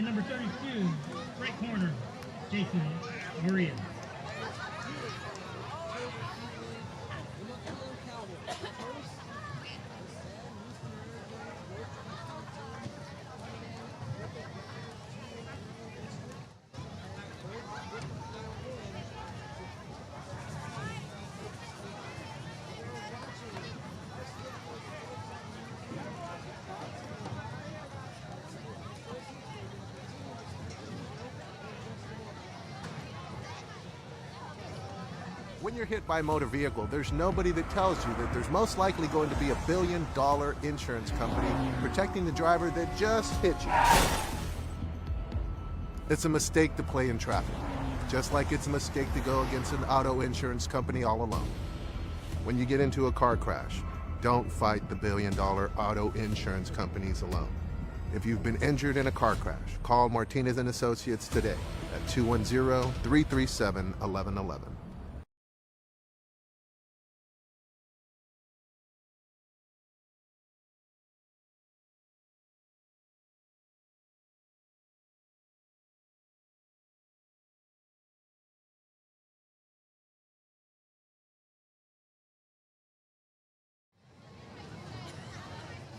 And number 32, right corner, Jason Maria. When you're hit by a motor vehicle, there's nobody that tells you that there's most likely going to be $1 billion insurance company protecting the driver that just hit you. It's a mistake to play in traffic, just like it's a mistake to go against an auto insurance company all alone. When you get into a car crash, don't fight the $1 billion auto insurance companies alone. If you've been injured in a car crash, call Martinez & Associates today at 210-337-1111.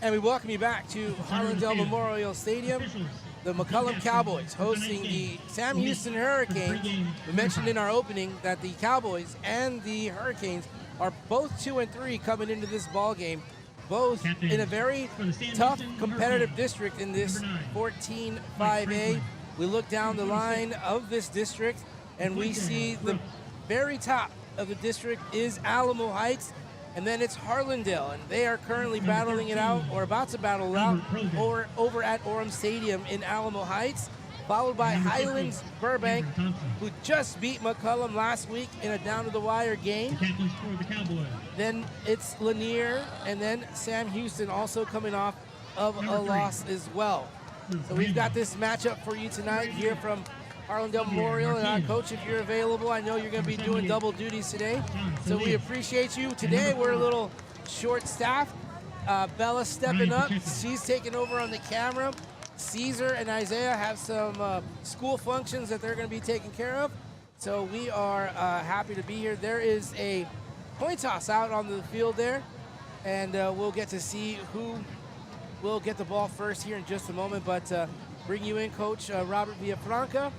And we welcome you back to Harlandale Memorial Stadium. The McCollum Cowboys hosting the Sam Houston Hurricanes. We mentioned in our opening that the Cowboys and the Hurricanes are both 2-3 coming into this ball game, both in a very tough competitive district in this 14-5A. We look down the line of this district and we see the very top of the district is Alamo Heights, and then it's Harlandale, and they are currently battling it out, or about to battle it out, over at Orem Stadium in Alamo Heights, followed by Highlands Burbank, who just beat McCollum last week in a down-to-the-wire game. Then it's Lanier, and then Sam Houston also coming off of a loss as well. So we've got this matchup for you tonight here from Harlandale Memorial. And Coach, if you're available, I know you're going to be doing double duties today, so we appreciate you. Today we're a little short-staffed. Bella's stepping up. She's taking over on the camera. Caesar and Isaiah have some school functions that they're going to be taking care of, so we are happy to be here. There is a coin toss out on the field there, and we'll get to see who will get the ball first here in just a moment. But bring you in, Coach Robert Villafranca.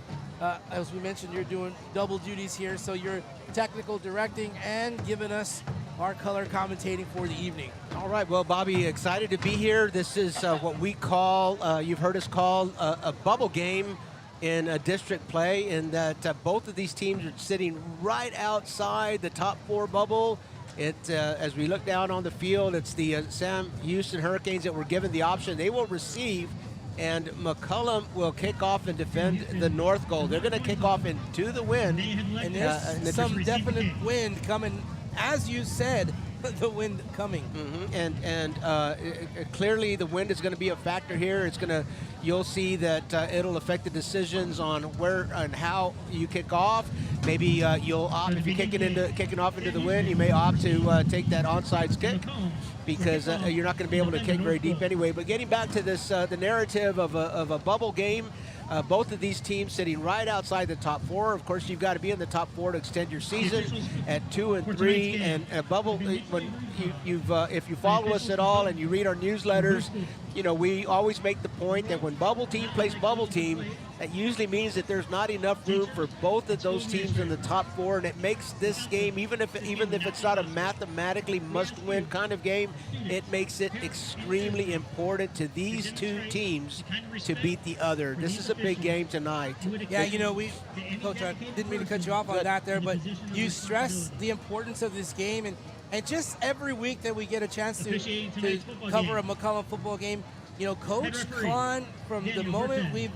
As we mentioned, you're doing double duties here, so you're technical directing and giving us our color commentating for the evening. All right, well, Bobby, excited to be here. This is what we call, you've heard us call a bubble game in a district play, in that both of these teams are sitting right outside the top four bubble. As we look down on the field, it's the Sam Houston Hurricanes that were given the option. They will receive, and McCollum will kick off and defend the north goal. They're going to kick off into the wind. And there's some definite wind coming, as you said, the wind coming. Clearly the wind is going to be a factor here. It's going to, you'll see that it'll affect the decisions on where and how you kick off. Maybe you'll opt, if you're kicking off into the wind, you may opt to take that onside kick, because you're not going to be able to kick very deep anyway. But getting back to this, the narrative of a bubble game, both of these teams sitting right outside the top four. Of course, you've got to be in the top four to extend your season at 2-3. And a bubble, when if you follow us at all and you read our newsletters, you know, we always make the point that when bubble team plays bubble team, that usually means that there's not enough room for both of those teams in the top four, and it makes this game, even if it's not a mathematically must-win kind of game, it makes it extremely important to these two teams to beat the other. This is a big game tonight. Yeah, you know, Coach, I didn't mean to cut you off on that there, but you stress the importance of this game, and just every week that we get a chance to cover a McCollum football game, you know, Coach Klon, from the moment we've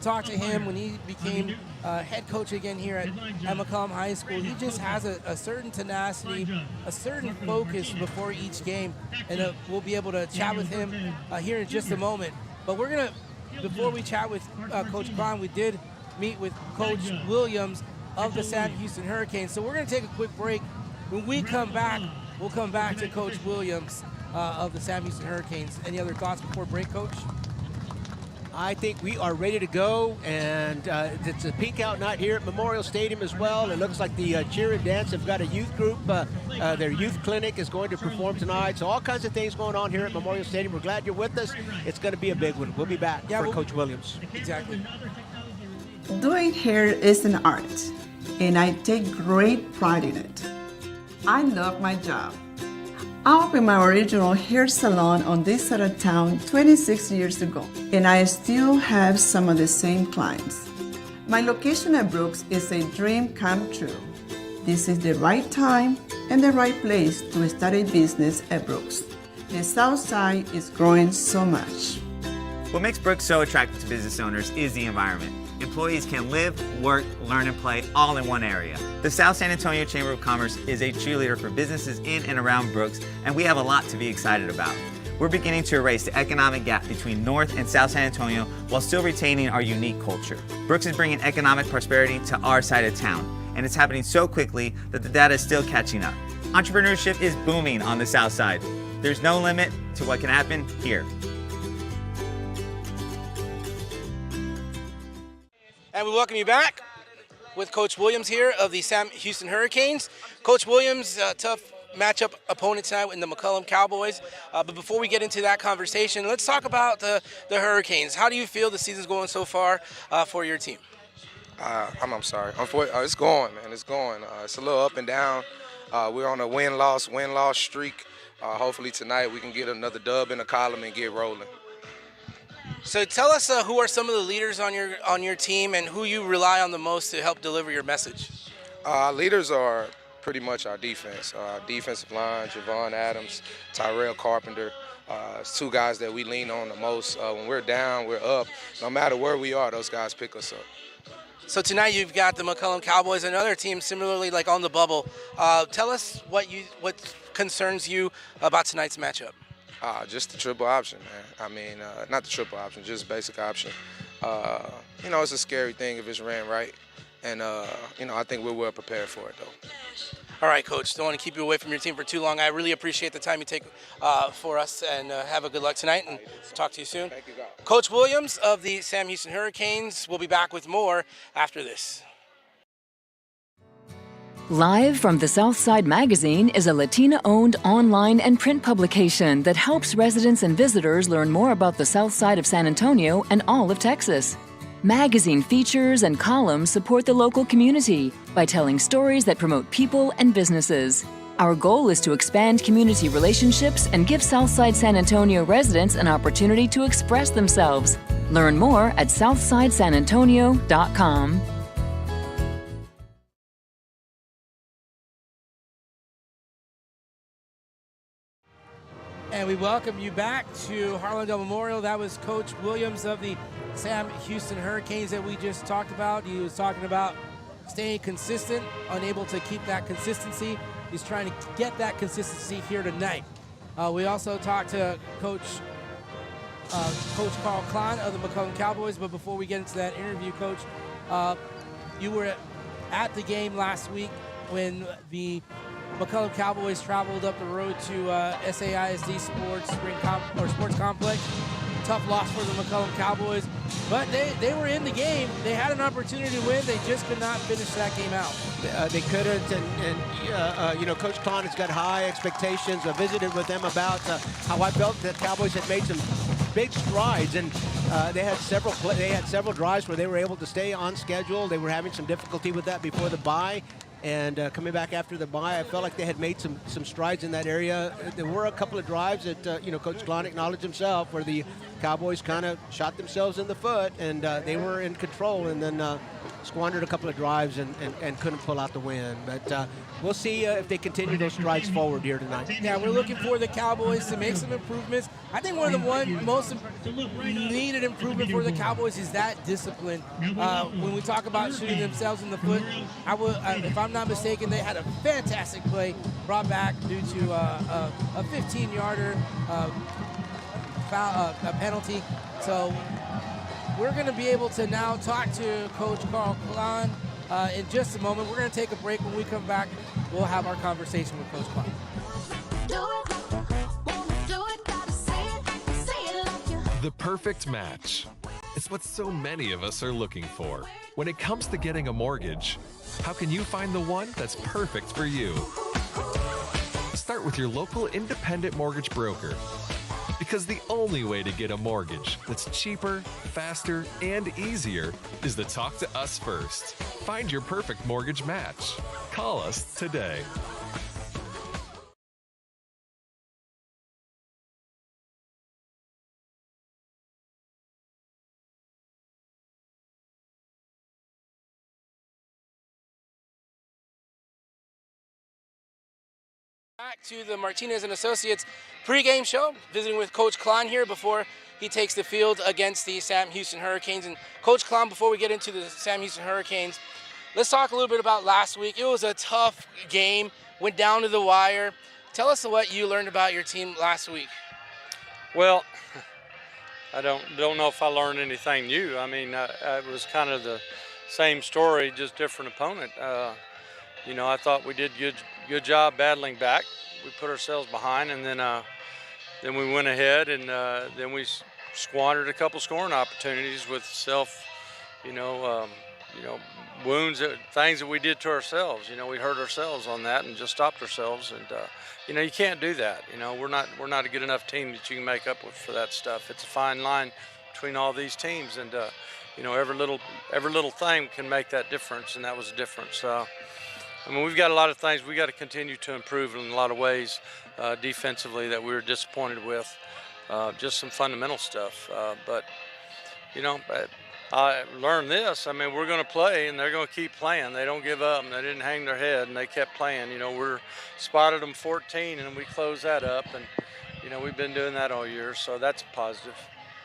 talked to him when he became head coach again here at McCollum High School, he just has a certain tenacity, a certain focus before each game, and we'll be able to chat with him here in just a moment. But we're going to, before we chat with Coach Klon, we did meet with Coach Williams of the Sam Houston Hurricanes. So we're going to take a quick break. When we come back, we'll come back to Coach Williams of the Sam Houston Hurricanes. Any other thoughts before break, Coach? I think we are ready to go, and it's a peak out night here at Memorial Stadium as well. It looks like the cheer and dance have got a youth group. Their youth clinic is going to perform tonight. So all kinds of things going on here at Memorial Stadium. We're glad you're with us. It's going to be a big one. We'll be back for Coach Williams. Exactly. Doing hair is an art, and I take great pride in it. I love my job. I opened my original hair salon on this side of town 26 years ago, and I still have some of the same clients. My location at Brooks is a dream come true. This is the right time and the right place to start a business at Brooks. The South Side is growing so much. What makes Brooks so attractive to business owners is the environment. Employees can live, work, learn, and play all in one area. The South San Antonio Chamber of Commerce is a cheerleader for businesses in and around Brooks, and we have a lot to be excited about. We're beginning to erase the economic gap between North and South San Antonio while still retaining our unique culture. Brooks is bringing economic prosperity to our side of town, and it's happening so quickly that the data is still catching up. Entrepreneurship is booming on the South Side. There's no limit to what can happen here. And we welcome you back with Coach Williams here of the Sam Houston Hurricanes. Coach Williams, tough matchup opponent tonight in the McCollum Cowboys. But before we get into that conversation, let's talk about the Hurricanes. How do you feel the season's going so far for your team? I'm sorry. It's going, man. It's going. It's a little up and down. We're on a win-loss streak. Hopefully tonight we can get another dub in the column and get rolling. So tell us who are some of the leaders on your team and who you rely on the most to help deliver your message. Leaders are pretty much our defense. Defensive line, Javon Adams, Tyrell Carpenter. It's two guys that we lean on the most. When we're down, we're up. No matter where we are, those guys pick us up. So tonight you've got the McCollum Cowboys, another team similarly like on the bubble. Tell us what concerns you about tonight's matchup. Just the triple option, man. I mean, not the triple option, just basic option. It's a scary thing if it's ran right. And, I think we're well prepared for it, though. All right, Coach. Don't want to keep you away from your team for too long. I really appreciate the time you take for us, and have a good luck tonight, and talk to you soon. Thank you, God. Coach Williams of the Sam Houston Hurricanes will be back with more after this. Live from the Southside Magazine is a Latina-owned online and print publication that helps residents and visitors learn more about the South Side of San Antonio and all of Texas. Magazine features and columns support the local community by telling stories that promote people and businesses. Our goal is to expand community relationships and give Southside San Antonio residents an opportunity to express themselves. Learn more at southsidesanantonio.com. And we welcome you back to Harlandale Memorial. That was Coach Williams of the Sam Houston Hurricanes that we just talked about. He was talking about staying consistent, unable to keep that consistency. He's trying to get that consistency here tonight. We also talked to Coach Carl Klein of the McCollum Cowboys. But before we get into that interview, Coach, you were at the game last week when the McCollum Cowboys traveled up the road to SAISD Sports Complex. Tough loss for the McCollum Cowboys, but they were in the game. They had an opportunity to win. They just could not finish that game out. They couldn't, and Coach Klein has got high expectations. I visited with them about how I felt that Cowboys had made some big strides, and they had several drives where they were able to stay on schedule. They were having some difficulty with that before the bye. And coming back after the bye, I felt like they had made some strides in that area. There were a couple of drives that, Coach Klein acknowledged himself where the Cowboys kind of shot themselves in the foot, and they were in control, and then squandered a couple of drives and couldn't pull out the win. But we'll see if they continue those strides forward here tonight. Yeah, we're looking for the Cowboys to make some improvements. I think one of the most needed improvement for the Cowboys is that discipline. When we talk about shooting themselves in the foot, if I'm not mistaken, they had a fantastic play brought back due to a 15-yarder foul, a penalty. So we're going to be able to now talk to Coach Carl Klein in just a moment. We're going to take a break. When we come back, we'll have our conversation with Coach Klein. The perfect match. It's what so many of us are looking for. When it comes to getting a mortgage, how can you find the one that's perfect for you? Start with your local independent mortgage broker. Because the only way to get a mortgage that's cheaper, faster, and easier is to talk to us first. Find your perfect mortgage match. Call us today. Back to the Martinez and Associates pregame show, visiting with Coach Klon here before he takes the field against the Sam Houston Hurricanes. And Coach Klon, before we get into the Sam Houston Hurricanes, let's talk a little bit about last week. It was a tough game, went down to the wire. Tell us what you learned about your team last week. Well, I don't know if I learned anything new. I mean, it was kind of the same story, just different opponent. You know, I thought we did good job battling back. We put ourselves behind, and then we went ahead, and then we squandered a couple scoring opportunities with wounds, things that we did to ourselves. You know, we hurt ourselves on that and just stopped ourselves. And you know, you can't do that. You know, we're not a good enough team that you can make up for that stuff. It's a fine line between all these teams, and you know, every little thing can make that difference, and that was a difference. I mean, we've got a lot of things we got to continue to improve in a lot of ways defensively that we were disappointed with, just some fundamental stuff. But, you know, I learned this. I mean, we're going to play, and they're going to keep playing. They don't give up, and they didn't hang their head, and they kept playing. You know, we're spotted them 14, and we closed that up, and, you know, we've been doing that all year, so that's positive.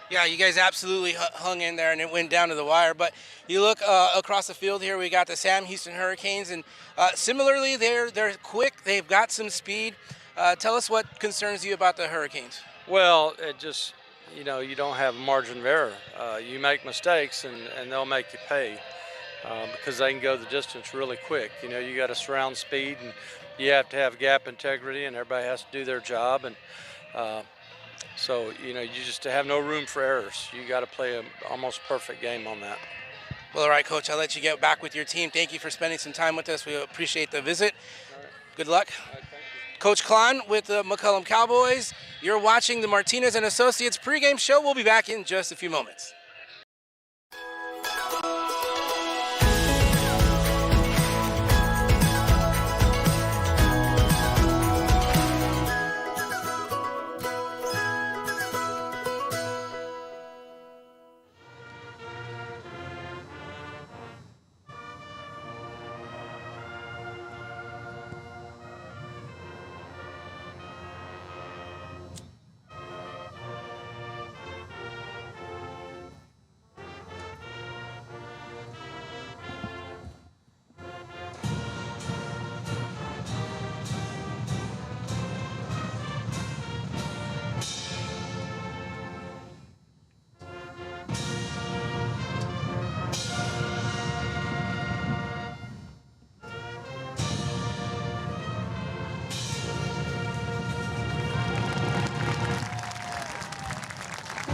Yeah, you guys absolutely hung in there, and it went down to the wire. But you look across the field here, we got the Sam Houston Hurricanes, and similarly, they're quick. They've got some speed. Tell us what concerns you about the Hurricanes. Well, it just, you know, you don't have a margin of error. You make mistakes, and they'll make you pay because they can go the distance really quick. You know, you got to surround speed, and you have to have gap integrity, and everybody has to do their job. And so, you know, you just have no room for errors. You got to play an almost perfect game on that. Well, all right, Coach, I'll let you get back with your team. Thank you for spending some time with us. We appreciate the visit. All right. Good luck. All right, thank you. Coach Klon with the McCollum Cowboys. You're watching the Martinez and Associates pregame show. We'll be back in just a few moments.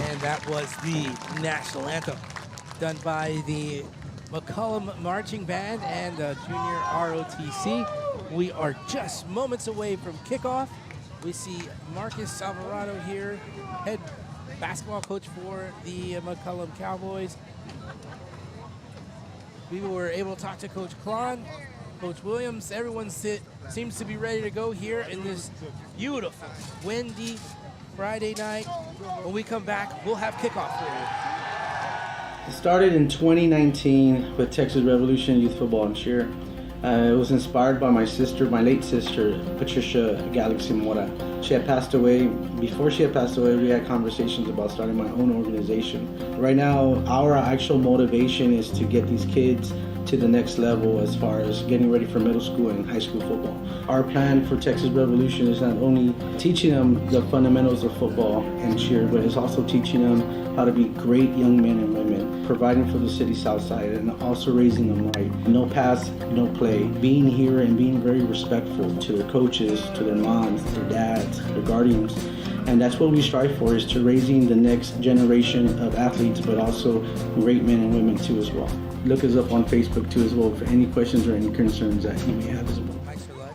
And that was the national anthem done by the McCollum Marching Band and the Junior ROTC. We are just moments away from kickoff. We see Marcus Alvarado here, head basketball coach for the McCollum Cowboys. We were able to talk to Coach Klon, Coach Williams. Everyone seems to be ready to go here in this beautiful, windy Friday night. When we come back, we'll have kickoff for you. It started in 2019 with Texas Revolution Youth Football and Cheer. It was inspired by my late sister, Patricia Galaxy Mora. She had passed away. Before she had passed away, we had conversations about starting my own organization. Right now, our actual motivation is to get these kids to the next level as far as getting ready for middle school and high school football. Our plan for Texas Revolution is not only teaching them the fundamentals of football and cheer, but it's also teaching them how to be great young men and women, providing for the city south side and also raising them right. No pass, no play. Being here and being very respectful to their coaches, to their moms, their dads, their guardians, And that's what we strive for, is to raising the next generation of athletes, but also great men and women too as well. Look us up on Facebook too as well for any questions or any concerns that you may have as well. Thanks for life.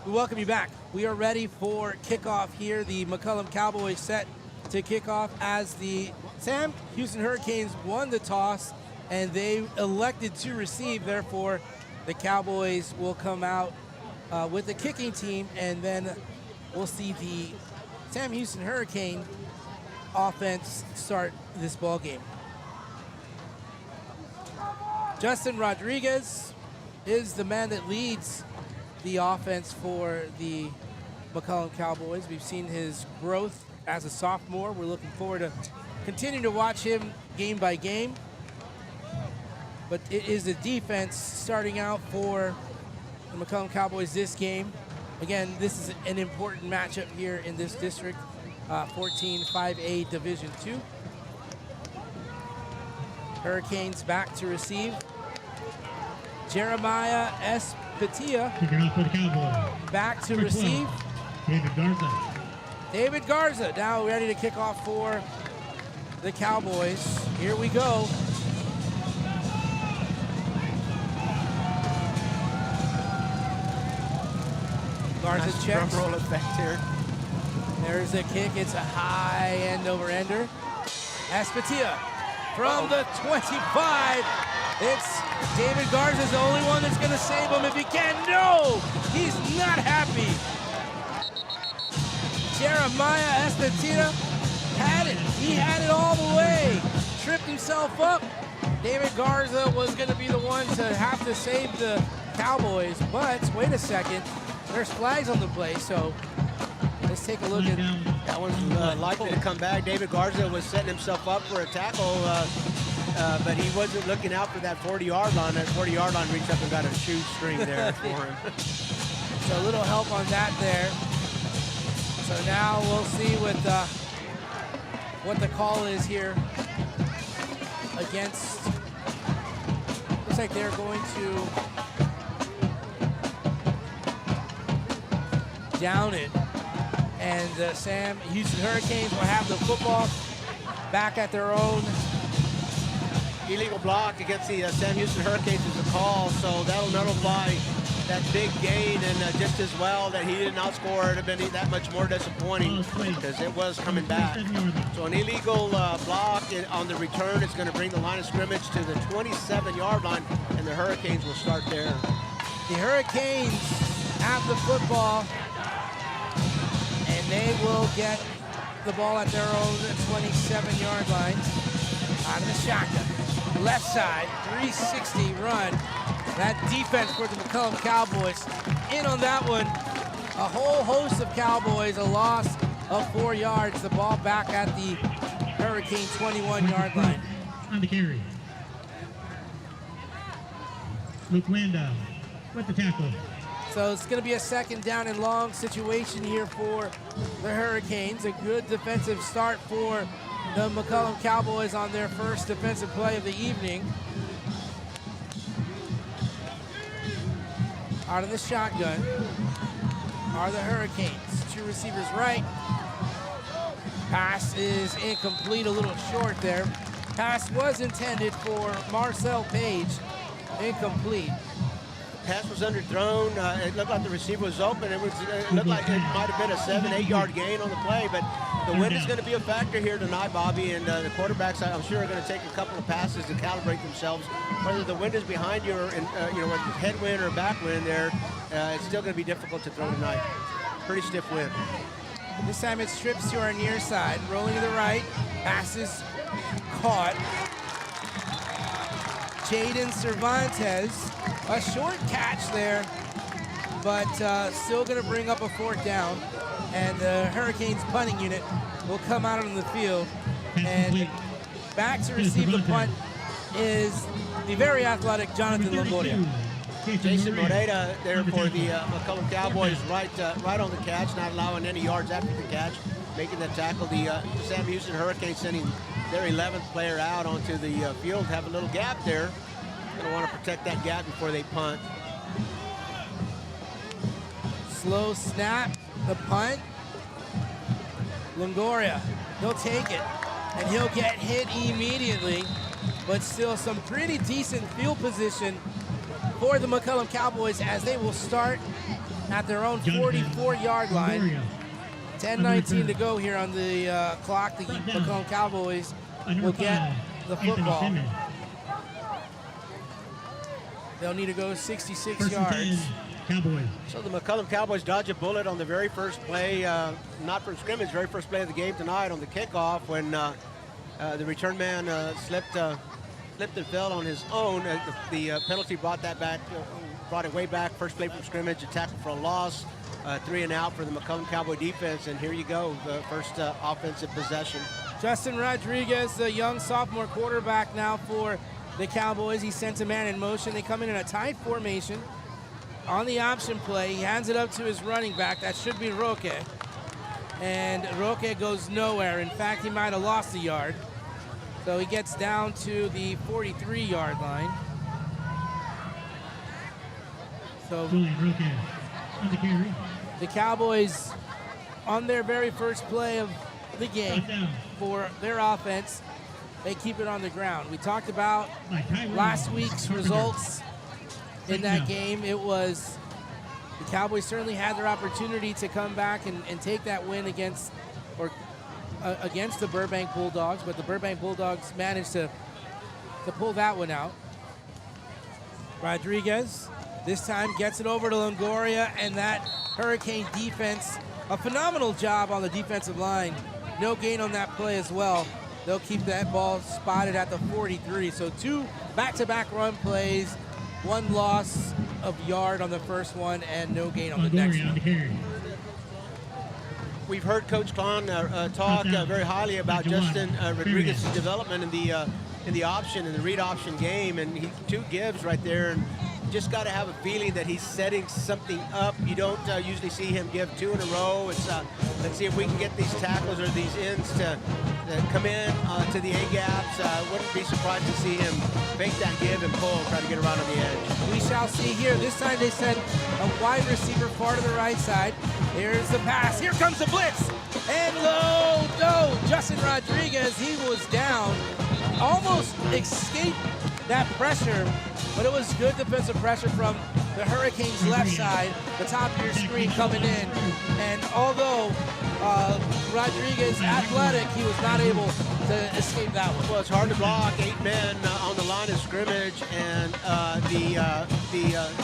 We welcome you back. We are ready for kickoff here. The McCollum Cowboys set to kick off as the Sam Houston Hurricanes won the toss and they elected to receive. Therefore, the Cowboys will come out with the kicking team, and then we'll see the Sam Houston Hurricane offense start this ball game. Justin Rodriguez is the man that leads the offense for the McCollum Cowboys. We've seen his growth as a sophomore. We're looking forward to continuing to watch him game by game. But it is the defense starting out for the McCollum Cowboys this game. Again, this is an important matchup here in this district, 14-5A Division II. Hurricanes back to receive. Jeremiah Espatia Kicking off for the Cowboys. back to Number 12, receive. David Garza. David Garza now ready to kick off for the Cowboys. Here we go. Garza Nice checks. drum roll effect here. There's a kick. It's a high end over ender. Espatia from the 25. It's David Garza's the only one that's going to save him if he can. No! He's not happy. Jeremiah Espatia had it. He had it all the way. Tripped himself up. David Garza was going to be the one to have to save the Cowboys. But wait a second. There's flags on the play, so let's take a look at that one's likely to come back. David Garza was setting himself up for a tackle, but he wasn't looking out for that 40-yard line. That 40-yard line reached up and got a shoestring there for him. So a little help on that there. So now we'll see what the call is here against. Looks like they're going to down it, and Sam Houston Hurricanes will have the football back at their own. Illegal block against the Sam Houston Hurricanes is a call, so that'll nullify that big gain, and just as well that he did not score, it would have been that much more disappointing because it was coming back. So an illegal block on the return is going to bring the line of scrimmage to the 27-yard line, and the Hurricanes will start there. The Hurricanes have the football, and they will get the ball at their own 27-yard line. Out of the shotgun. Left side, 360 run. That defense for the McCollum Cowboys. In on that one, a whole host of Cowboys, a loss of 4 yards. The ball back at the Hurricane 21-yard line. On the carry. Luke Landau with the tackle. So it's going to be a second down and long situation here for the Hurricanes. A good defensive start for the McCollum Cowboys on their first defensive play of the evening. Out of the shotgun are the Hurricanes. Two receivers right. Pass is incomplete, a little short there. Pass was intended for Marcel Page. Incomplete. Pass was underthrown. It looked like the receiver was open. It looked like it might have been a 7-8 yard gain on the play, but the wind is going to be a factor here tonight, Bobby, and the quarterbacks, I'm sure, are going to take a couple of passes to calibrate themselves. Whether the wind is behind you or, whether headwind or backwind there, it's still going to be difficult to throw tonight. Pretty stiff wind. This time it's trips to our near side, rolling to the right. Passes caught. Jaden Cervantes, a short catch there, but still going to bring up a fourth down. And the Hurricanes punting unit will come out on the field. And back to receive the punt is the very athletic Jonathan Longoria. Jason Moreira there for the McCollum Cowboys, right on the catch, not allowing any yards after the catch, making the tackle. The Sam Houston Hurricanes sending their 11th player out onto the field, have a little gap there. Going to want to protect that gap before they punt. Slow snap, the punt. Longoria, he'll take it, and he'll get hit immediately, but still some pretty decent field position for the McCollum Cowboys as they will start at their own 44-yard line. 10:19 to go here on the clock. The McCollum Cowboys will get the football. They'll need to go 66 yards. Cowboys. So the McCollum Cowboys dodge a bullet on the very first play, not from scrimmage, very first play of the game tonight on the kickoff when the return man slipped and fell on his own. The penalty brought that back, brought it way back. First play from scrimmage, a tackle for a loss, 3 and out for the McCollum Cowboy defense, and here you go, the first offensive possession. Justin Rodriguez, the young sophomore quarterback now for the Cowboys. He sent a man in motion. They come in a tight formation. On the option play, he hands it up to his running back. That should be Roque. And Roque goes nowhere. In fact, he might have lost a yard. So he gets down to the 43-yard line. So the Cowboys, on their very first play of the game for their offense, they keep it on the ground. We talked about last week's results in that game. It was the Cowboys certainly had their opportunity to come back and take that win against the Burbank Bulldogs, but the Burbank Bulldogs managed to pull that one out. Rodriguez this time gets it over to Longoria, and that Hurricane defense, a phenomenal job on the defensive line. No gain on that play as well. They'll keep that ball spotted at the 43. So 2 back-to-back run plays, 1 loss of yard on the first one, and no gain on the next one. We've heard Coach Klon talk very highly about Justin Rodriguez's development in the option, in the read option game, and he 2 gives right there, and just got to have a feeling that he's setting something up. You don't usually see him give 2 in a row. It's let's see if we can get these tackles or these ends to come in to the A-gaps. Wouldn't be surprised to see him fake that give and pull, try to get around on the edge. We shall see here. This time they send a wide receiver far to the right side. Here's the pass. Here comes the blitz. And low, no, Justin Rodriguez, he was down. Almost escaped that pressure, but it was good defensive pressure from the Hurricanes' left side, the top of your screen coming in. And although Rodriguez athletic, he was not able to escape that one. Well, it's hard to block 8 men on the line of scrimmage, and the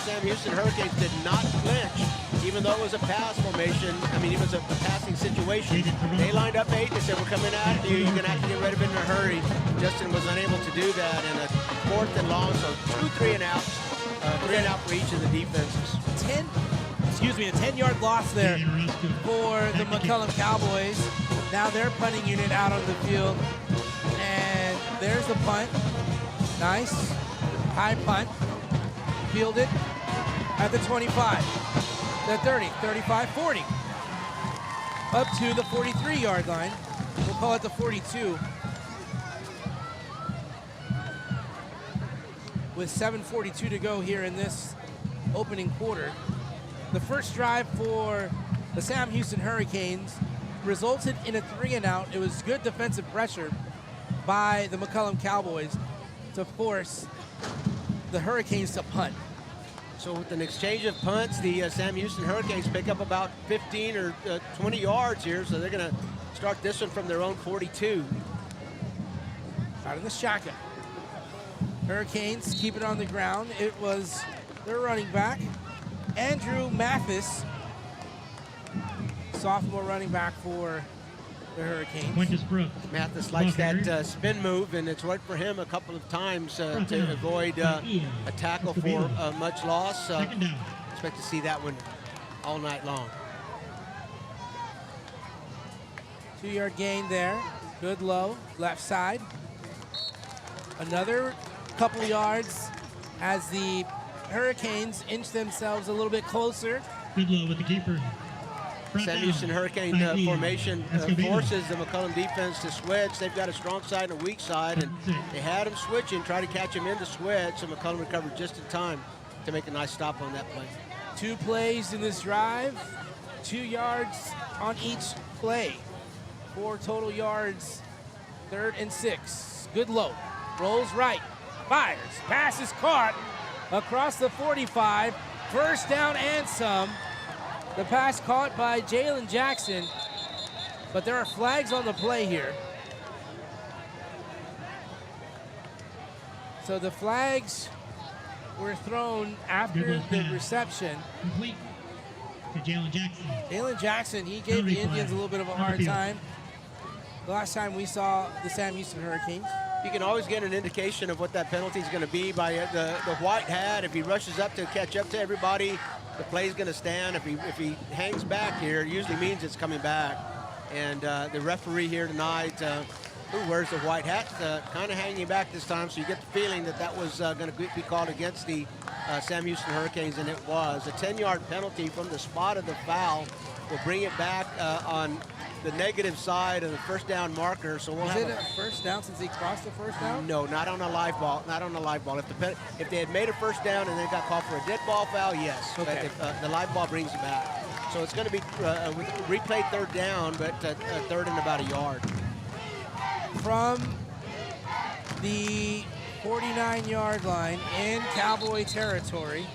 Sam Houston Hurricanes did not flinch, even though it was a pass formation. I mean, it was a passing situation. They lined up 8 and said, we're coming at you. You're going to have to get rid of it in a hurry. Justin was unable to do that, and a 4th and long, so 2 3 and outs. 3 and out for each of the defenses. A 10-yard loss there for the McCollum Cowboys. Now their punting unit out on the field. And there's the punt. Nice. High punt. Fielded at the 25, the 30, 35, 40. Up to the 43-yard line. We'll call it the 42. With 7:42 to go here in this opening quarter. The first drive for the Sam Houston Hurricanes resulted in a 3 and out. It was good defensive pressure by the McCollum Cowboys to force the Hurricanes to punt. So with an exchange of punts, the Sam Houston Hurricanes pick up about 15 or 20 yards here, so they're going to start this one from their own 42. Out of the shotgun. Hurricanes keep it on the ground. It was their running back, Andrew Mathis, sophomore running back for the Hurricanes. Mathis likes that spin move, and it's worked for him a couple of times to avoid a tackle for much loss. Expect to see that one all night long. 2-yard gain there. Good low, left side. Another couple yards as the Hurricanes inch themselves a little bit closer. Good low with the keeper. Sam Houston Hurricane formation forces the McCollum defense to switch. They've got a strong side and a weak side, and they had him switching, try to catch him in the switch, and McCollum recovered just in time to make a nice stop on that play. 2 plays in this drive, 2 yards on each play. 4 total yards, 3rd and 6. Good low, rolls right, fires, pass is caught across the 45, 1st down and some. The pass caught by Jalen Jackson, but there are flags on the play here. So the flags were thrown after the reception. Complete to Jalen Jackson. Jalen Jackson, he gave the Indians a little bit of a hard time. The last time we saw the Sam Houston Hurricanes. You can always get an indication of what that penalty is going to be by the white hat. If he rushes up to catch up to everybody, the play's going to stand. If he hangs back here, it usually means it's coming back. And the referee here tonight, who wears the white hat, kind of hanging back this time, so you get the feeling that that was going to be called against the Sam Houston Hurricanes, and it was. A 10-yard penalty from the spot of the foul will bring it back on the negative side of the 1st down marker. So we'll Is have it a 1st down since he crossed the 1st down? No, not on a live ball. Not on a live ball. If they had made a 1st down and then got called for a dead ball foul, yes. Okay. But if the live ball brings it back. So it's going to be replayed 3rd down, but 3rd and about a yard. From the 49-yard line in Cowboy territory.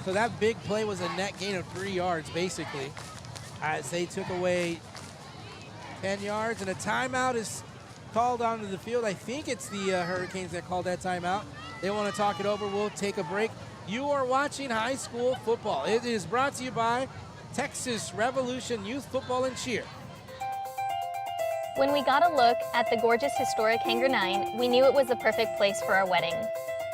So that big play was a net gain of 3 yards, basically, as they took away 10 yards, and a timeout is called onto the field. I think it's the Hurricanes that called that timeout. They want to talk it over. We'll take a break. You are watching high school football. It is brought to you by Texas Revolution Youth Football and Cheer. When we got a look at the gorgeous historic Hangar 9, we knew it was the perfect place for our wedding.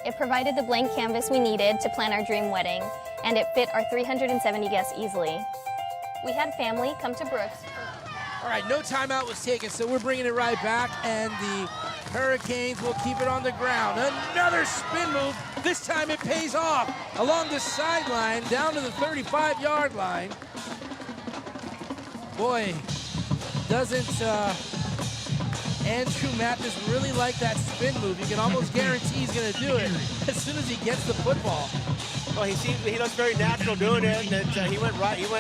It provided the blank canvas we needed to plan our dream wedding, and it fit our 370 guests easily. We had family come to Brooks. All right, no timeout was taken, so we're bringing it right back, and the Hurricanes will keep it on the ground. Another spin move. This time it pays off along the sideline, down to the 35-yard line. Boy, doesn't Andrew Mathis really like that spin move. You can almost guarantee he's going to do it as soon as he gets the football. Well, he looks very natural doing it, and he went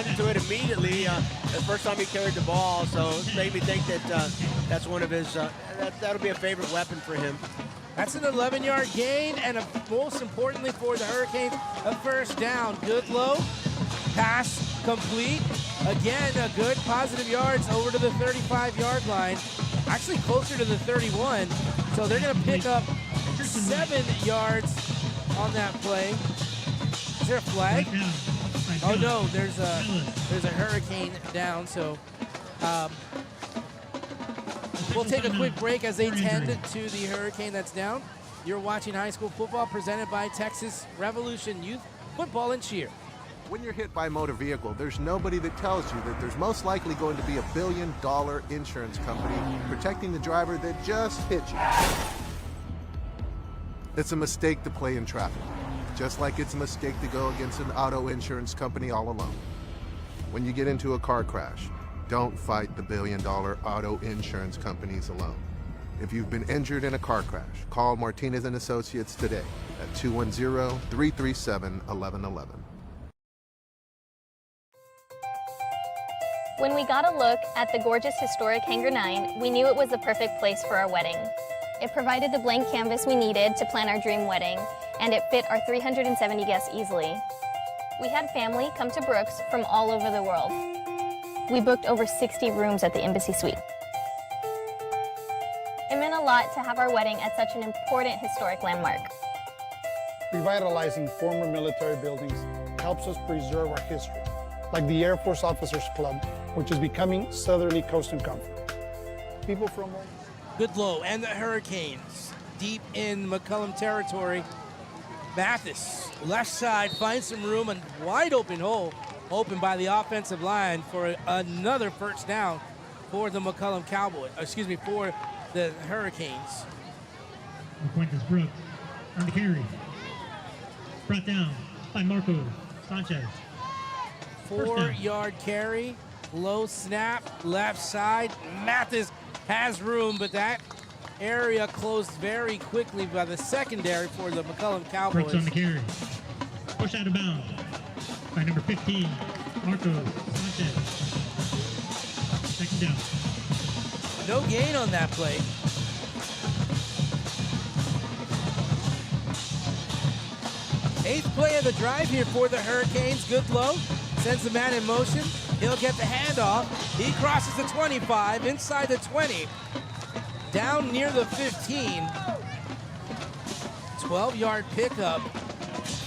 into it immediately the first time he carried the ball. So it made me think that that's one of his. That'll be a favorite weapon for him. That's an 11-yard gain, and most importantly for the Hurricanes, a 1st down. Good low, pass complete. Again, a good positive yards over to the 35-yard line. Actually closer to the 31. So they're going to pick up 7 yards on that play. Is there a flag? Oh no, there's a Hurricane down. So we'll take a quick break as they tend to the Hurricane that's down. You're watching high school football presented by Texas Revolution Youth Football and Cheer. When you're hit by a motor vehicle, there's nobody that tells you that there's most likely going to be $1 billion insurance company protecting the driver that just hit you. It's a mistake to play in traffic, just like it's a mistake to go against an auto insurance company all alone. When you get into a car crash, don't fight the $1 billion auto insurance companies alone. If you've been injured in a car crash, call Martinez & Associates today at 210-337-1111. When we got a look at the gorgeous historic Hangar 9, we knew it was the perfect place for our wedding. It provided the blank canvas we needed to plan our dream wedding, and it fit our 370 guests easily. We had family come to Brooks from all over the world. We booked over 60 rooms at the Embassy Suite. It meant a lot to have our wedding at such an important historic landmark. Revitalizing former military buildings helps us preserve our history, like the Air Force Officers Club, which is becoming Southerly Coast and Comfort. People from Good low, and the Hurricanes deep in McCollum territory. Mathis, left side, finds some room, and wide open hole, open by the offensive line for another 1st down for the McCollum Cowboys, for the Hurricanes. Fuentes Brooks on the carry. Brought down by Marco Sanchez. 4-yard carry, low snap, left side. Mathis has room, but that area closed very quickly by the secondary for the McCollum Cowboys. Brooks on the carry. Push out of bounds by number 15, Marco Sanchez. 2nd down. No gain on that play. Eighth play of the drive here for the Hurricanes. Goodlow sends the man in motion. He'll get the handoff. He crosses the 25, inside the 20, down near the 15. 12-yard pickup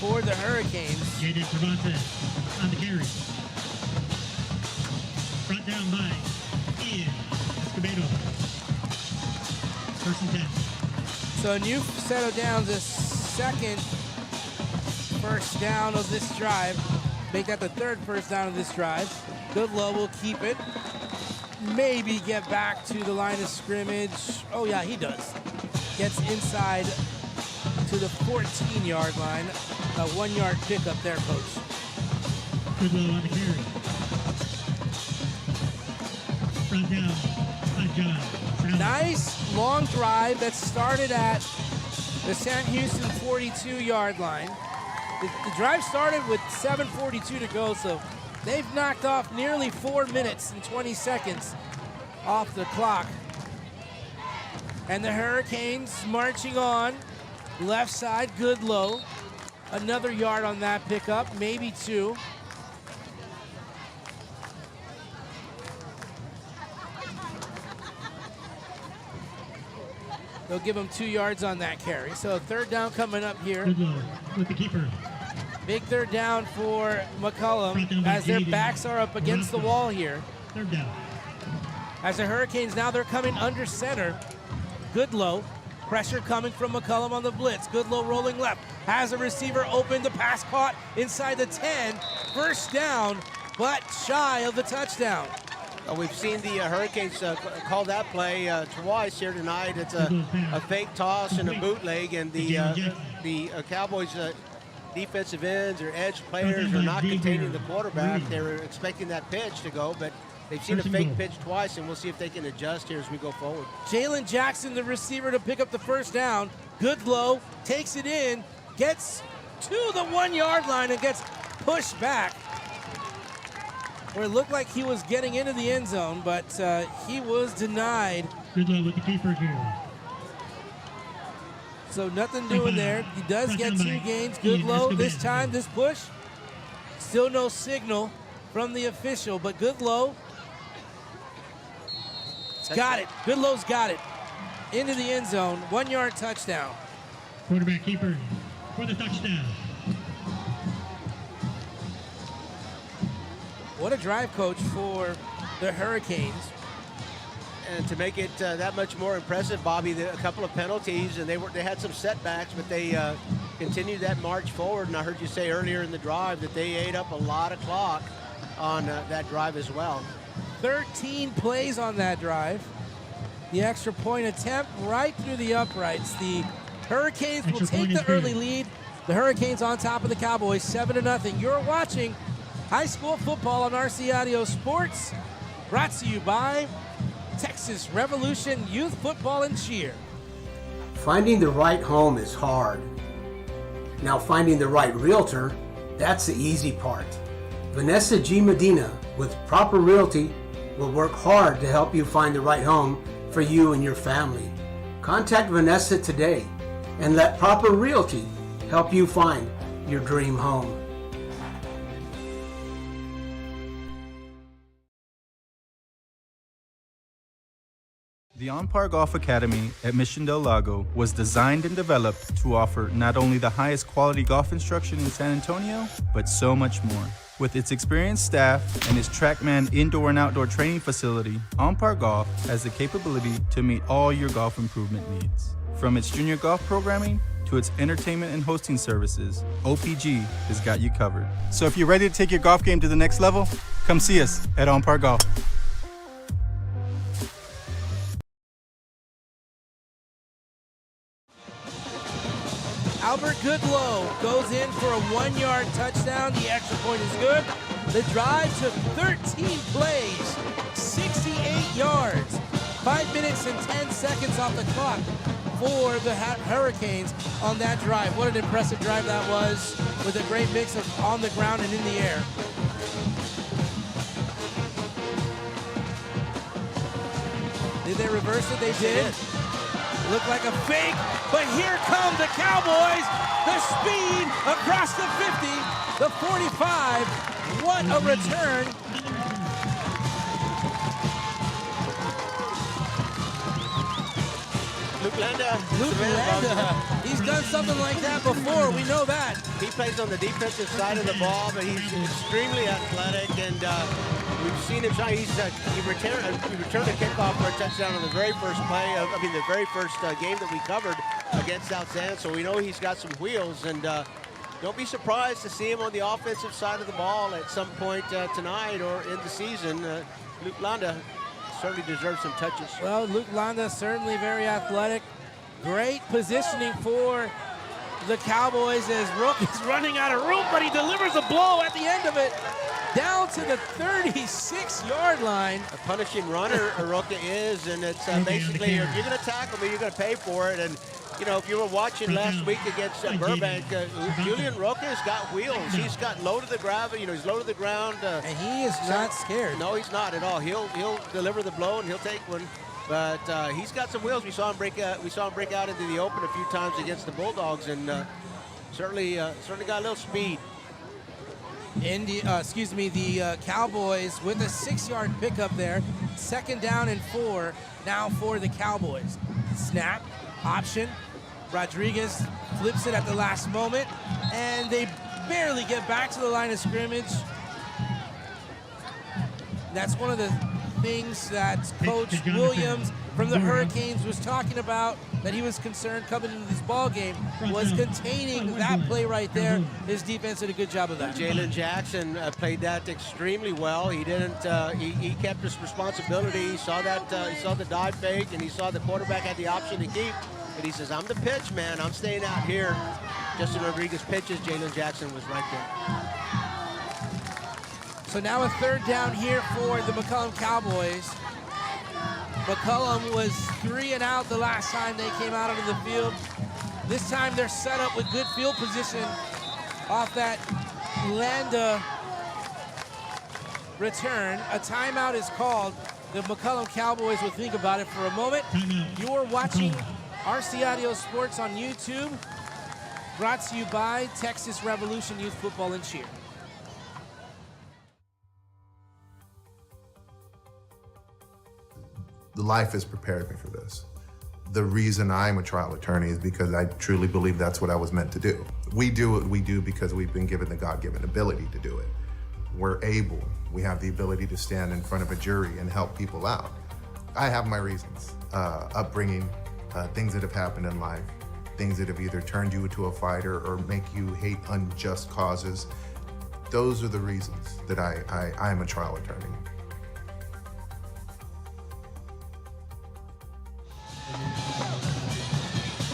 for the Hurricanes. J.J. Cervantes on the carry. Brought down by Ian Escobedo. First and 10. So a new set of downs, the second first down of this drive. Make that the third first down of this drive. Goodlow will keep it. Maybe get back to the line of scrimmage. Oh yeah, he does. Gets inside to the 14-yard line. A 1-yard pickup there, Coach. Goodlow on the carry. Brought down by John. Nice long drive that started at the Sam Houston 42-yard line. The drive started with 7:42 to go, so they've knocked off nearly 4 minutes and 20 seconds off the clock. And the Hurricanes marching on. Left side, Goodlow. Another yard on that pickup, maybe 2. They'll give him 2 yards on that carry. So third down coming up here. Goodlow with the keeper. Big third down for McCollum as their backs are up against the wall here. Third down. As the Hurricanes now, they're coming under center. Goodlow, pressure coming from McCollum on the blitz. Goodlow rolling left, has a receiver open, the pass caught inside the 10. First down, but shy of the touchdown. We've seen the Hurricanes call that play twice here tonight. It's a fake toss and a bootleg, and the Cowboys defensive ends or edge players are not containing the quarterback. They were expecting that pitch to go, but they've seen a fake pitch twice, and we'll see if they can adjust here as we go forward. Jalen Jackson, the receiver, to pick up the first down. Goodlow takes it in, gets to the 1-yard line, and gets pushed back. Where it looked like he was getting into the end zone, but he was denied. Goodlow with the keeper here. So nothing doing there. He does get 2 gains. Goodlow this time, this push. Still no signal from the official, but Goodlow got it. Goodlow's got it. Into the end zone, 1-yard touchdown. Quarterback keeper for the touchdown. What a drive, Coach, for the Hurricanes. And to make it that much more impressive, Bobby, a couple of penalties, and they had some setbacks, but they continued that march forward. And I heard you say earlier in the drive that they ate up a lot of clock on that drive as well. 13 plays on that drive. The extra point attempt right through the uprights. The Hurricanes will take the early lead. The Hurricanes on top of the Cowboys, 7-0. You're watching high school football on RC Audio Sports, brought to you by Texas Revolution Youth Football and Cheer. Finding the right home is hard. Now finding the right realtor, that's the easy part. Vanessa G. Medina with Proper Realty will work hard to help you find the right home for you and your family. Contact Vanessa today and let Proper Realty help you find your dream home. The On-Par Golf Academy at Mission Del Lago was designed and developed to offer not only the highest quality golf instruction in San Antonio, but so much more. With its experienced staff and its TrackMan indoor and outdoor training facility, On-Par Golf has the capability to meet all your golf improvement needs. From its junior golf programming to its entertainment and hosting services, OPG has got you covered. So if you're ready to take your golf game to the next level, come see us at On-Par Golf. Albert Goodlow goes in for a 1-yard touchdown. The extra point is good. The drive took 13 plays, 68 yards, 5 minutes and 10 seconds off the clock for the Hurricanes on that drive. What an impressive drive that was, with a great mix of on the ground and in the air. Did they reverse it? They did. Looked like a fake, but here come the Cowboys. The speed across the 50, the 45. What a return. Luke Landa. He's done something like that before. We know that. He plays on the defensive side of the ball, but he's extremely athletic, and we've seen him try. He returned a kickoff for a touchdown on the very first play of, the very first game that we covered against South San. So we know he's got some wheels, and don't be surprised to see him on the offensive side of the ball at some point tonight or in the season. Luke Landa certainly deserves some touches. Well, Luke Landa certainly very athletic. Great positioning for the Cowboys as Rook is running out of room, but he delivers a blow at the end of it down to the 36-yard line. A punishing runner, Roka is, and it's basically, if you're going to tackle me, you're going to pay for it. And you know, if you were watching last week against Burbank, Julian Roca's got wheels. He's got low to the ground. You know, he's low to the ground. And he is not scared. No, he's not at all. He'll deliver the blow and he'll take one. But he's got some wheels. We saw him break out into the open a few times against the Bulldogs, and certainly got a little speed. The Cowboys with a 6-yard pickup there. 2nd down and 4 now for the Cowboys. Snap, option. Rodriguez flips it at the last moment, and they barely get back to the line of scrimmage. That's one of the things that Coach Williams from the Hurricanes was talking about, that he was concerned coming into this ball game, was containing that play right there. His defense did a good job of that. Jalen Jackson played that extremely well. He didn't. He kept his responsibility. He saw that. He saw the dive fake, and he saw the quarterback had the option to keep. And he says, "I'm the pitch man. I'm staying out here." Justin Rodriguez pitches. Jalen Jackson was right there. So now a 3rd down here for the McCollum Cowboys. McCollum was 3 and out the last time they came out onto the field. This time they're set up with good field position off that Landa return. A timeout is called. The McCollum Cowboys will think about it for a moment. You're watching RC Audio Sports on YouTube, brought to you by Texas Revolution Youth Football and Cheer. Life has prepared me for this. The reason I'm a trial attorney is because I truly believe that's what I was meant to do. We do what we do because we've been given the God-given ability to do it. We have the ability to stand in front of a jury and help people out. I have my reasons, upbringing, things that have happened in life, things that have either turned you into a fighter or make you hate unjust causes. Those are the reasons that I'm a trial attorney.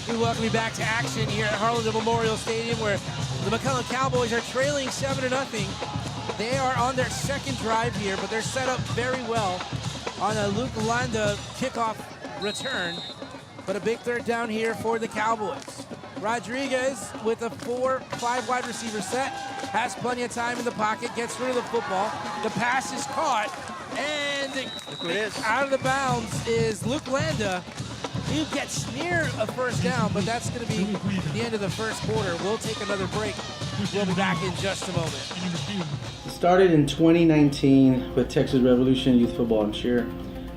We welcome you back to action here at Harlandale Memorial Stadium, where the McCollum Cowboys are trailing 7-0. They are on their 2nd drive here, but they're set up very well on a Luke Landa kickoff return. But a big 3rd down here for the Cowboys. Rodriguez with a 4-5 wide receiver set, has plenty of time in the pocket, gets rid of the football. The pass is caught, and out of the bounds is Luke Landa. He gets near a 1st down, but that's going to be the end of the 1st quarter. We'll take another break. We'll be back in just a moment. It started in 2019 with Texas Revolution Youth Football and Cheer.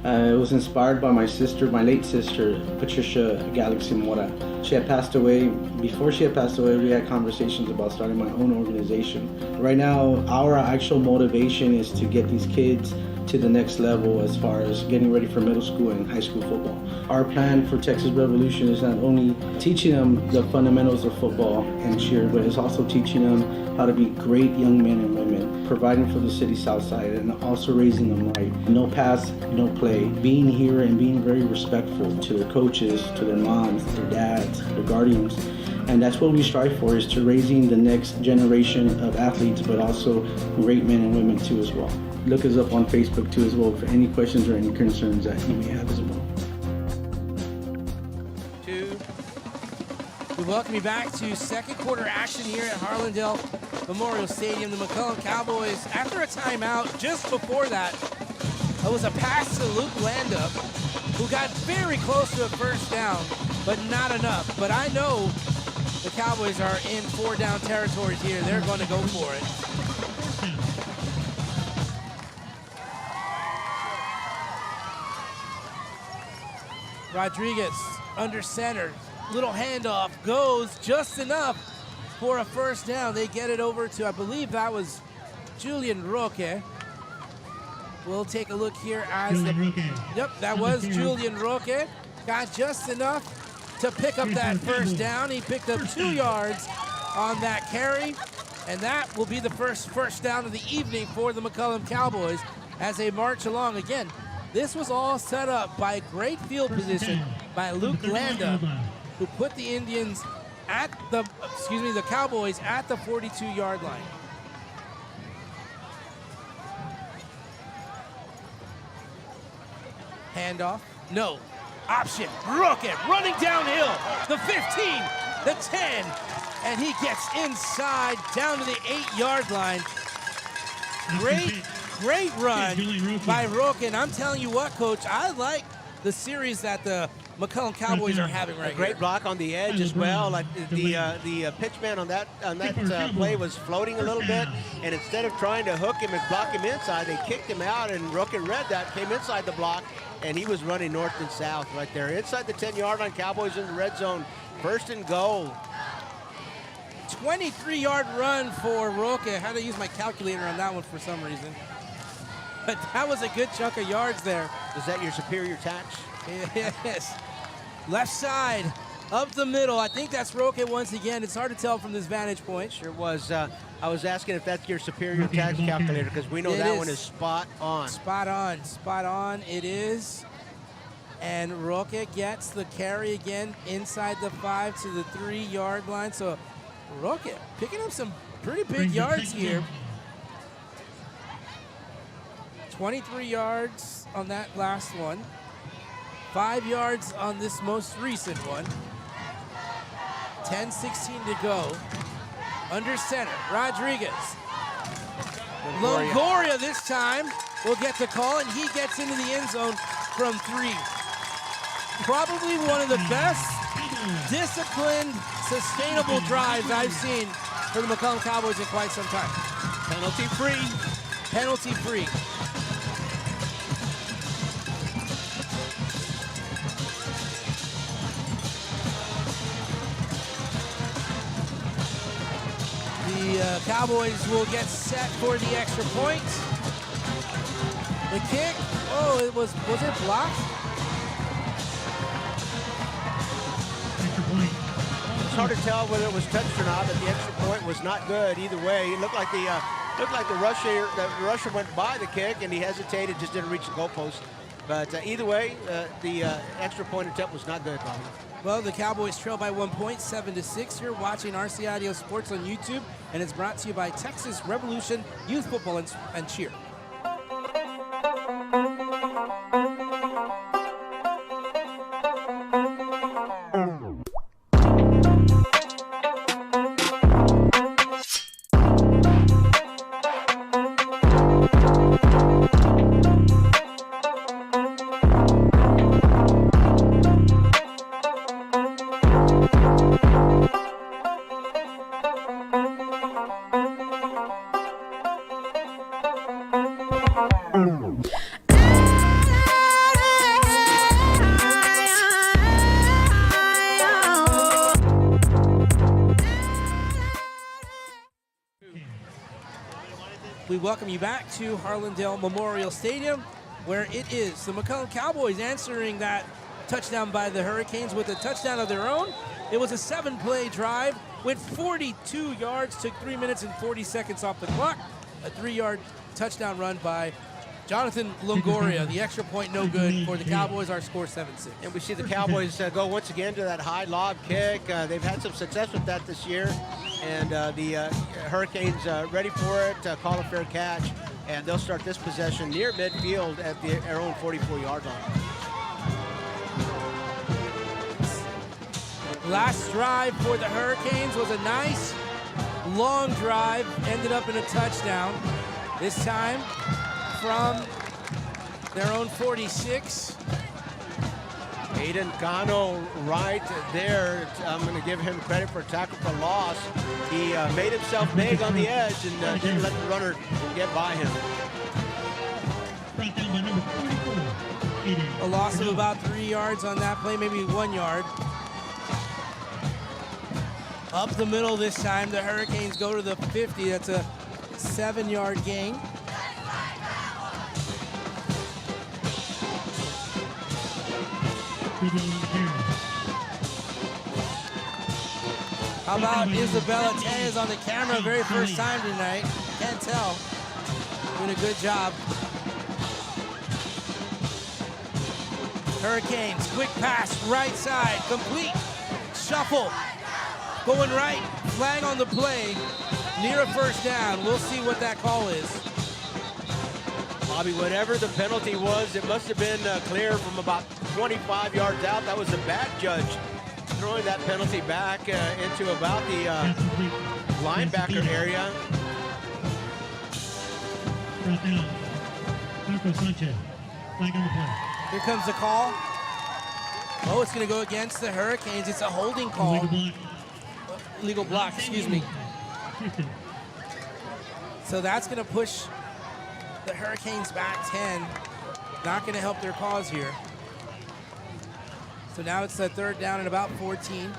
It was inspired by my late sister, Patricia Galaxy Mora. She had passed away. Before she had passed away, we had conversations about starting my own organization. Right now, our actual motivation is to get these kids to the next level as far as getting ready for middle school and high school football. Our plan for Texas Revolution is not only teaching them the fundamentals of football and cheer, but it's also teaching them how to be great young men and women, providing for the city south side, and also raising them right. No pass, no play. Being here and being very respectful to their coaches, to their moms, their dads, their guardians. And that's what we strive for, is to raising the next generation of athletes, but also great men and women too as well. Look us up on Facebook too as well for any questions or any concerns that you may have as well. We welcome you back to 2nd quarter action here at Harlandale Memorial Stadium. The McCollum Cowboys, after a timeout, just before that, it was a pass to Luke Landa, who got very close to a first down, but not enough. But I know the Cowboys are in 4-down territories here. They're going to go for it. Rodriguez under center. Little handoff goes just enough for a first down. They get it over to, I believe that was Julian Roque. We'll take a look here as Yep, that was Julian Roque. Got just enough to pick up that first down. He picked up 2 yards on that carry, and that will be the first down of the evening for the McCollum Cowboys as they march along. Again, this was all set up by great field position by Luke Landa, who put the Indians at the Cowboys at the 42-yard line. Handoff, no, option, Rocket running downhill, the 15, the 10, and he gets inside down to the 8-yard line. Great run by Roque, and I'm telling you what, Coach, I like the series that the McCollum Cowboys are having right here. Great block on the edge as well. Like the pitchman on that play was floating a little bit, and instead of trying to hook him and block him inside, they kicked him out, and Roque read that, came inside the block, and he was running north and south right there. Inside the 10-yard line, Cowboys in the red zone, 1st and goal. 23-yard run for Roque. I had to use my calculator on that one for some reason. But that was a good chunk of yards there. Is that your superior tax? Yes. Left side, up the middle. I think that's Roque once again. It's hard to tell from this vantage point. Sure was. I was asking if that's your superior tax calculator, because we know that one is spot on. Spot on it is. And Roque gets the carry again inside the 5 to the 3-yard line. So Roque picking up some pretty big yards here. 23 yards on that last one. 5 yards on this most recent one. 10-16 to go. Under center, Rodriguez. Longoria this time will get the call, and he gets into the end zone from 3. Probably one of the best disciplined, sustainable drives I've seen for the McCollum Cowboys in quite some time. Penalty free. Penalty free. The Cowboys will get set for the extra point. The kick, was it blocked? It's hard to tell whether it was touched or not, but the extra point was not good either way. It looked like the rusher went by the kick, and he hesitated, just didn't reach the goalpost. But either way, the extra point attempt was not good, Bobby. Well, the Cowboys trail by 1 point, 7-6. You're watching RC Audio Sports on YouTube, and it's brought to you by Texas Revolution Youth Football and Cheer. We welcome you back to Harlandale Memorial Stadium, where it is the McCollum Cowboys answering that touchdown by the Hurricanes with a touchdown of their own. It was a 7-play drive, went 42 yards, took 3 minutes and 40 seconds off the clock. A 3-yard touchdown run by Jonathan Longoria. The extra point no good for the Cowboys. Our score 7-6. And we see the Cowboys go once again to that high lob kick. They've had some success with that this year. And the Hurricanes ready for it, call a fair catch, and they'll start this possession near midfield at their own 44-yard line. Last drive for the Hurricanes was a nice long drive, ended up in a touchdown. This time from their own 46. Aiden Cano right there. I'm going to give him credit for tackle for loss. He made himself big on the edge and didn't let the runner get by him. Brought down by number 44, Aiden. A loss of about 3 yards on that play, maybe 1 yard. Up the middle this time, the Hurricanes go to the 50. That's a 7-yard gain. How about Isabella Tellez on the camera? Very first time tonight. Can't tell. Doing a good job. Hurricanes, quick pass, right side, complete. Shuffle. Going right, flag on the play. Near a first down. We'll see what that call is. Bobby, whatever the penalty was, it must have been clear from about 25 yards out. That was a bad judge throwing that penalty back into about the linebacker area. Brought down. Marco Sanchez. Flag on the play. Here comes the call. Oh, it's going to go against the Hurricanes. It's a holding call. Legal block, excuse me. So that's going to push the Hurricanes back 10. Not going to help their cause here. So now it's a third down and about 14.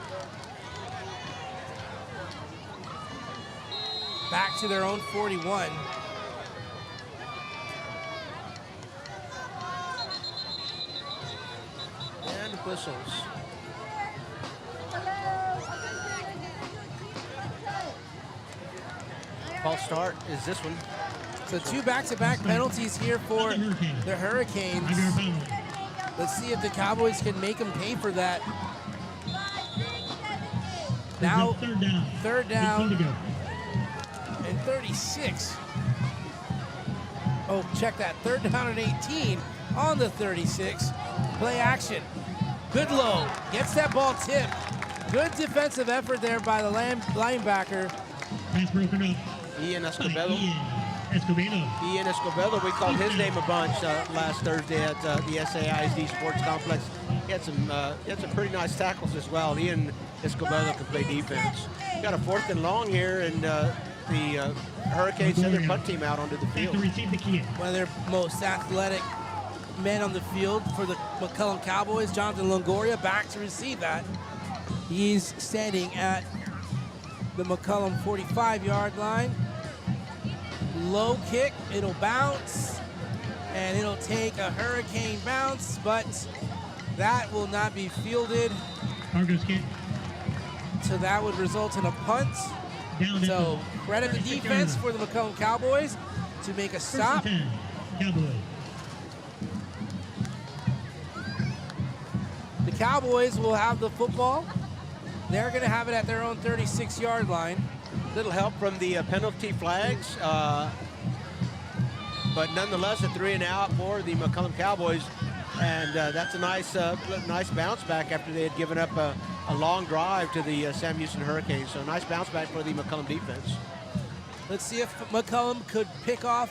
Back to their own 41. And whistles. False start is this one. So 2 back-to-back penalties here for the Hurricanes. Let's see if the Cowboys can make them pay for that. Now, third down and 36. Oh, check that. Third down and 18 on the 36. Play action. Goodlow gets that ball tipped. Good defensive effort there by the linebacker. Pass broken up. Ian Escobedo. Ian Escobedo, we called his name a bunch last Thursday at the SAISD Sports Complex. He had some pretty nice tackles as well. Ian Escobedo can play defense. Got a 4th and long here, and the Hurricanes send their punt team out onto the field. One of their most athletic men on the field for the McCollum Cowboys, Jonathan Longoria, back to receive that. He's standing at the McCollum 45-yard line. Low kick, it'll bounce, and it'll take a Hurricane bounce, but that will not be fielded. Argos kick. So that would result in a punt. So credit the defense for the McCollum Cowboys to make a stop. The Cowboys will have the football. They're going to have it at their own 36-yard line. Little help from the penalty flags, but nonetheless a 3 and out for the McCollum Cowboys, and that's a nice bounce back after they had given up a long drive to the Sam Houston Hurricanes. So nice bounce back for the McCollum defense. Let's see if McCollum could pick up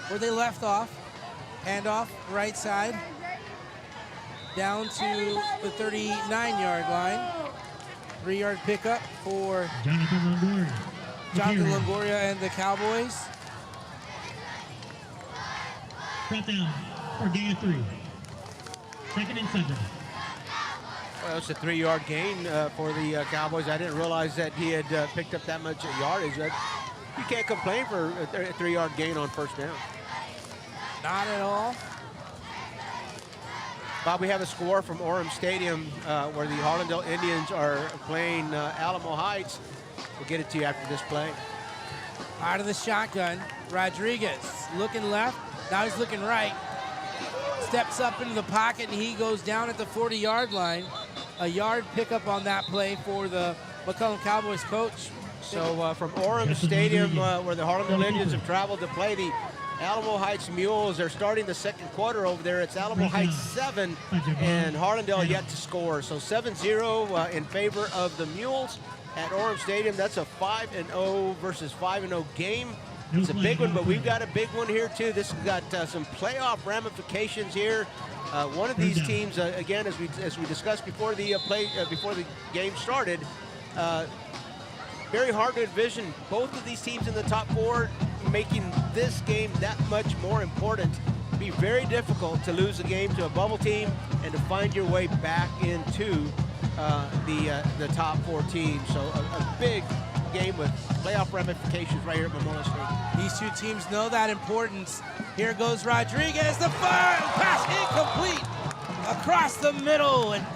where they left off. Handoff right side down to the 39-yard line. 3-yard pickup for Jonathan Longoria and the Cowboys. Brought down for gain of 3. 2nd and 7. Well, it's a 3-yard gain for the Cowboys. I didn't realize that he had picked up that much yardage. You can't complain for a 3-yard gain on first down. Not at all. Bob, we have a score from Orem Stadium where the Harlandale Indians are playing Alamo Heights. We'll get it to you after this play. Out of the shotgun, Rodriguez looking left. Now he's looking right. Steps up into the pocket, and he goes down at the 40-yard line. A yard pickup on that play for the McCollum Cowboys coach. So from Orem Stadium, where the Harlandale Indians have traveled to play the Alamo Heights Mules, they're starting the second quarter over there. It's Alamo Heights 7 and Harlandale yet to score. So 7-0 in favor of the Mules at Orem Stadium. That's a 5-0 versus 5-0 game. It's a big one, but we've got a big one here too. This has got some playoff ramifications here. One of these teams, again, as we discussed before the before the game started, very hard to envision both of these teams in the top 4 making this game that much more important. It'd be very difficult to lose a game to a bubble team and to find your way back into the top 4 teams. So a big game with playoff ramifications right here at Memorial Stadium. These two teams know that importance. Here goes Rodriguez, the fire, pass incomplete across the middle, and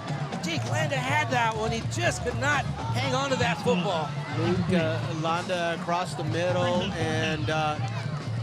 Jake Landa had that one. He just could not hang on to that football. Luke Landa across the middle, and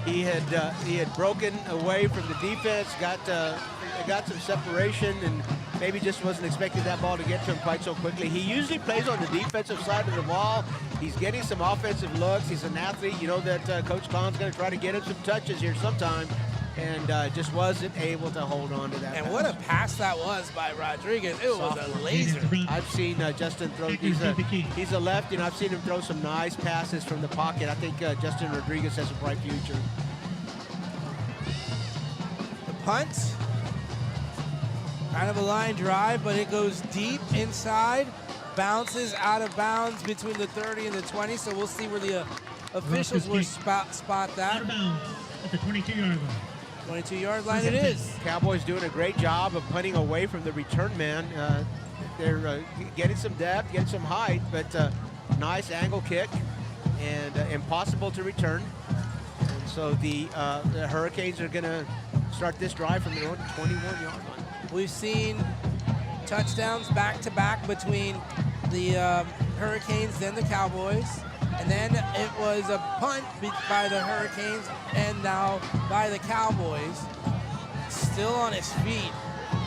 he had broken away from the defense, got some separation, and maybe just wasn't expecting that ball to get to him quite so quickly. He usually plays on the defensive side of the ball. He's getting some offensive looks. He's an athlete. You know that Coach Khan's going to try to get him some touches here sometime, and just wasn't able to hold on to that. And pass. what a pass that was by Rodriguez. It was a laser. I've seen Justin throw, he's a left, I've seen him throw some nice passes from the pocket. I think Justin Rodriguez has a bright future. The punt, kind of a line drive, but it goes deep inside, bounces out of bounds between the 30 and the 20, so we'll see where the officials will spot that. Out of bounds at the 22-yard line. 22-yard line it is. Cowboys doing a great job of punting away from the return man. They're getting some depth, getting some height, but nice angle kick and impossible to return. And so the Hurricanes are going to start this drive from their own 21-yard line. We've seen touchdowns back-to-back between the Hurricanes and the Cowboys. And then it was a punt by the Hurricanes and now by the Cowboys. Still on his feet,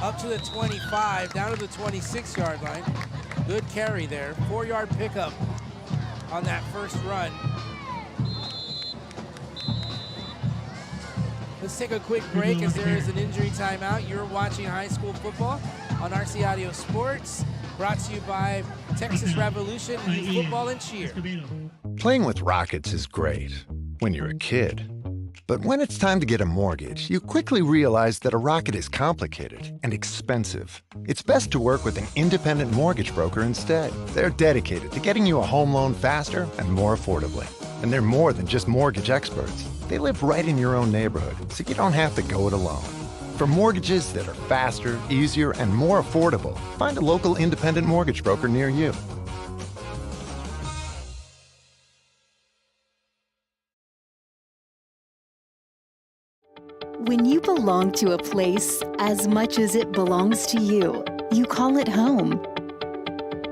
up to the 25, down to the 26-yard line. Good carry there. 4-yard pickup on that first run. Let's take a quick break as there is an injury timeout. You're watching high school football on RC Audio Sports, brought to you by Texas Revolution Youth Football and Cheer. Playing with rockets is great when you're a kid. But when it's time to get a mortgage, you quickly realize that a rocket is complicated and expensive. It's best to work with an independent mortgage broker instead. They're dedicated to getting you a home loan faster and more affordably. And they're more than just mortgage experts. They live right in your own neighborhood, so you don't have to go it alone. For mortgages that are faster, easier, and more affordable, find a local independent mortgage broker near you. When you belong to a place as much as it belongs to you, you call it home.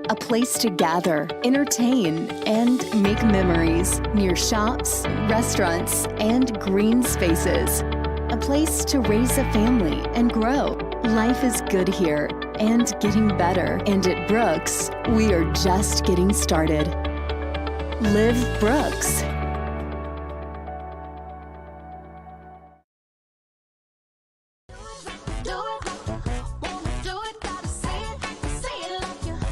A place to gather, entertain, and make memories near shops, restaurants, and green spaces. A place to raise a family and grow. Life is good here and getting better. And at Brooks, we are just getting started. Live Brooks.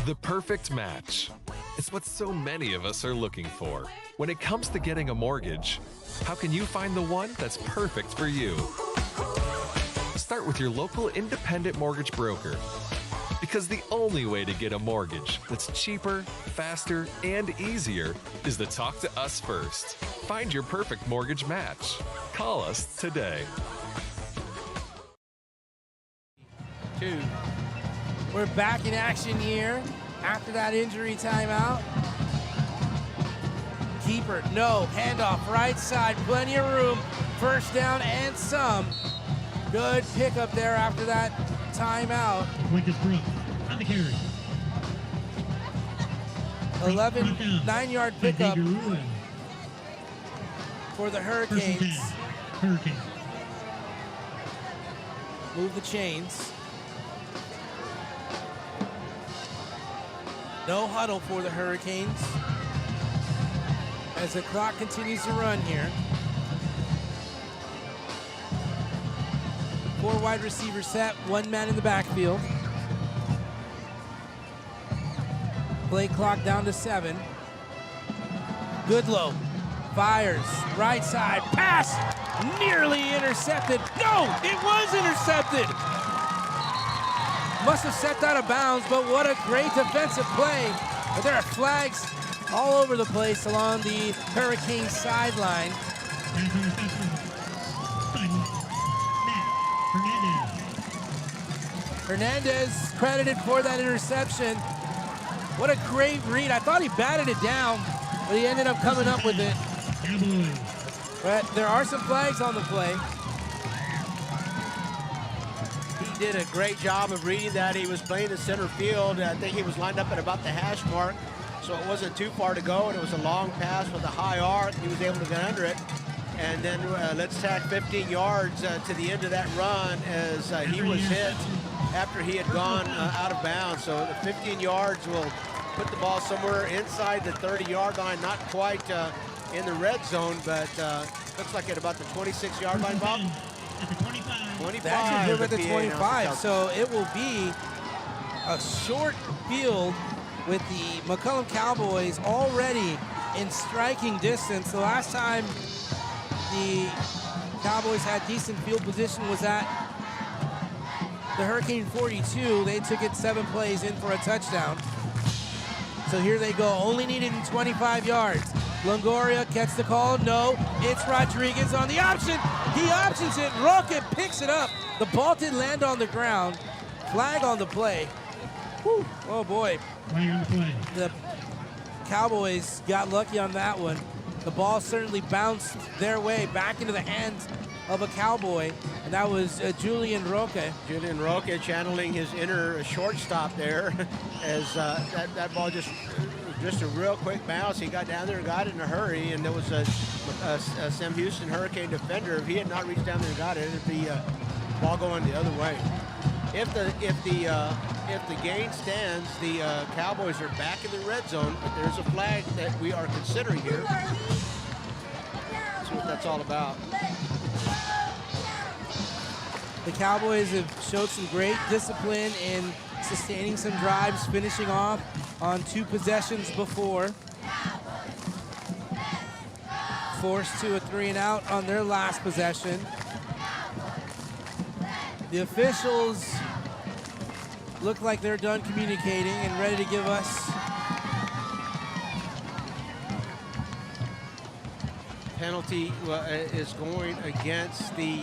The perfect match. It's what so many of us are looking for. When it comes to getting a mortgage, how can you find the one that's perfect for you? Start with your local independent mortgage broker. Because the only way to get a mortgage that's cheaper, faster, and easier is to talk to us first. Find your perfect mortgage match. Call us today. We're back in action here after that injury timeout. Keeper, no, handoff, right side, plenty of room, first down and some. Good pickup there after that timeout. Quintus Brooks on the carry. 9-yard pickup for the Hurricanes. Move the chains. No huddle for the Hurricanes as the clock continues to run here. 4 wide receiver set, 1 man in the backfield. Play clock down to 7. Goodlow fires, right side, pass, nearly intercepted. No, it was intercepted. must have stepped out of bounds, but what a great defensive play. But there are flags all over the place along the Hurricane sideline. Hernandez credited for that interception. What a great read. I thought he batted it down, but he ended up coming up with it. But there are some flags on the play. He did a great job of reading that. He was playing in center field. I think he was lined up at about the hash mark, so it wasn't too far to go, and it was a long pass with a high arc. He was able to get under it. And then let's tack 15 yards to the end of that run as he was hit after he had gone out of bounds. So the 15 yards will put the ball somewhere inside the 30-yard line, not quite in the red zone, but looks like at about the 26-yard line, Bob. 25. They actually move at the 25, so it will be a short field with the McCollum Cowboys already in striking distance. The last time the Cowboys had decent field position was at the Hurricane 42. They took it 7 plays in for a touchdown. So here they go, only needed 25 yards. Longoria gets the call, no. It's Rodriguez on the option. He options it, Rocket picks it up. The ball did land on the ground. Flag on the play. Whew. Oh boy. Flag on the play. The Cowboys got lucky on that one. The ball certainly bounced their way back into the hands of a Cowboy, and that was Julian Roque. Julian Roque channeling his inner shortstop there as that ball just a real quick bounce. He got down there and got it in a hurry, and there was a Sam Houston Hurricane defender. If he had not reached down there and got it, it'd be ball going the other way. If the gain stands, the Cowboys are back in the red zone, but there's a flag that we are considering here. That's what that's all about. The Cowboys have showed some great discipline in sustaining some drives, finishing off on 2 possessions before. Forced to a 3-and-out on their last possession. The officials look like they're done communicating and ready to give us penalty is going against the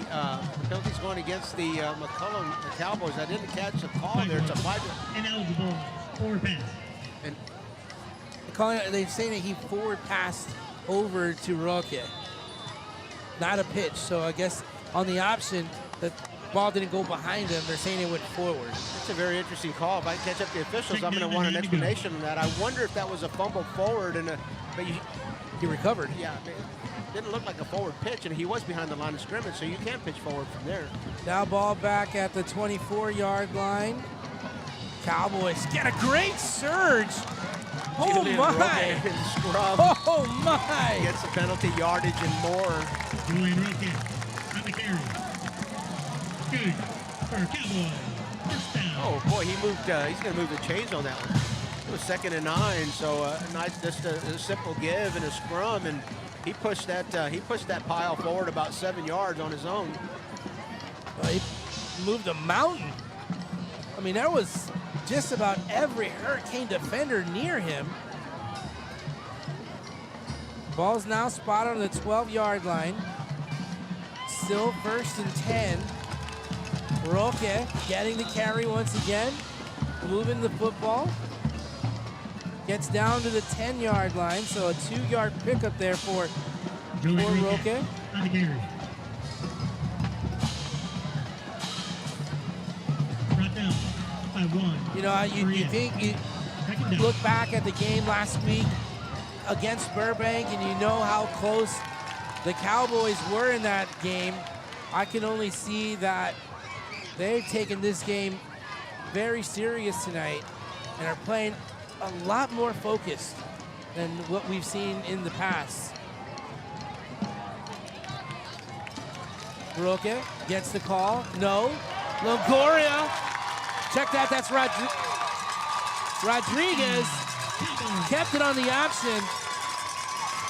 McCollum Cowboys. I didn't catch the call there. It's a 5. Ineligible forward pass. And they're saying that he forward passed over to Roque. Not a pitch, so I guess on the option the ball didn't go behind him. They're saying it went forward. It's a very interesting call. If I catch up the officials, I'm going to want an explanation on that. I wonder if that was a fumble forward but he recovered. Yeah. Didn't look like a forward pitch, and he was behind the line of scrimmage, so you can pitch forward from there. Now ball back at the 24-yard line. Cowboys get a great surge. Oh my! Scrub. Oh my! Gets the penalty yardage and more. Julian Roque on the carry. Good for Cowboys. First down. Oh boy, he moved. He's going to move the chains on that one. It was 2nd and 9, so nice, just a simple give and a scrum, and he pushed that pile forward about 7 yards on his own. Well, he moved a mountain. I mean, there was just about every Hurricane defender near him. Ball's now spotted on the 12-yard line. Still 1st and 10. Roque getting the carry once again. Moving the football. Gets down to the 10-yard line, so a 2-yard pickup there for Roque. On the carry. Brought down by 1. You know, you think you look back at the game last week against Burbank, and you know how close the Cowboys were in that game. I can only see that they've taken this game very serious tonight and are playing a lot more focused than what we've seen in the past. Roque gets the call. No. Longoria. Check that. That's Rodriguez. Kept it on the option.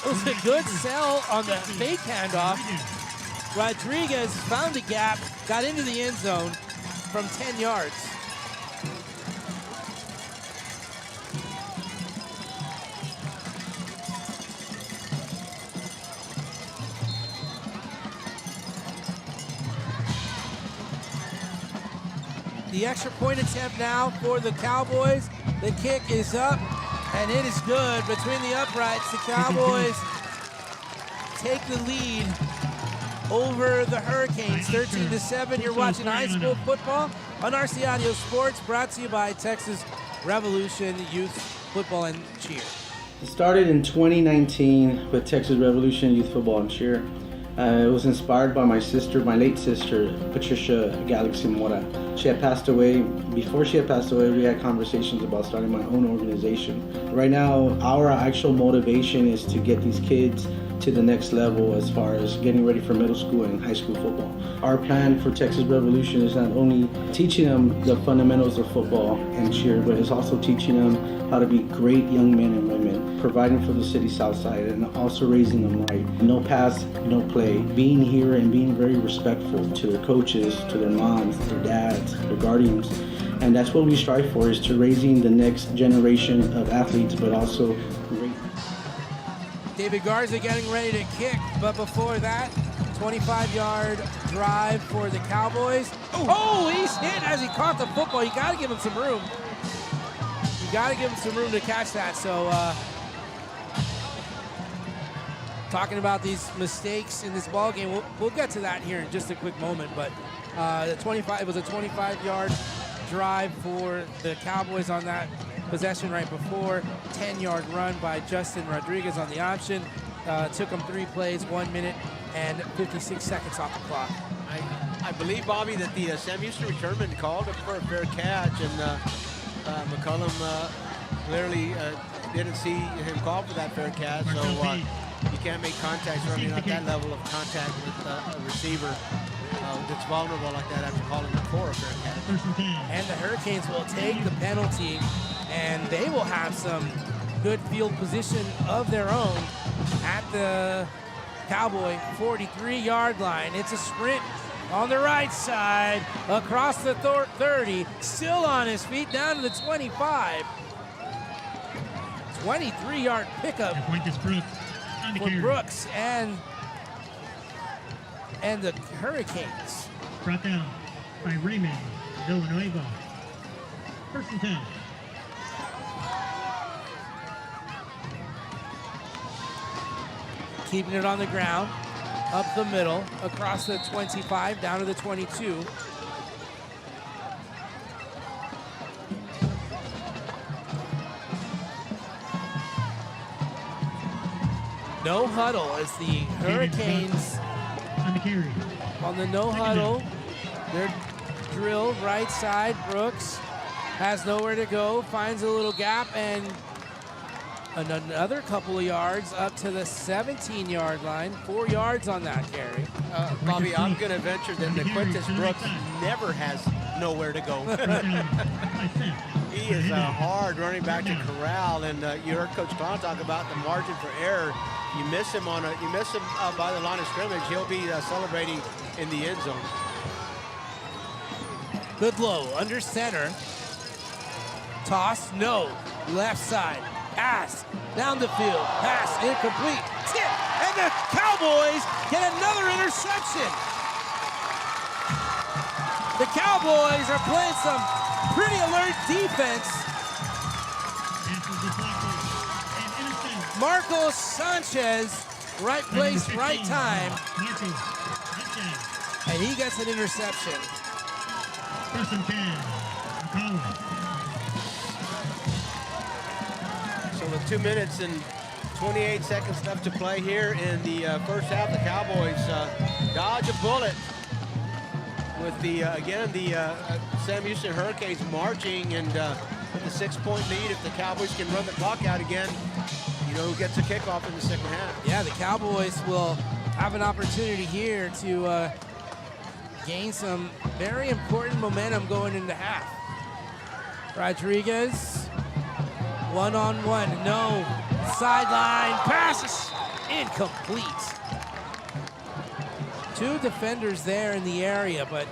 It was a good sell on the fake handoff. Rodriguez found a gap, got into the end zone from 10 yards. the extra point attempt now for the Cowboys. The kick is up, and it is good between the uprights. The Cowboys take the lead over the Hurricanes, 13-7. You're watching high school football on RC Audio Sports, brought to you by Texas Revolution Youth Football and Cheer. It started in 2019 with Texas Revolution Youth Football and Cheer. It was inspired by my sister, my late sister, Patricia Galaxy Mora. She had passed away. Before she had passed away, we had conversations about starting my own organization. Right now, our actual motivation is to get these kids to the next level as far as getting ready for middle school and high school football. Our plan for Texas Revolution is not only teaching them the fundamentals of football and cheer, but it's also teaching them how to be great young men and women, providing for the city south side, and also raising them right. No pass, no play. Being here and being very respectful to their coaches, to their moms, their dads, their guardians. And that's what we strive for, is to raising the next generation of athletes, but also great. David Garza getting ready to kick, but before that, 25-yard drive for the Cowboys. Oh, he's hit as he caught the football. You got to give him some room. You got to give him some room to catch that. So, talking about these mistakes in this ball game, we'll get to that here in just a quick moment. But it was a 25-yard drive for the Cowboys on that possession right before. 10-yard run by Justin Rodriguez on the option. Took him 3 plays, 1 minute and 56 seconds off the clock. I believe, Bobby, that the Sam Houston returnman called for a fair catch, and McCollum clearly didn't see him call for that fair catch, so you can't make contact, certainly not that level of contact with a receiver that's vulnerable like that after calling for a fair catch. And the Hurricanes will take the penalty, and they will have some good field position of their own at the Cowboy 43-yard line. It's a sprint on the right side, across the 30, still on his feet, down to the 25. 23-yard pickup for Brooks and the Hurricanes. Brought down by Raymond Villanueva. 1st and 10. Keeping it on the ground, up the middle, across the 25, down to the 22. No huddle as the Hurricanes on the no huddle. They're drilled right side. Brooks has nowhere to go, finds a little gap, and another couple of yards up to the 17-yard line. 4 yards on that carry. Bobby, I'm going to venture that Quintus Brooks never has nowhere to go. He is hard running back to corral, and you heard Coach Clown talk about the margin for error. You miss him by the line of scrimmage, he'll be celebrating in the end zone. Good low, under center. Toss, no. Left side. Pass, down the field, pass, incomplete, tip, and the Cowboys get another interception. The Cowboys are playing some pretty alert defense. Marcos Sanchez, right place, right time, and he gets an interception. 1st and 10, McCollum. With 2 minutes and 28 seconds left to play here in the first half, the Cowboys dodge a bullet with the Sam Houston Hurricanes marching, and with the 6-point lead. If the Cowboys can run the clock out again, you know who gets a kickoff in the second half. Yeah, the Cowboys will have an opportunity here to gain some very important momentum going into half. Rodriguez. One-on-one, no. Sideline, passes, incomplete. 2 defenders there in the area, but...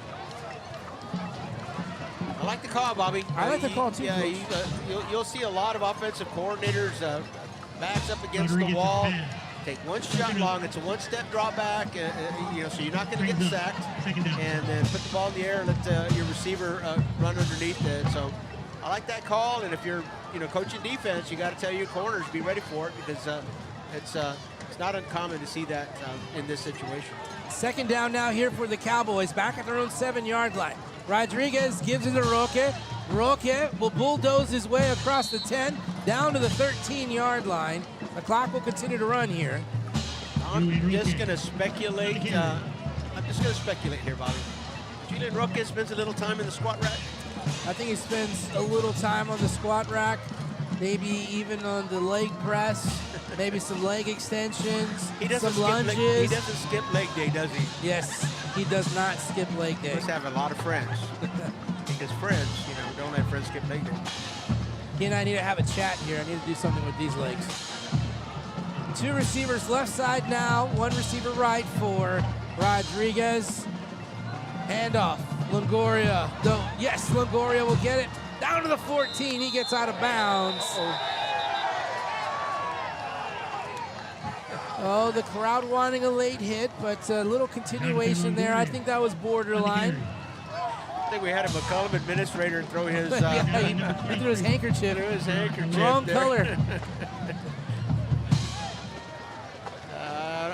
I like the call, Bobby. I like the call, too. Yeah, you'll see a lot of offensive coordinators backs up against the wall, Take one shot long. It's a one-step drop back, you know, so you're not going to get sacked. And then put the ball in the air and let your receiver run underneath it. So I like that call. And if you're, you know, coaching defense, you got to tell your corners be ready for it, because it's not uncommon to see that in this situation. Second down now here for the Cowboys, back at their own 7-yard line. Rodriguez gives it to Roque. Roque will bulldoze his way across the 10, down to the 13-yard line. The clock will continue to run here. I'm just going to speculate. I'm just going to speculate here, Bobby. Julian Roque spends a little time in the squat rack. I think he spends a little time on the squat rack, maybe even on the leg press, maybe some leg extensions, some lunges. He doesn't skip leg day, does he? Yes, he does not skip leg day. He must have a lot of friends. Because friends, you know, don't let friends skip leg day. He and I need to have a chat here. I need to do something with these legs. 2 receivers left side now, 1 receiver right for Rodriguez. Handoff, Longoria. Yes, Longoria will get it down to the 14. He gets out of bounds. Oh, the crowd wanting a late hit, but a little continuation there. I think that was borderline. I think we had a McCollum administrator throw his... he threw his handkerchief. Wrong color.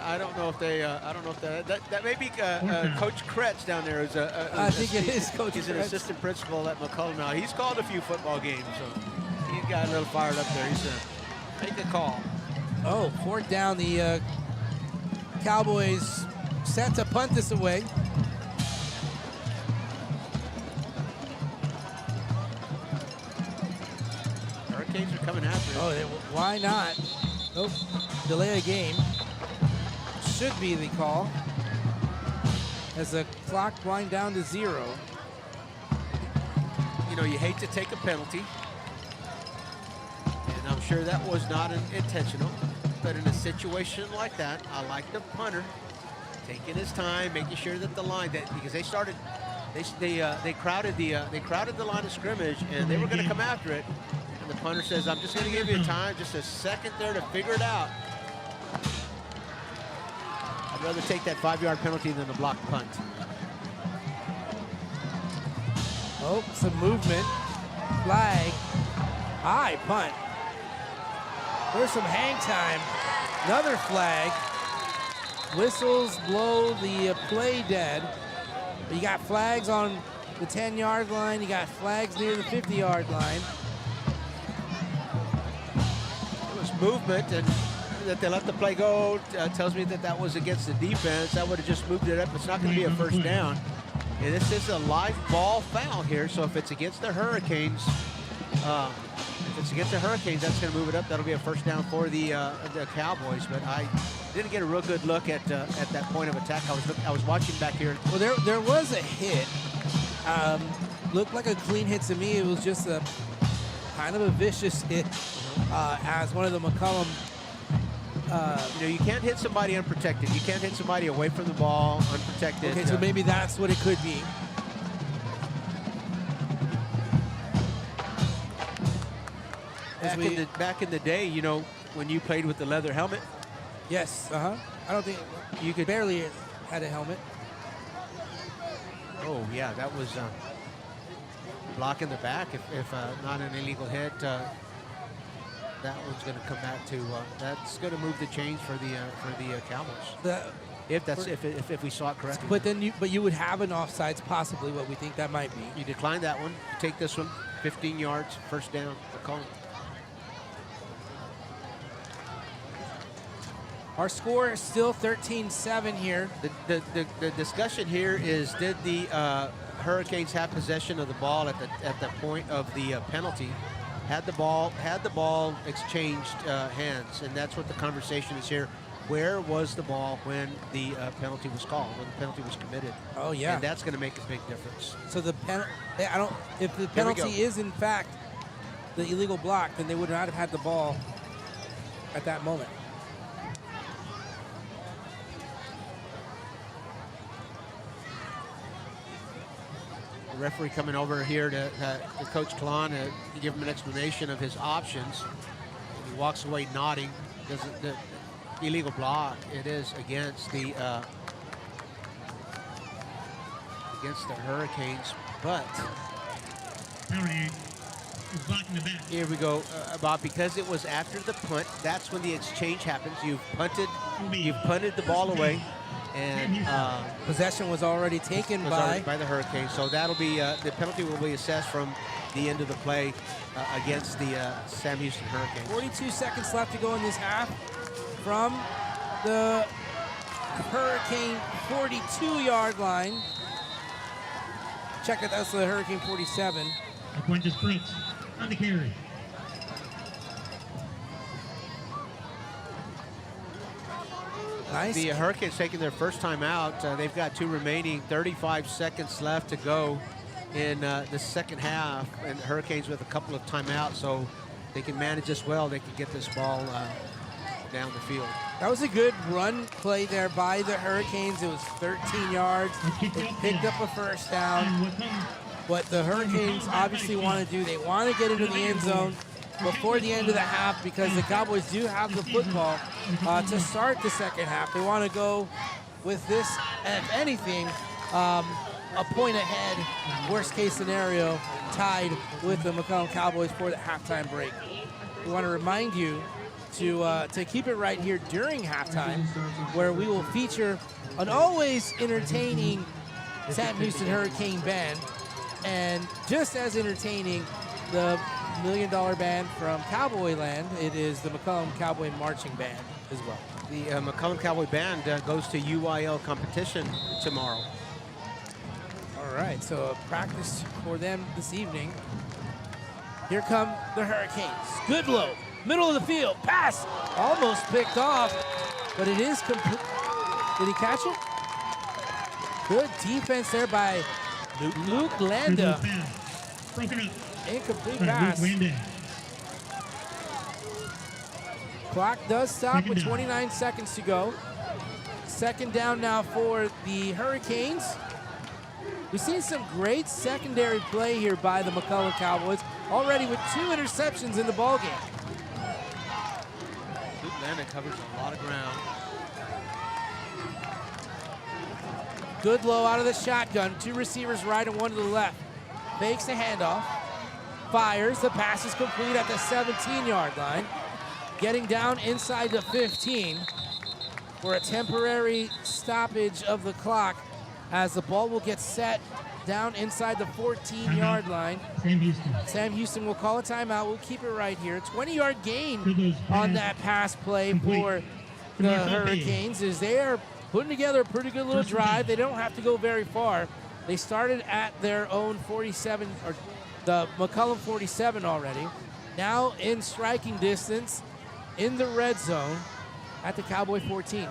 I don't know if they. I don't know if that may be Coach Kretz down there. I think it is Coach. He's an assistant principal at McCollum now. He's called a few football games, so he's got a little fired up there. He's make a call. Oh, 4th down. The Cowboys set to punt this away. Hurricanes are coming after it. Oh, why not? Nope. Delay a game. Should be the call as the clock wind down to 0. You know, you hate to take a penalty, and I'm sure that was not intentional, but in a situation like that, I like the punter taking his time, making sure that the line, because they started, they crowded the line of scrimmage, and they were going to come after it, and the punter says, I'm just going to give you time, just a second there to figure it out. I'd rather take that 5-yard penalty than a blocked punt. Oh, some movement. Flag. High punt. There's some hang time. Another flag. Whistles blow the play dead. But you got flags on the 10-yard line. You got flags near the 50-yard line. It was movement, and that they let the play go tells me that was against the defense. That would have just moved it up. It's not going to be a first down. And this is a live ball foul here, so if it's against the Hurricanes, that's going to move it up. That'll be a first down for the Cowboys. But I didn't get a real good look at that point of attack. I was watching back here. Well, there was a hit. Looked like a clean hit to me. It was just a kind of a vicious hit as one of the McCollum. You know, you can't hit somebody unprotected. You can't hit somebody away from the ball unprotected. Okay, so maybe that's what it could be. Back in the day, you know, when you played with the leather helmet. Yes. I don't think you could barely had a helmet. Oh yeah, that was block in the back. If not an illegal hit. That one's going to come back to. That's going to move the chains for the Cowboys. If we saw it correctly. But you would have an offsides, possibly. What we think that might be. You decline that one. You take this one. 15 yards, first down. McCollum. Our score is still 13-7 here. The discussion here is, did the Hurricanes have possession of the ball at the point of the penalty? Had the ball exchanged hands, and that's what the conversation is here. Where was the ball when the penalty was called, when the penalty was committed? Oh yeah, and that's going to make a big difference. So if the penalty is in fact the illegal block, then they would not have had the ball at that moment. The referee coming over here to Coach Klon to give him an explanation of his options. He walks away nodding. illegal block. It is against the Hurricanes, but blocking the back. Here we go, Bob. Because it was after the punt, that's when the exchange happens. You've punted the ball away, and possession was already taken by the Hurricanes. So that'll be the penalty will be assessed from the end of the play against the Sam Houston Hurricanes. 42 seconds left to go in this half from the Hurricane 42-yard line. Check it, that's the Hurricane 47. Quintus Brooks on the carry. Nice. The Hurricanes taking their first time out. They've got 2 remaining, 35 seconds left to go in the second half, and the Hurricanes with a couple of timeouts, so they can manage this well. They can get this ball down the field. That was a good run play there by the Hurricanes. It was 13 yards. They picked up a first down. What the Hurricanes obviously want to do, they want to get into the end zone before the end of the half, because the Cowboys do have the football to start the second half. They want to go with this, if anything, a point ahead, worst case scenario, tied with the McCollum Cowboys for the halftime break. We want to remind you to keep it right here during halftime, where we will feature an always entertaining Sam Houston Hurricane band, and just as entertaining, the $1 Million Band from Cowboy Land. It is the McCollum Cowboy Marching Band as well. The McCollum Cowboy Band goes to UIL competition tomorrow. All right, so a practice for them this evening. Here come the Hurricanes. Goodlow, middle of the field, pass, almost picked off, but it is complete. Did he catch it? Good defense there by Luke Landa. Broken up. Incomplete pass. Clock does stop with 29 seconds to go. Second down now for the Hurricanes. We've seen some great secondary play here by the McCollum Cowboys, already with 2 interceptions in the ballgame. Luke Landa covers a lot of ground. Goodlow out of the shotgun. 2 receivers right and 1 to the left. Fakes the handoff. Fires. The pass is complete at the 17-yard line. Getting down inside the 15 for a temporary stoppage of the clock, as the ball will get set down inside the 14-yard line. Sam Houston will call a timeout. We'll keep it right here. 20-yard gain on that pass play for the Hurricanes, as they are putting together a pretty good little drive. They don't have to go very far. They started at their own 47, or the McCollum 47 already. Now in striking distance in the red zone at the Cowboy 14.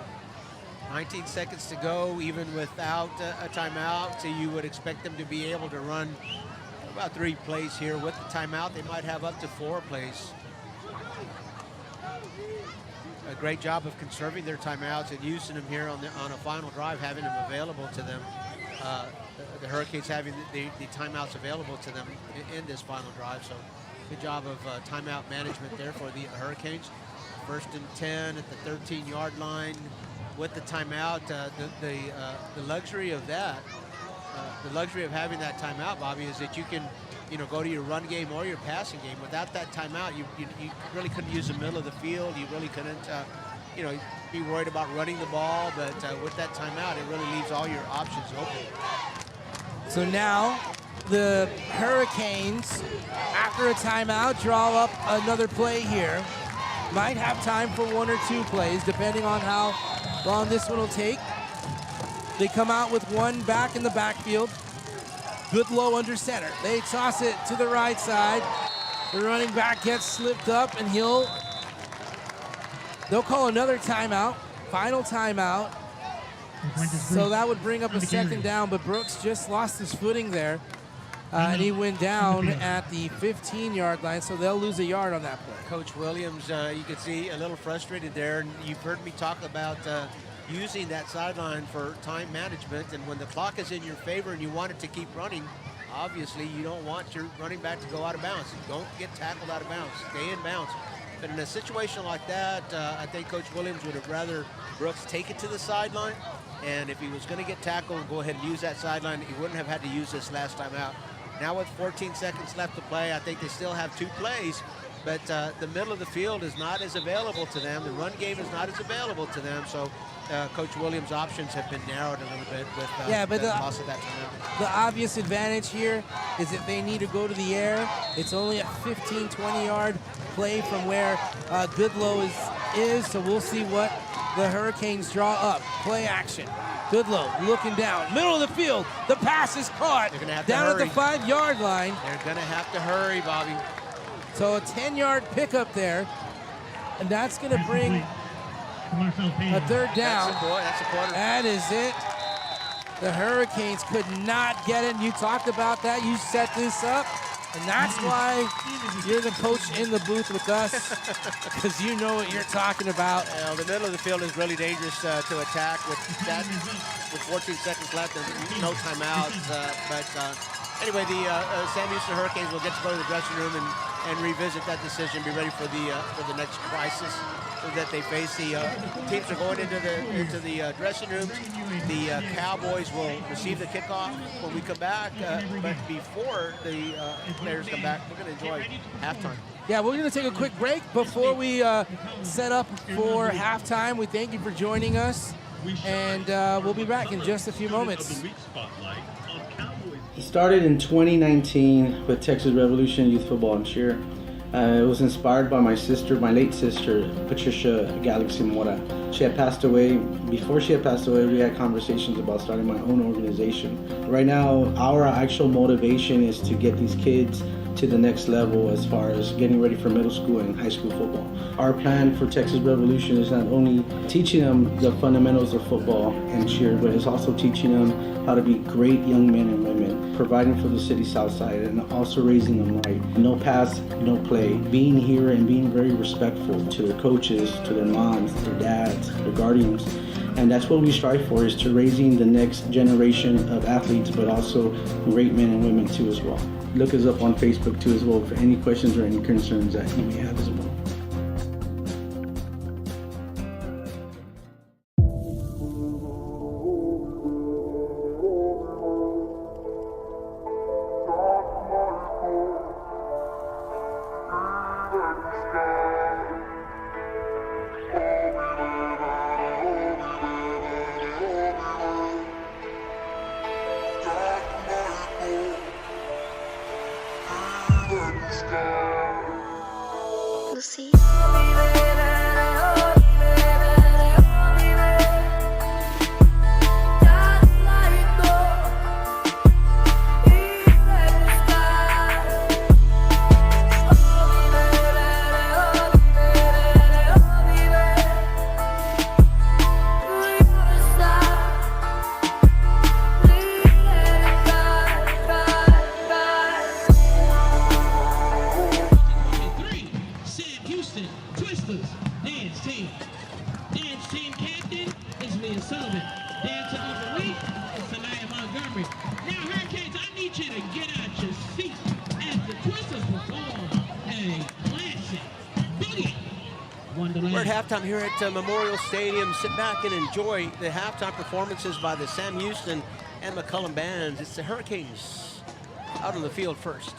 19 seconds to go, even without a timeout. So you would expect them to be able to run about 3 plays here. With the timeout, they might have up to 4 plays. A great job of conserving their timeouts and using them here on a final drive, having them available to them. The Hurricanes having the timeouts available to them in this final drive. So good job of timeout management there for the Hurricanes. 1st and 10 at the 13-yard line with the timeout. The luxury of that, the luxury of having that timeout, Bobby, is that you can, go to your run game or your passing game. Without that timeout, you really couldn't use the middle of the field. You really couldn't, be worried about running the ball. But with that timeout, it really leaves all your options open. So now the Hurricanes, after a timeout, draw up another play here. Might have time for 1 or 2 plays, depending on how long this one will take. They come out with 1 back in the backfield. Goodlow under center. They toss it to the right side. The running back gets slipped up, and they'll call another timeout, final timeout. So that would bring up a second down, but Brooks just lost his footing there. And he went down at the 15-yard line, so they'll lose a yard on that play. Coach Williams, you can see a little frustrated there. And you've heard me talk about using that sideline for time management. And when the clock is in your favor and you want it to keep running, obviously you don't want your running back to go out of bounds. Don't get tackled out of bounds. Stay in bounds. But in a situation like that, I think Coach Williams would have rather Brooks take it to the sideline. And if he was going to get tackled, go ahead and use that sideline. He wouldn't have had to use this last time out. Now with 14 seconds left to play, I think they still have 2 plays. But the middle of the field is not as available to them. The run game is not as available to them. So Coach Williams' options have been narrowed a little bit with the loss of that timeout. The obvious advantage here is if they need to go to the air, it's only a 15, 20-yard play from where Goodlow is. So we'll see what the Hurricanes draw up. Play action. Goodlow looking down. Middle of the field. The pass is caught. They're gonna have down to hurry. at the 5-yard line. They're going to have to hurry, Bobby. So a 10-yard pickup there. And that's going to bring a third down. That's a quarter. That is it. The Hurricanes could not get it. You talked about that. You set this up. And that's why you're the coach in the booth with us, because you know what you're talking about. The middle of the field is really dangerous to attack with that. With 14 seconds left and no timeouts. Anyway, the Sam Houston Hurricanes will get to go to the dressing room and revisit that decision, be ready for the next crisis that they face. The teams are going into the dressing rooms. The Cowboys will receive the kickoff when we come back, but before the players come back, we're going to enjoy halftime. Yeah, we're going to take a quick break before we set up for halftime. We thank you for joining us, and we'll be back in just a few moments. It started in 2019 with Texas Revolution Youth Football and Cheer. It was inspired by my sister, my late sister, Patricia Galaxy Mora. She had passed away. Before she had passed away, we had conversations about starting my own organization. Right now, our actual motivation is to get these kids to the next level as far as getting ready for middle school and high school football. Our plan for Texas Revolution is not only teaching them the fundamentals of football and cheer, but it's also teaching them how to be great young men and women, providing for the city south side, and also raising them right. No pass, no play. Being here and being very respectful to their coaches, to their moms, their dads, their guardians. And that's what we strive for, is to raising the next generation of athletes, but also great men and women too as well. Look us up on Facebook too as well for any questions or any concerns that you may have as well. We're at halftime here at Memorial Stadium. Sit back and enjoy the halftime performances by the Sam Houston and McCollum bands. It's the Hurricanes out on the field first.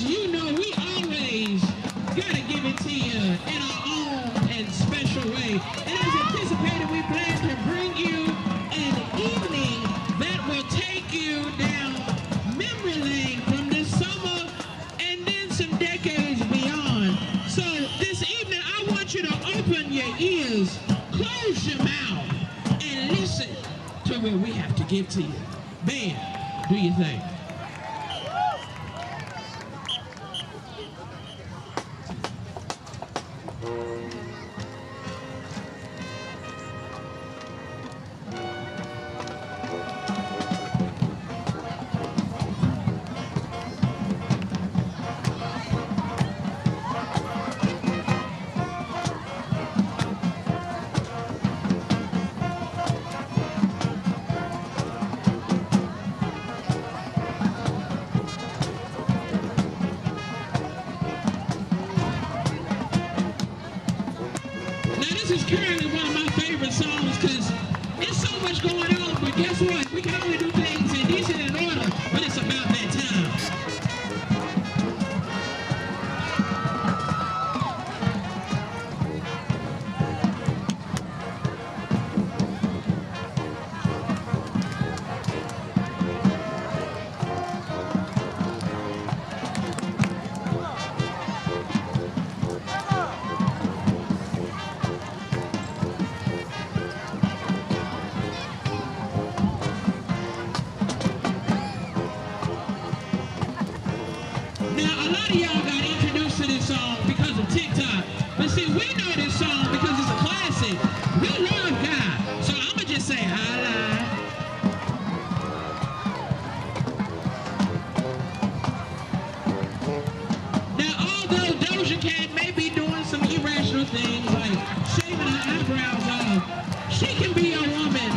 you know we always gotta give it to you in our own and special way. And as anticipated, we plan to bring you an evening that will take you down memory lane from this summer and then some decades beyond. So this evening, I want you to open your ears, close your mouth, and listen to what we have to give to you. Band, do your thing. This is currently one of my favorite songs because there's so much going on, but guess what? We can only do things in decent and order when it's about that time. Now, a lot of y'all got introduced to this song because of TikTok. But see, we know this song because it's a classic. We love God. So I'm going to just say, I lie. Now, although Doja Cat may be doing some irrational things like shaving her eyebrows off, she can be a woman.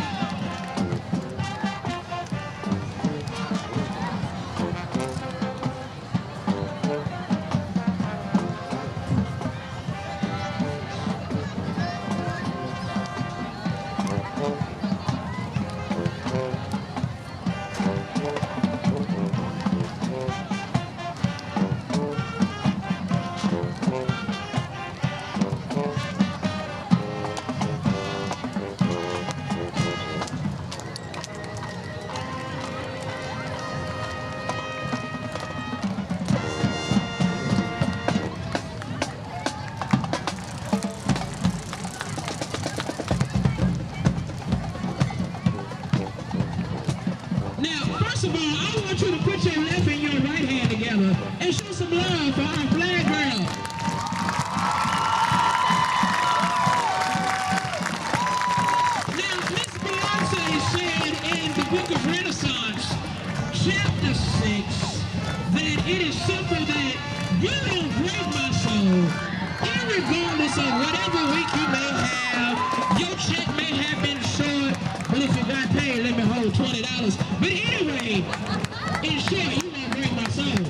First of all, I want you to put your left and your right hand together and show some love for our flag girl. Now, Miss Beyonce said in the book of Renaissance, chapter 6, that it is simple that you don't break my soul, irregardless of whatever week you may have. Your check may have been short, but if you got paid, let me hold $20. But anyway, in short, you won't break my soul.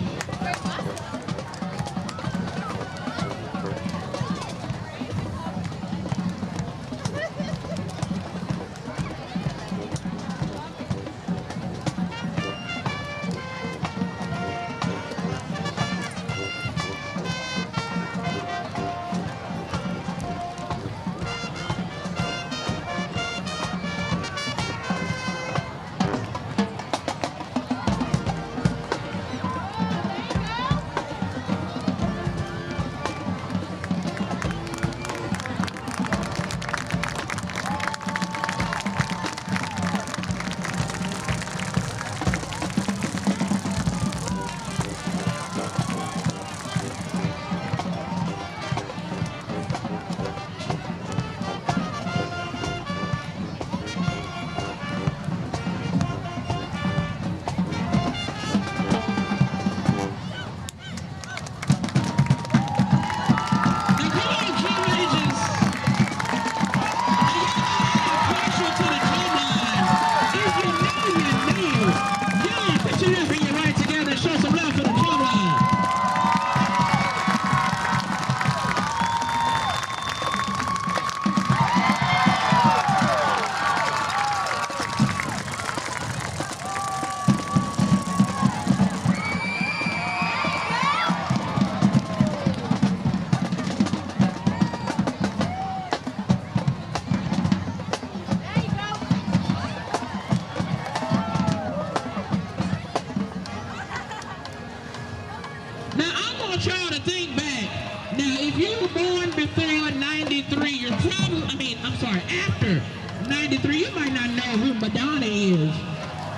you're probably, after 93, you might not know who Madonna is.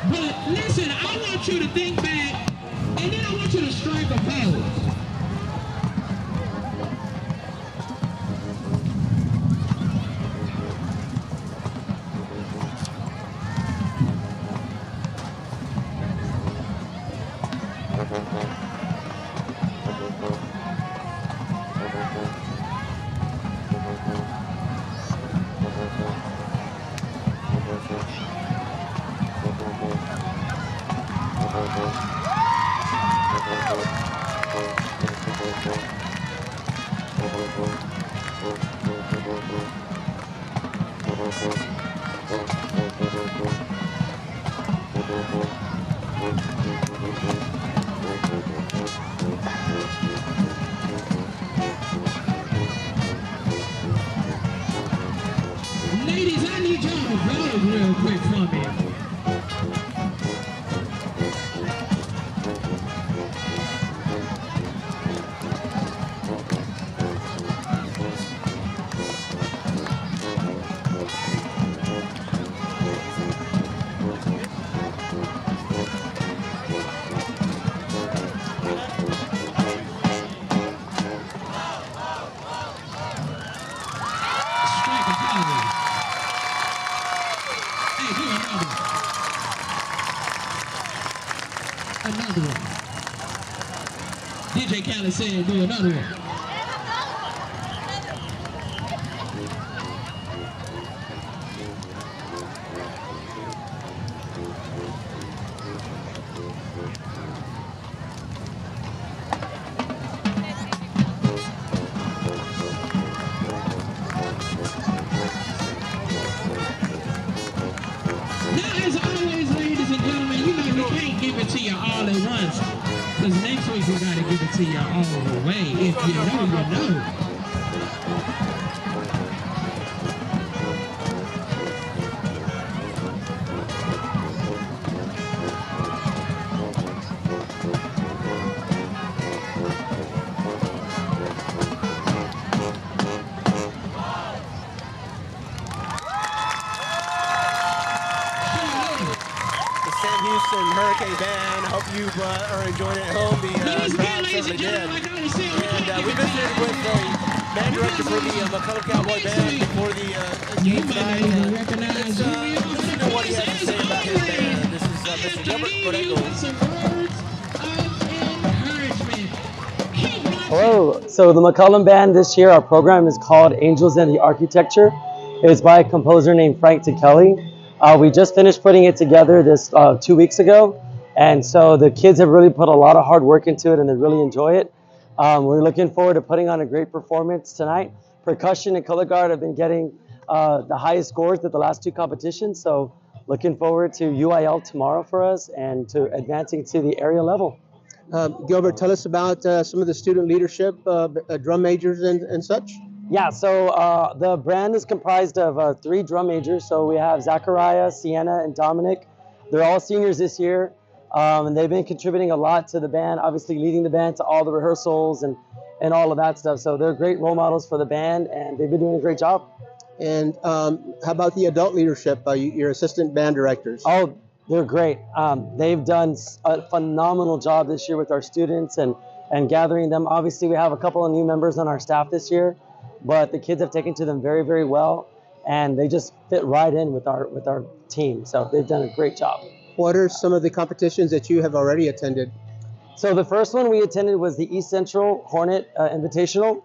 But listen, I want you to think back, and then I want you to strike a pose. Ladies, I need y'all to vote real quick for me. Another one. DJ Khaled said do another one. Now, as always, ladies and gentlemen, you know we can't give it to you all at once. Because next week we got to give it to you all the way. If you know, you know. Houston Hurricane Band. I hope you are enjoying it at home. The crowd certainly did. And we visited with the band director for the McCollum Cowboy Band before the game tonight. Let's listen to what he has to say about his band. This is Mr. Gilbert. Go ahead, Hello. So the McCollum Band this year, our program is called Angels and the Architecture. It's by a composer named Frank Kelly. We just finished putting it together this 2 weeks ago, and so the kids have really put a lot of hard work into it, and they really enjoy it. We're looking forward to putting on a great performance tonight. Percussion and color guard have been getting the highest scores at the last two competitions, so looking forward to UIL tomorrow for us and to advancing to the area level. Gilbert, tell us about some of the student leadership, drum majors and such. Yeah, so the band is comprised of 3 drum majors. So we have Zachariah, Sienna, and Dominic. They're all seniors this year, and they've been contributing a lot to the band, obviously leading the band to all the rehearsals and all of that stuff. So they're great role models for the band, and they've been doing a great job. And how about the adult leadership, your assistant band directors? Oh, they're great. They've done a phenomenal job this year with our students and gathering them. Obviously, we have a couple of new members on our staff this year, but the kids have taken to them very, very well, and they just fit right in with our team. So they've done a great job. What are some of the competitions that you have already attended? So the first one we attended was the East Central Hornet Invitational,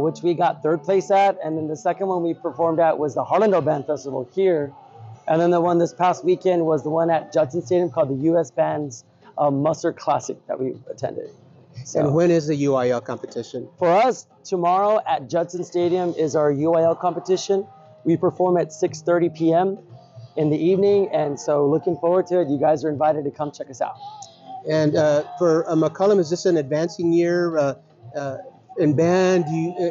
which we got 3rd place at, and then the second one we performed at was the Harlandale Band Festival here, and then the one this past weekend was the one at Judson Stadium called the U.S. Band's Mustard Classic that we attended. So, and when is the UIL competition? For us, tomorrow at Judson Stadium is our UIL competition. We perform at 6:30 p.m. in the evening, and so looking forward to it. You guys are invited to come check us out. And for McCollum, is this an advancing year in band?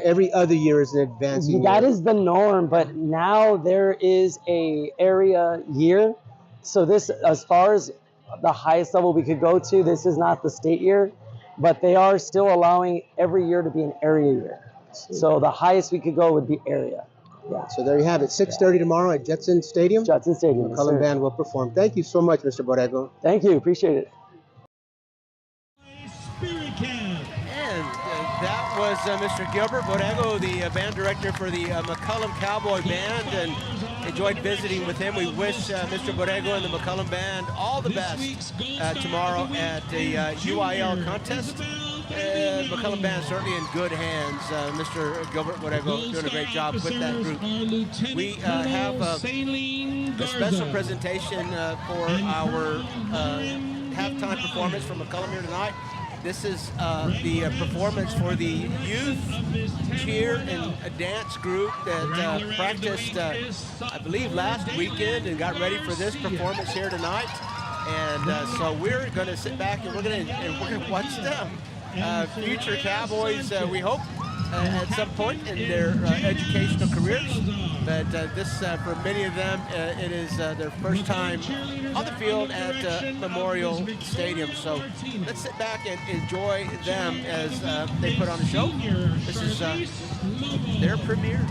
Every other year is an advancing year. That is the norm, but now there is a area year. So this, as far as the highest level we could go to, this is not the state year, but they are still allowing every year to be an area year. So the highest we could go would be area. Yeah. So there you have it, 6:30 tomorrow at Judson Stadium. Judson Stadium. McCollum Band will perform. Thank you so much, Mr. Borrego. Thank you. Appreciate it. And that was Mr. Gilbert Borrego, the band director for the McCollum Cowboy Band, and enjoyed visiting with him. We wish Mr. Borrego and the McCollum Band all the best tomorrow at the UIL contest. McCollum Band certainly in good hands. Mr. Gilbert Borrego doing a great job with that group. We have a special presentation for our halftime performance from McCollum here tonight. This is the performance for the youth cheer and dance group that practiced, I believe, last weekend and got ready for this performance here tonight. And so we're going to sit back and we're going to watch them. Future Cowboys, we hope, at some point in their educational careers. But this, for many of them, it is their first time on the field at Memorial Stadium. So let's sit back and enjoy them as they put on a show. This is their premiere.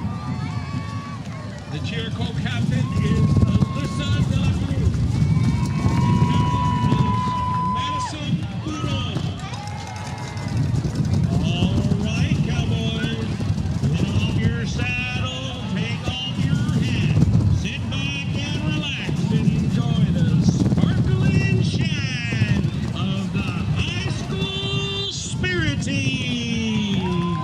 The cheer co-captain is Alyssa De La Cruz. Madison Udo. All right, Cowboys, get off your saddle, take off your hat, sit back and relax and enjoy the sparkling shine of the high school spirit team.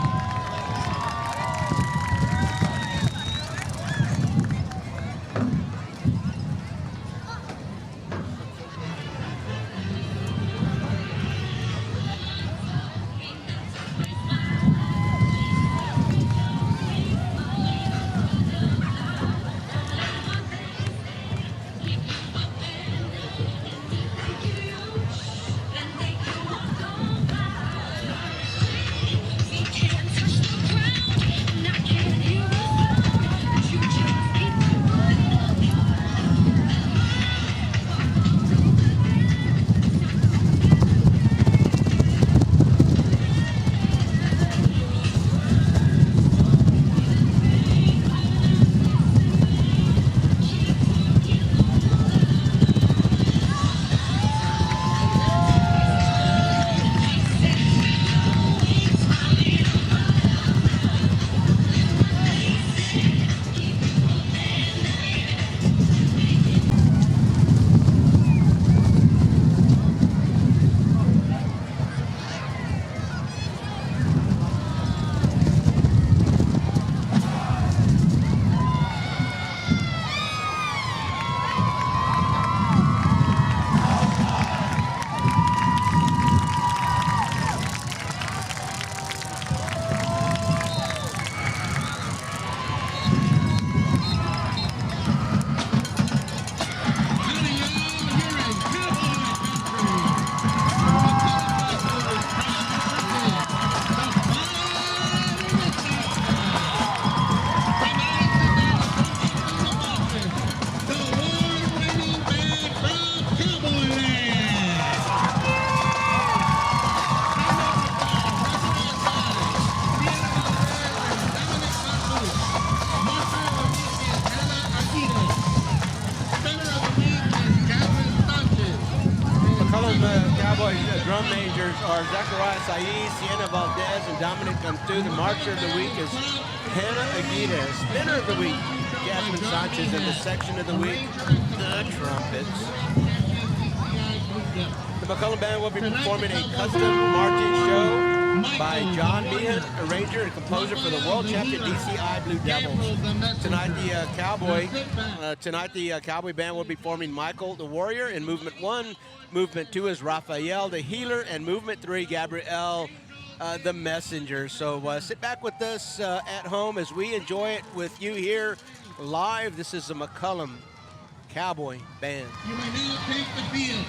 Drum majors are Zachariah Saiz, Sienna Valdez, and Dominic Cantu. The marcher of the week is Hannah Aguirre. Spinner of the week, Jasmine Sanchez. And the section of the week, the trumpets. The McCollum Band will be performing a custom marching show by John Meehan, arranger and composer for the world champion DCI Blue Devils. Tonight the Cowboy Band will be performing Michael the Warrior in Movement 1. Movement 2 is Raphael the Healer, and Movement 3, Gabrielle the Messenger. So sit back with us at home as we enjoy it with you here live. This is the McCollum Cowboy Band. You may now take the field.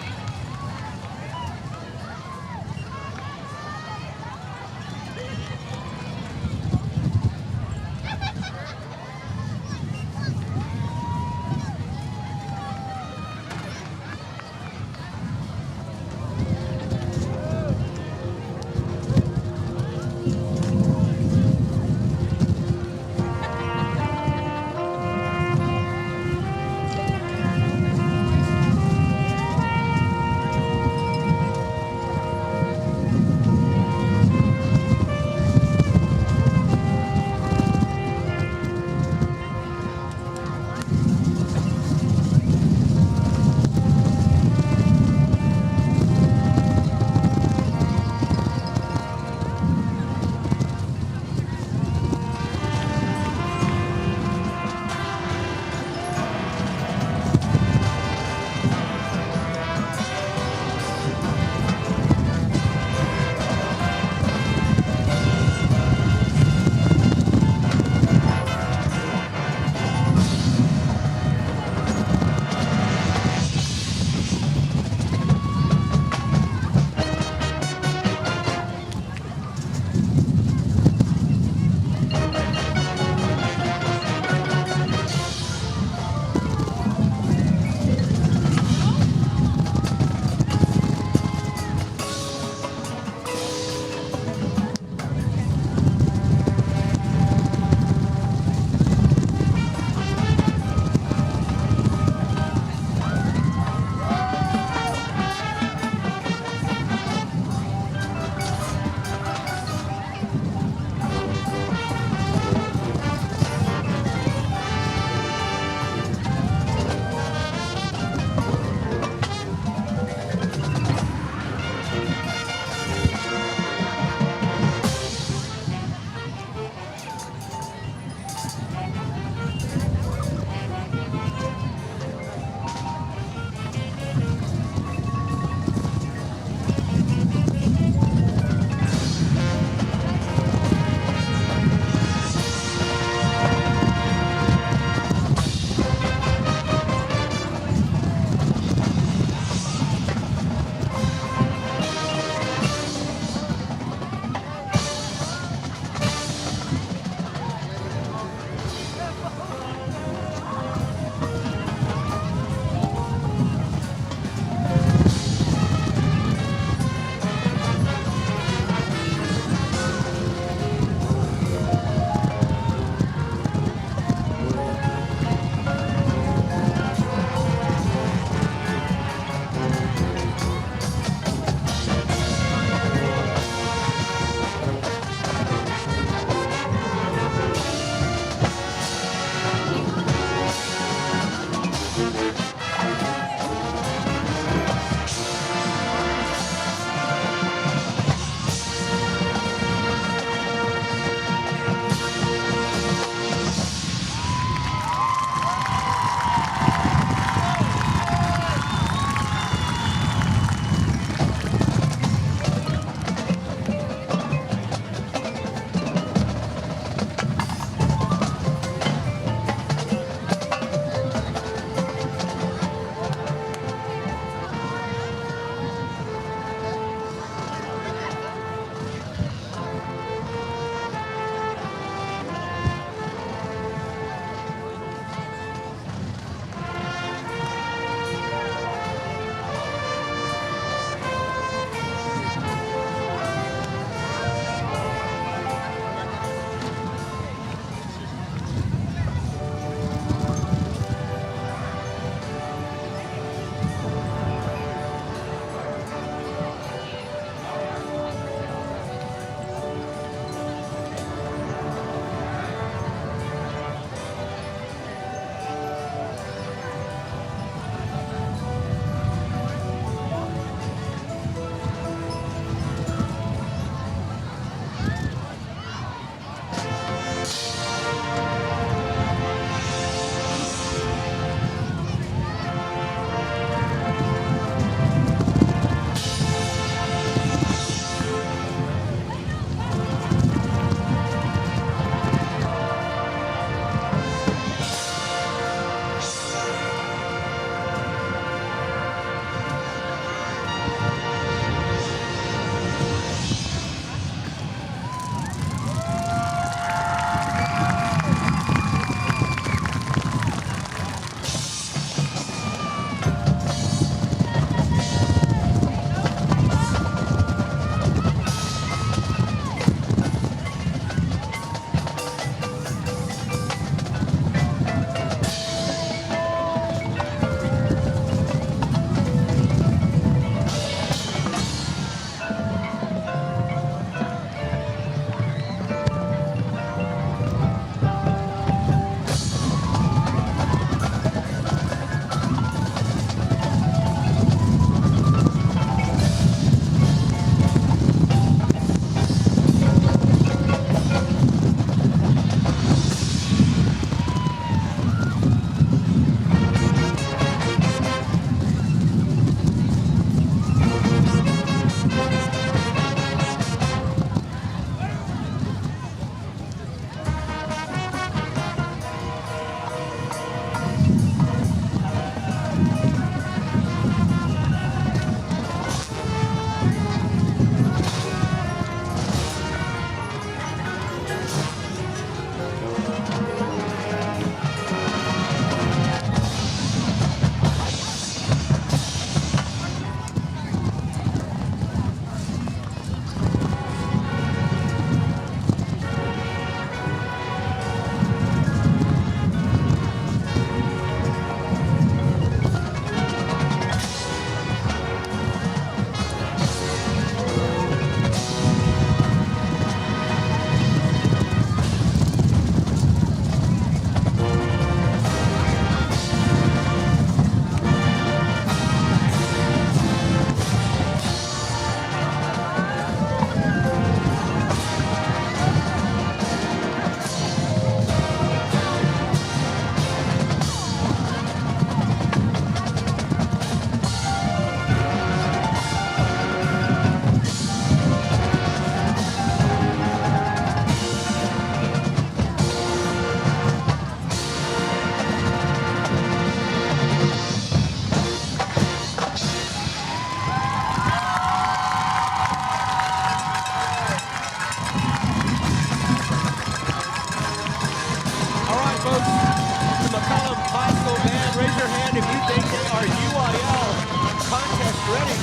already.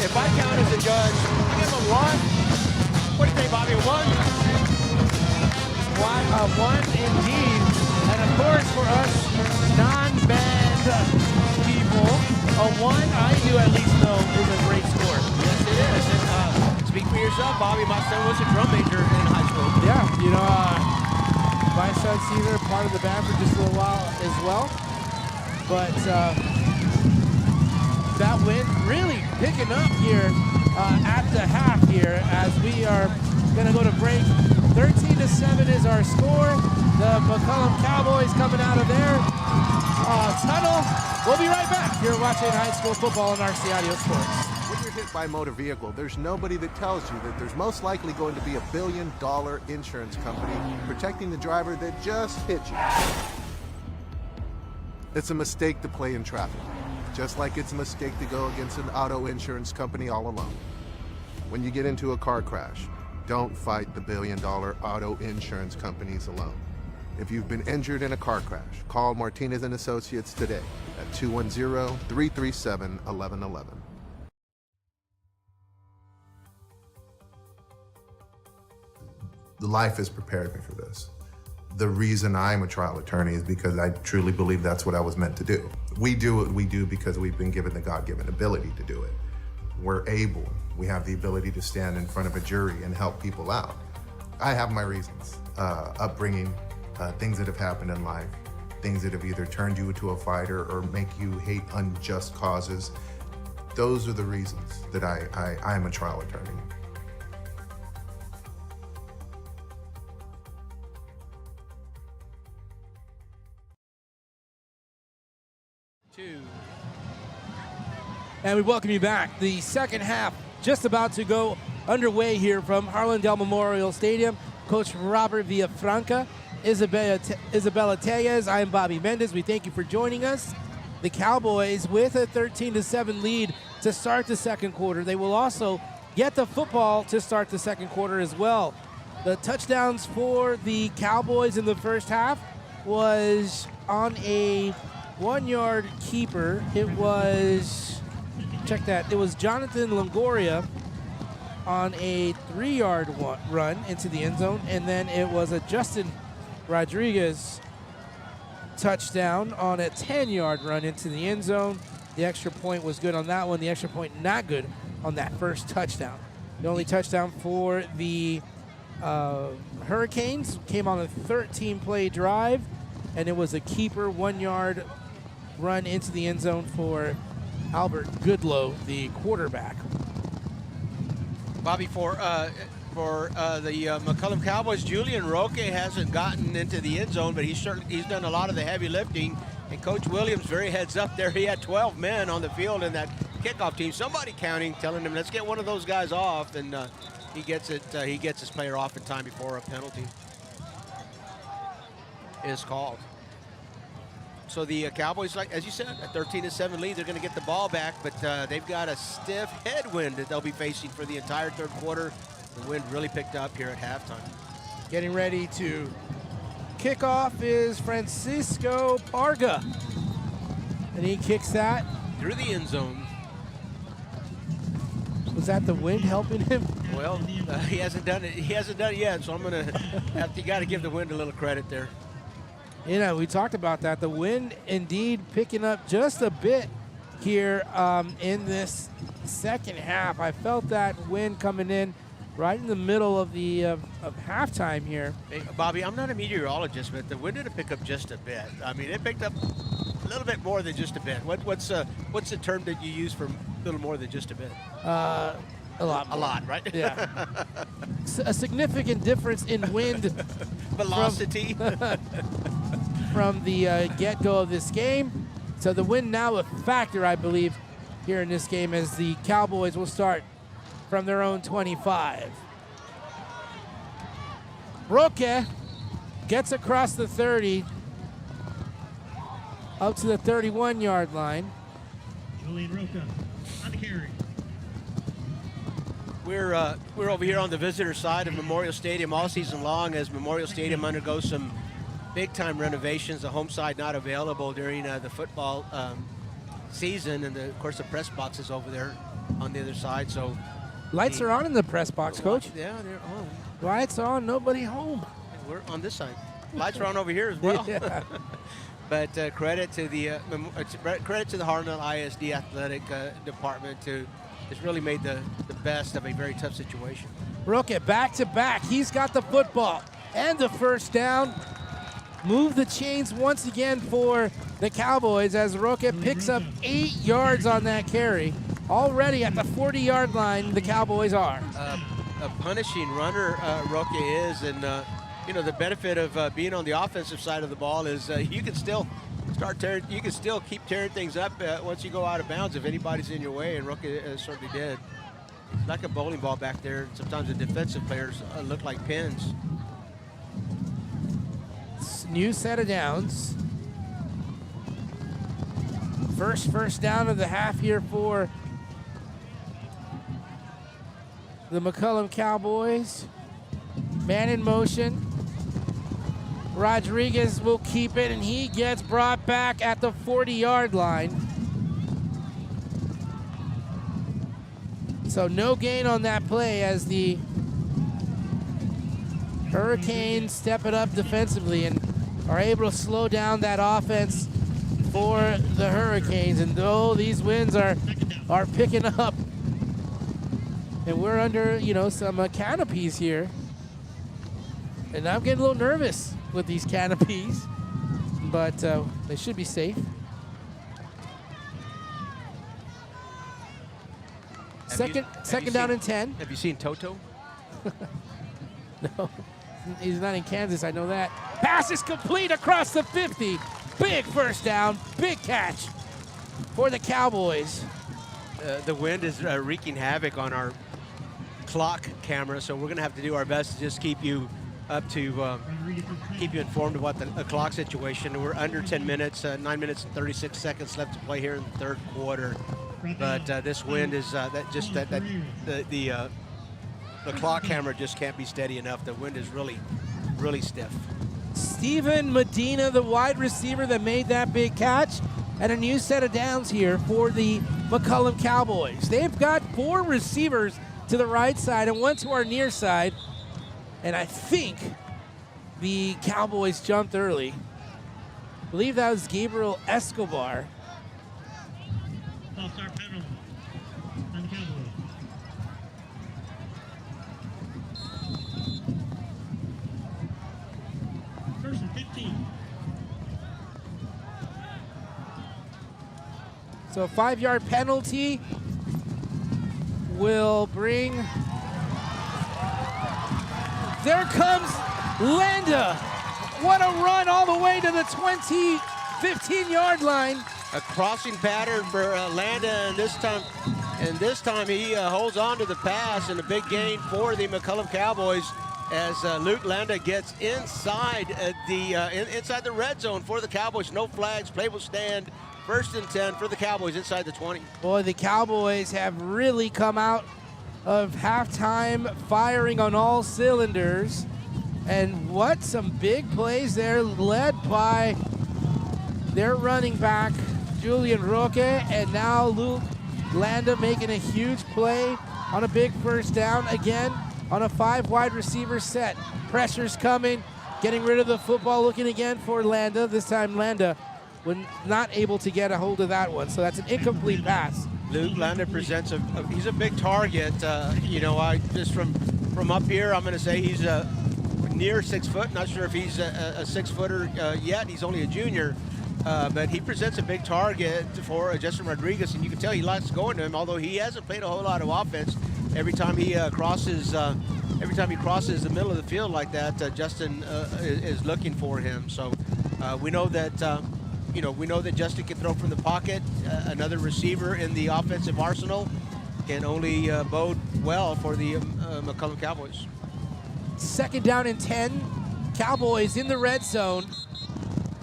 If I count as a judge, give him a 1. What do you think, Bobby? A 1? One indeed. And of course, for us non-band people, a 1, I do at least know, is a great score. Yes, it is. And speak for yourself, Bobby. My son was a drum major in high school. Yeah, you know, my son's either part of the band for just a little while as well. But that win really picking up here at the half here as we are going to go to break. 13-7 is our score. The McCollum Cowboys coming out of their tunnel. We'll be right back. You're watching high school football on RC Audio Sports. When you're hit by a motor vehicle, there's nobody that tells you that there's most likely going to be $1 billion insurance company protecting the driver that just hit you. It's a mistake to play in traffic, just like it's a mistake to go against an auto insurance company all alone. When you get into a car crash, don't fight the $1 billion auto insurance companies alone. If you've been injured in a car crash, call Martinez & Associates today at 210-337-1111. Life has prepared me for this. The reason I'm a trial attorney is because I truly believe that's what I was meant to do. We do what we do because we've been given the God-given ability to do it. We're able, we have the ability to stand in front of a jury and help people out. I have my reasons, upbringing, things that have happened in life, things that have either turned you into a fighter or make you hate unjust causes. Those are the reasons that I'm a trial attorney. And we welcome you back. The second half just about to go underway here from Harlandale Memorial Stadium. Coach Robert Villafranca, Isabella Tellez, I'm Bobby Mendez. We thank you for joining us. The Cowboys with a 13-7 lead to start the second quarter. They will also get the football to start the second quarter as well. The touchdowns for the Cowboys in the first half was on a 1-yard keeper. It was, check that, it was Jonathan Longoria on a 3-yard run into the end zone, and then it was a Justin Rodriguez touchdown on a 10-yard run into the end zone. The extra point was good on that one. The extra point not good on that first touchdown. The only touchdown for the Hurricanes came on a 13-play drive, and it was a keeper 1-yard run into the end zone for Albert Goodlow, the quarterback. Bobby, for the McCollum Cowboys, Julian Roque hasn't gotten into the end zone, but he's done a lot of the heavy lifting. And Coach Williams very heads up there. He had 12 men on the field in that kickoff team. Somebody counting, telling him, let's get one of those guys off. And he gets it. He gets his player off in time before a penalty is called. So the Cowboys, like as you said, a 13-7 lead. They're going to get the ball back, but they've got a stiff headwind that they'll be facing for the entire third quarter. The wind really picked up here at halftime. Getting ready to kick off is Francisco Parga, and he kicks that through the end zone. Was that the wind helping him? Well, he hasn't done it. He hasn't done it yet, so I'm going to have to. You got to give the wind a little credit there. You know, we talked about that. The wind indeed picking up just a bit here in this second half. I felt that wind coming in right in the middle of the of halftime here. Hey, Bobby, I'm not a meteorologist, but the wind didn't pick up just a bit. I mean, it picked up a little bit more than just a bit. What's the term that you use for a little more than just a bit? A lot more. A lot, right? Yeah. A significant difference in wind velocity from the get-go of this game. So the wind now a factor, I believe, here in this game as the Cowboys will start from their own 25. Roque gets across the 30 up to the 31-yard line. Julian Roque on the carry. We're over here on the visitor side of Memorial Stadium all season long as Memorial Stadium undergoes some big-time renovations. The home side not available during the football season, and of course the press box is over there on the other side. So lights are on in the press box, Coach. Yeah, they're on. Lights on, nobody home. We're on this side. Lights are on over here as well. Yeah. But credit to the Harlandale ISD athletic department to has really made the best of a very tough situation. Roque back to back. He's got the football and the first down. Move the chains once again for the Cowboys as Roque picks up 8 yards on that carry. Already at the 40-yard line, the Cowboys are. A punishing runner, Roque is, and the benefit of being on the offensive side of the ball is you can still keep tearing things up once you go out of bounds if anybody's in your way, and Roque certainly did. It's like a bowling ball back there. Sometimes the defensive players look like pins. New set of downs. First down of the half here for the McCollum Cowboys. Man in motion. Rodriguez will keep it, and he gets brought back at the 40-yard line. So no gain on that play as the Hurricanes step it up defensively and are able to slow down that offense for the Hurricanes. And though these winds are picking up, and we're under, some canopies here, and I'm getting a little nervous with these canopies, but they should be safe. Second down and 10. Have you seen Toto? No, he's not in Kansas, I know that. Pass is complete across the 50. Big first down, big catch for the Cowboys. The wind is wreaking havoc on our clock camera, so we're going to have to do our best to just keep you up to keep you informed about the clock situation. We're under 10 minutes, 9 minutes and 36 seconds left to play here in the third quarter. But this wind is the clock camera just can't be steady enough. The wind is really, really stiff. Steven Medina, the wide receiver that made that big catch, and a new set of downs here for the McCollum Cowboys. They've got 4 receivers to the right side and 1 to our near side. And I think the Cowboys jumped early. I believe that was Gabriel Escobar. False start penalty on the Cowboys. First and 15. So a 5-yard penalty will bring. There comes Landa. What a run all the way to the 15-yard line. A crossing pattern for Landa, and this time he holds on to the pass, and a big gain for the McCollum Cowboys as Luke Landa gets inside inside the red zone for the Cowboys. No flags, play will stand. First and 10 for the Cowboys inside the 20. Boy, the Cowboys have really come out of halftime firing on all cylinders. And what some big plays there, led by their running back, Julian Roque, and now Luke Landa making a huge play on a big first down, again on a 5 wide receiver set. Pressure's coming, getting rid of the football, looking again for Landa. This time Landa was not able to get a hold of that one, so that's an incomplete pass. Luke Landa presents he's a big target. I just from up here, I'm going to say he's near 6 foot. Not sure if he's a 6-footer yet. He's only a junior, but he presents a big target for Justin Rodriguez, and you can tell he likes going to him. Although he hasn't played a whole lot of offense, every time he crosses the middle of the field like that, Justin is looking for him. So we know that. We know that Justin can throw from the pocket. Another receiver in the offensive arsenal can only bode well for the McCollum Cowboys. Second down and 10. Cowboys in the red zone.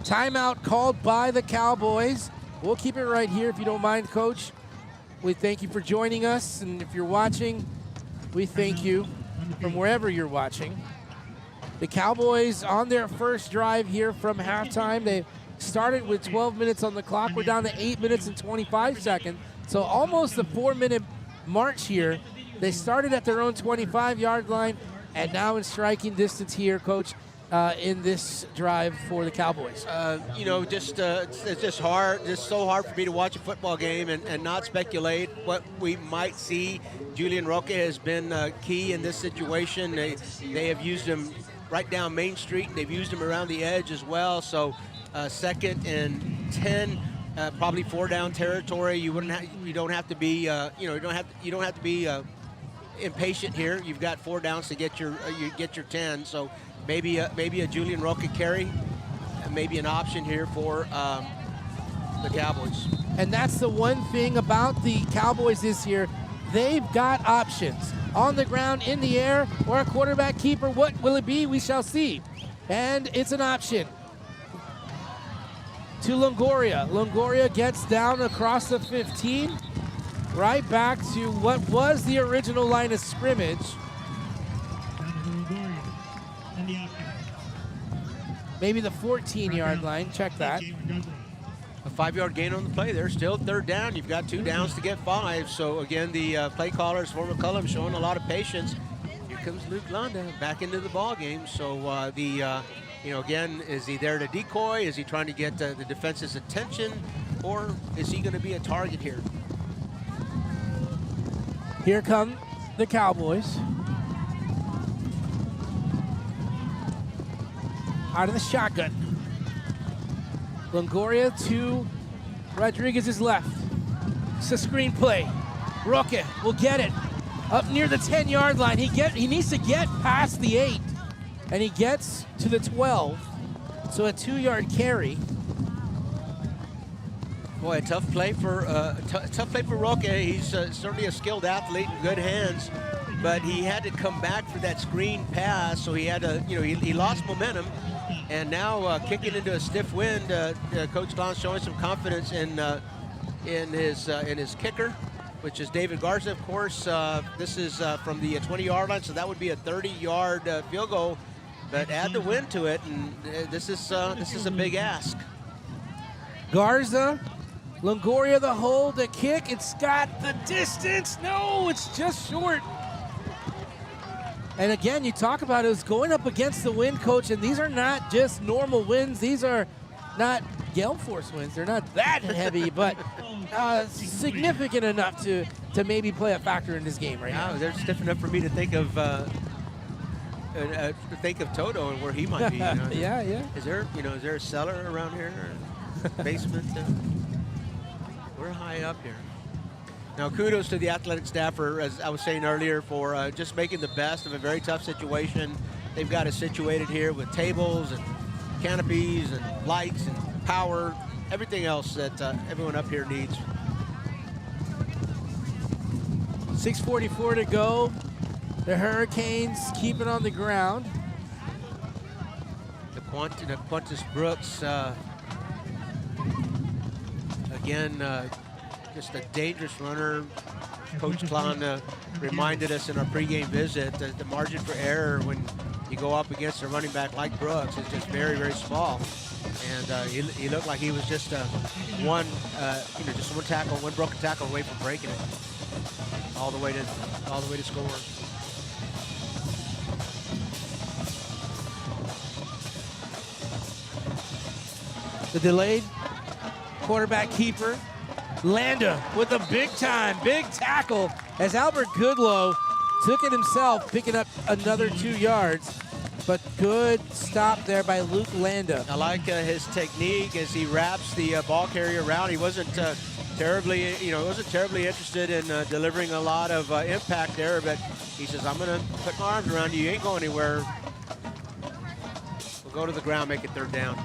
Timeout called by the Cowboys. We'll keep it right here if you don't mind, Coach. We thank you for joining us, and if you're watching, we thank you from wherever you're watching. The Cowboys on their first drive here from halftime. They started with 12 minutes on the clock. We're down to 8 minutes and 25 seconds. So almost a 4-minute march here. They started at their own 25-yard line and now in striking distance here, Coach, in this drive for the Cowboys. You know, it's just hard, so hard for me to watch a football game and not speculate what we might see. Julian Roque has been key in this situation. They have used him right down Main Street. They've used him around the edge as well. So 2nd and 10, probably 4-down territory. You don't have to be you don't have to be impatient here. You've got 4 downs to get your 10. So maybe a Julian Roque carry, maybe an option here for the Cowboys. And that's the one thing about the Cowboys this year. They've got options on the ground, in the air, or a quarterback keeper. What will it be? We shall see. And it's an option to Longoria. Longoria gets down across the 15, right back to what was the original line of scrimmage. Maybe the 14-yard line. Check that. A 5-yard gain on the play there. Still 3rd down. You've got 2 downs to get 5. So again, the play callers for McCollum showing a lot of patience. Here comes Luke Londa back into the ball game. So again, is he there to decoy? Is he trying to get the defense's attention, or is he going to be a target here? Here come the Cowboys. Out of the shotgun. Longoria to Rodriguez's left. It's a screen play. Roque will get it up near the 10-yard line. He needs to get past the 8, and he gets to the 12. So a 2-yard carry. Boy, a tough play for Roque. He's certainly a skilled athlete in good hands, but he had to come back for that screen pass. So he had to, he lost momentum. And now kicking into a stiff wind, Coach Don's showing some confidence in his kicker, which is David Garza, of course. This is from the 20-yard line, so that would be a 30-yard field goal. But add the wind to it, and this is a big ask. Garza, Longoria the hold, the kick. It's got the distance. No, it's just short. And again, you talk about it was going up against the wind, Coach, and these are not just normal winds. These are not gale force winds. They're not that heavy, but significant enough to maybe play a factor in this game right now. They're stiff enough for me to think of Toto and where he might be. Yeah. Is there a cellar around here, or basement? We're high up here. Now, kudos to the athletic staff for, as I was saying earlier, for just making the best of a very tough situation. They've got us situated here with tables and canopies and lights and power, everything else that everyone up here needs. 6:44 to go. The Hurricanes keep it on the ground. The Qantas Brooks, again, just a dangerous runner. Coach Klon reminded us in our pregame visit that the margin for error when you go up against a running back like Brooks is just very, very small. And he looked like he was just one broken tackle away from breaking it, all the way to score. The delayed quarterback keeper. Landa with a big tackle as Albert Goodlow took it himself, picking up another 2 yards. But good stop there by Luke Landa. I like his technique as he wraps the ball carrier around. He wasn't terribly interested in delivering a lot of impact there, but he says, I'm going to put my arms around you. You ain't going anywhere. We'll go to the ground, make it 3rd down.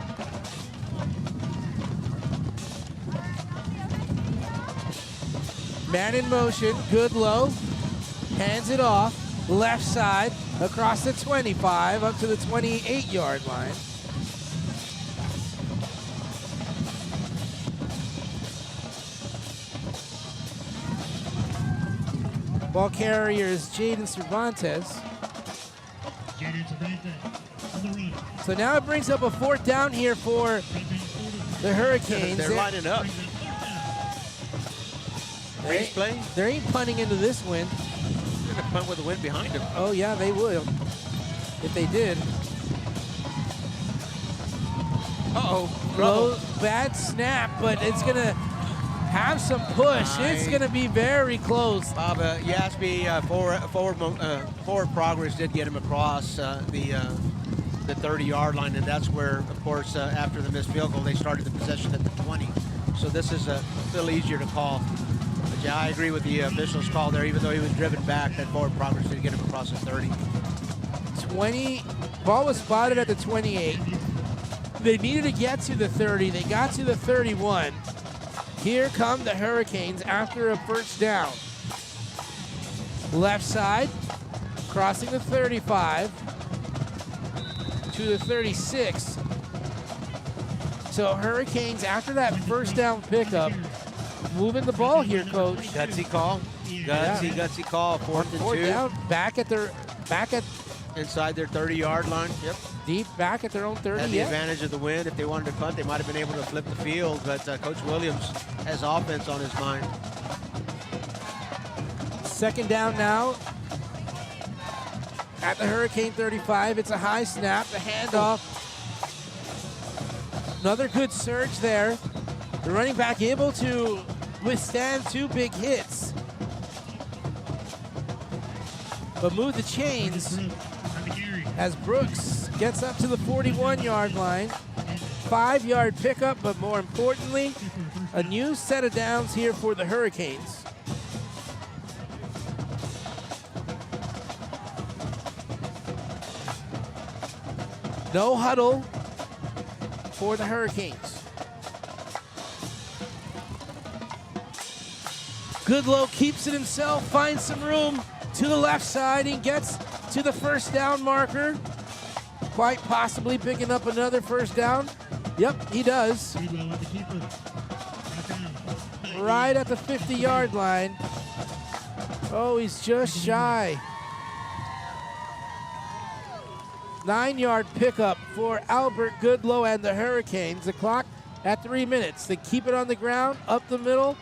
Man in motion, Goodlow hands it off, left side, across the 25, up to the 28-yard line. Ball carrier is Jaden Cervantes. So now it brings up a 4th down here for The Hurricanes. They're lining up. They ain't punting into this wind. They're going to punt with the wind behind them. Oh, yeah, they will. If they did. Trouble. Bad snap, but it's going to have some push. It's going to be very close. Bob, Yasby, forward progress did get him across the 30-yard line, and that's where, of course, after the missed field goal, they started the possession at the 20. So this is a little easier to call. But yeah, I agree with the official's call there. Even though he was driven back, that forward progress did get him across the 30. Ball was spotted at the 28. They needed to get to the 30. They got to the 31. Here come the Hurricanes after a first down. Left side, crossing the 35 to the 36. So Hurricanes, after that first down pickup, moving the ball here, Coach. Gutsy call. Gutsy call. Fourth and 2. Down, back at inside their 30-yard line. Yep. Deep back at their own 30. Had the advantage of the wind. If they wanted to punt, they might have been able to flip the field, but Coach Williams has offense on his mind. Second down now at the Hurricane 35. It's a high snap, the handoff. Another good surge there. The running back able to withstand 2 big hits. But move the chains as Brooks gets up to the 41-yard line. 5-yard pickup, but more importantly, a new set of downs here for the Hurricanes. No huddle for the Hurricanes. Goodlow keeps it himself, finds some room to the left side and gets to the first down marker. Quite possibly picking up another first down. Yep, he does. Right at the 50-yard line. Oh, he's just shy. 9-yard pickup for Albert Goodlow and the Hurricanes. The clock at 3 minutes. They keep it on the ground, up the middle,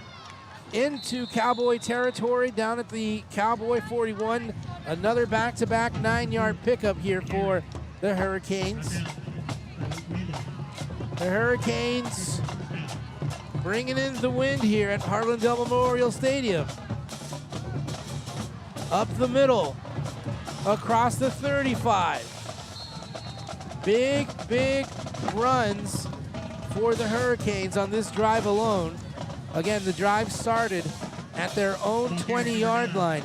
into Cowboy territory, down at the Cowboy 41. Another back-to-back 9-yard pickup here for the Hurricanes. The Hurricanes bringing in the wind here at Harlandale Memorial Stadium. Up the middle, across the 35. Big runs for the Hurricanes on this drive alone. Again, the drive started at their own 20-yard line.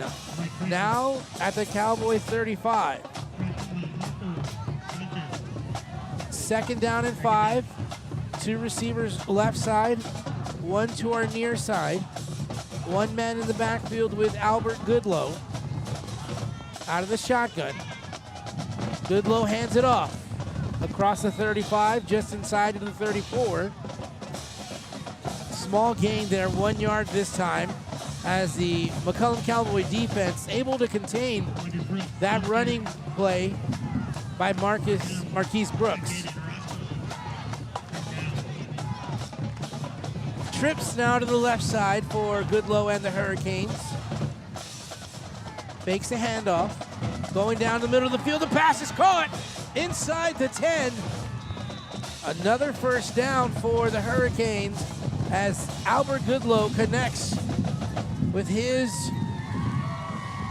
Now at the Cowboy 35. Second down and 5. 2 receivers left side, 1 to our near side. 1 man in the backfield with Albert Goodlow. Out of the shotgun. Goodlow hands it off. Across the 35, just inside of the 34. Small gain there, 1 yard this time, as the McCollum Cowboy defense able to contain that running play by Marquise Brooks. Trips now to the left side for Goodlow and the Hurricanes. Fakes a handoff. Going down the middle of the field, the pass is caught inside the 10. Another first down for the Hurricanes as Albert Goodlow connects with his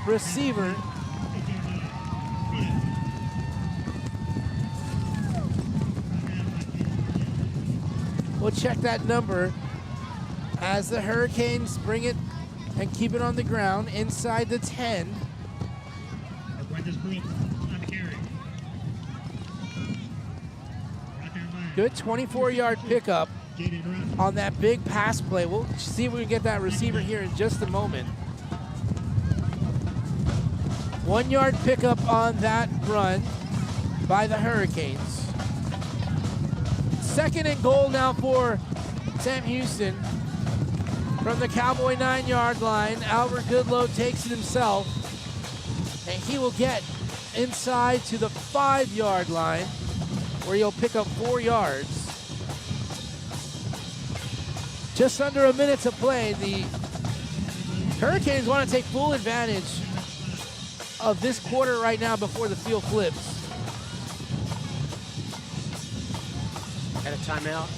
receiver. We'll check that number as the Hurricanes bring it and keep it on the ground inside the 10. Good 24-yard pickup on that big pass play. We'll see if we can get that receiver here in just a moment. 1 yard pickup on that run by the Hurricanes. Second and goal now for Sam Houston from the Cowboy 9-yard line. Albert Goodlow takes it himself, and he will get inside to the 5-yard line where he'll pick up 4 yards. Just under a minute to play. The Hurricanes want to take full advantage of this quarter right now before the field flips. At a timeout.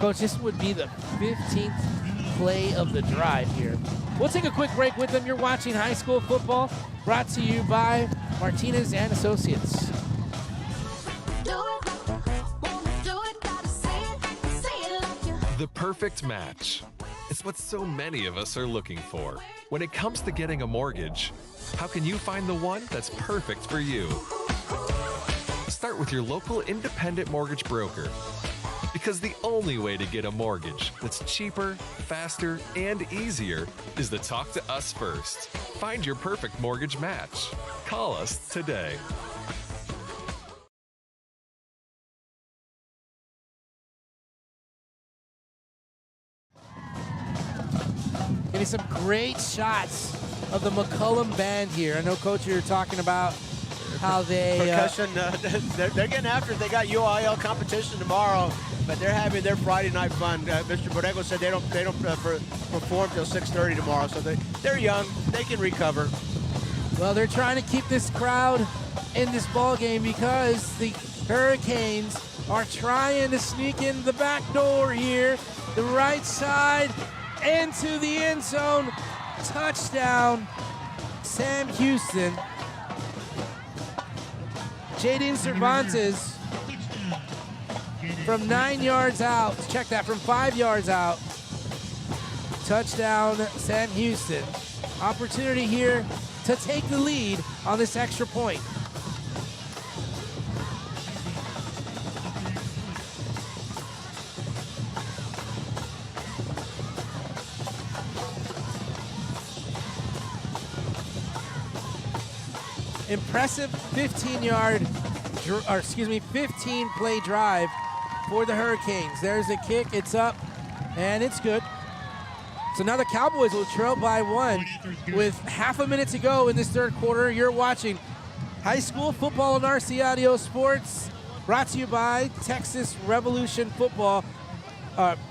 Coach, this would be the 15th play of the drive here. We'll take a quick break with them. You're watching high school football, brought to you by Martinez and Associates. The perfect match. It's what so many of us are looking for. When it comes to getting a mortgage, how can you find the one that's perfect for you? Start with your local independent mortgage broker. Because the only way to get a mortgage that's cheaper, faster, and easier is to talk to us first. Find your perfect mortgage match. Call us today. Getting some great shots of the McCollum band here. I know, Coach, you're talking about how they... Percussion, they're getting after it. They got UIL competition tomorrow, but they're having their Friday night fun. Mr. Borrego said they don't perform till 6:30 tomorrow, so they're young. They can recover. Well, they're trying to keep this crowd in this ball game because the Hurricanes are trying to sneak in the back door here. The right side into the end zone. Touchdown, Sam Houston. Jaden Cervantes from 9 yards out. Check that, from 5 yards out. Touchdown, Sam Houston. Opportunity here to take the lead on this extra point. Impressive 15 play drive for the Hurricanes. There's the kick, it's up, and it's good. So now the Cowboys will trail by 1 with half a minute to go in this third quarter. You're watching high school football on RC Audio Sports, brought to you by Texas Revolution Football,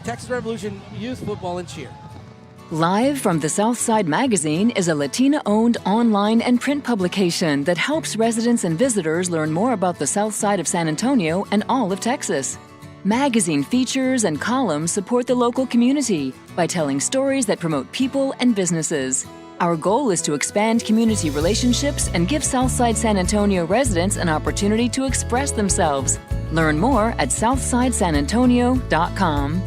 Texas Revolution Youth Football and Cheer. Live from the Southside Magazine is a Latina-owned online and print publication that helps residents and visitors learn more about the South Side of San Antonio and all of Texas. Magazine features and columns support the local community by telling stories that promote people and businesses. Our goal is to expand community relationships and give Southside San Antonio residents an opportunity to express themselves. Learn more at southsidesanantonio.com.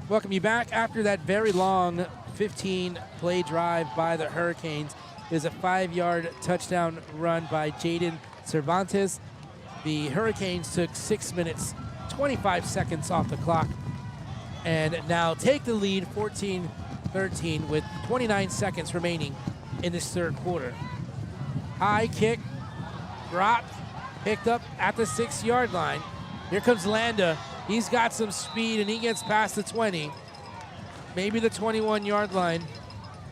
Welcome you back after that very long 15-play drive by the Hurricanes. Is a 5-yard touchdown run by Jaden Cervantes. The Hurricanes took 6 minutes, 25 seconds off the clock and now take the lead 14-13 with 29 seconds remaining in this third quarter. High kick, dropped, picked up at the 6-yard line. Here comes Landa. He's got some speed, and he gets past the 20, maybe the 21-yard line,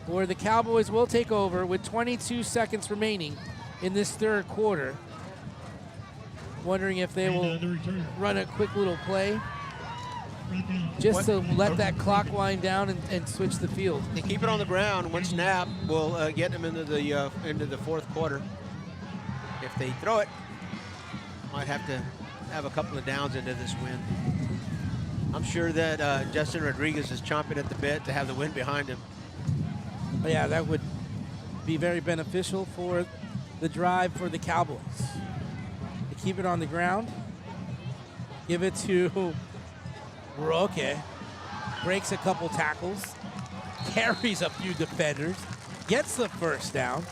where the Cowboys will take over with 22 seconds remaining in this third quarter. Wondering if they will run a quick little play just to let that clock wind down and switch the field. They keep it on the ground. One snap will get them into the fourth quarter. If they throw it, might have to have a couple of downs into this win. I'm sure that Justin Rodriguez is chomping at the bit to have the win behind him. But yeah, that would be very beneficial for the drive for the Cowboys. They keep it on the ground. Give it to Roque. Breaks a couple tackles. Carries a few defenders. Gets the first down.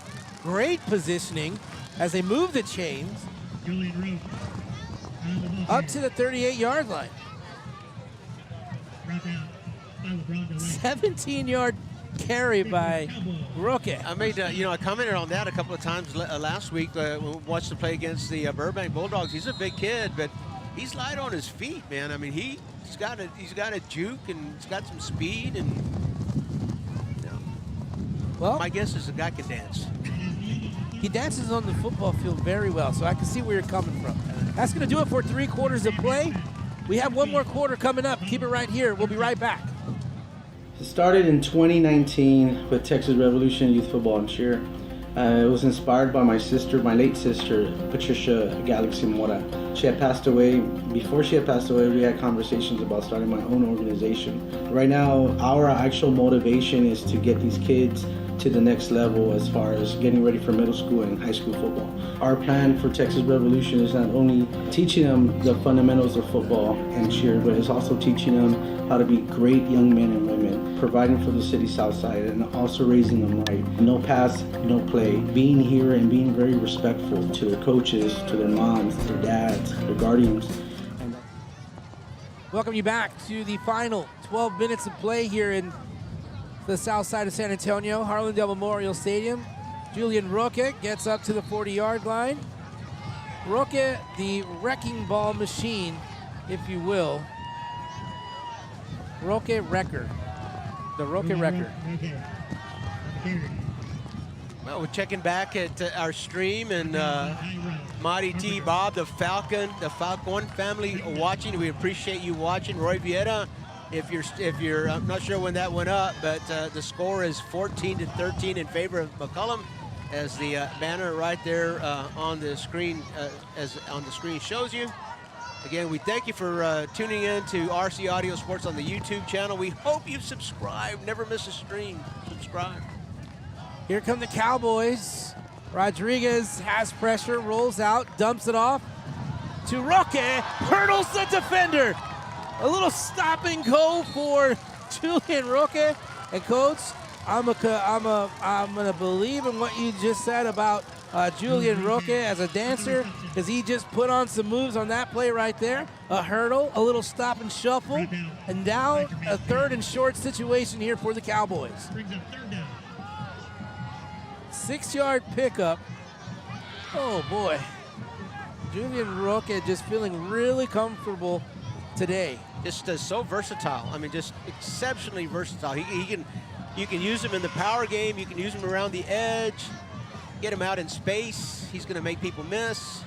Great positioning as they move the chains up to the 38-yard line. 17-yard carry by Roque. I made, I commented on that a couple of times last week when we watched the play against the Burbank Bulldogs. He's a big kid, but he's light on his feet, man. I mean, he's got a juke and he's got some speed, and well, my guess is the guy can dance. He dances on the football field very well, so I can see where you're coming from. That's going to do it for 3 quarters of play. We have one more quarter coming up. Keep it right here. We'll be right back. It started in 2019 with Texas Revolution Youth Football and Cheer. It was inspired by my sister, my late sister, Patricia Galaxy Mora. She had passed away. Before she had passed away, we had conversations about starting my own organization. Right now, our actual motivation is to get these kids to the next level as far as getting ready for middle school and high school football. Our plan for Texas Revolution is not only teaching them the fundamentals of football and cheer, but it's also teaching them how to be great young men and women, providing for the city south side, and also raising them right. No pass, no play. Being here and being very respectful to their coaches, to their moms, their dads, their guardians. Welcome you back to the final 12 minutes of play here in the south side of San Antonio, Harlandale Memorial Stadium. Julian Roque gets up to the 40-yard line. Roque, the wrecking ball machine, if you will. Roque Wrecker. The Roque Wrecker. Well, we're checking back at our stream, and Marty T. Bob, the Falcon family watching. We appreciate you watching. Roy Vieta, if you're I'm not sure when that went up, but the score is 14-13 in favor of McCollum, as the banner right there on the screen shows you. Again, we thank you for tuning in to RC Audio Sports on the YouTube channel. We hope you've subscribed. Never miss a stream. Subscribe. Here come the Cowboys. Rodriguez has pressure, rolls out, dumps it off to Roque, hurdles the defender. A little stop and go for Julian Roque. And Coach, I'm gonna believe in what you just said about Julian Roque as a dancer, because he just put on some moves on that play right there. A hurdle, a little stop and shuffle, and now a 3rd and short situation here for the Cowboys. 6-yard pickup. Oh boy. Julian Roque just feeling really comfortable today. Just so versatile. I mean, just exceptionally versatile. You can use him in the power game. You can use him around the edge. Get him out in space. He's going to make people miss.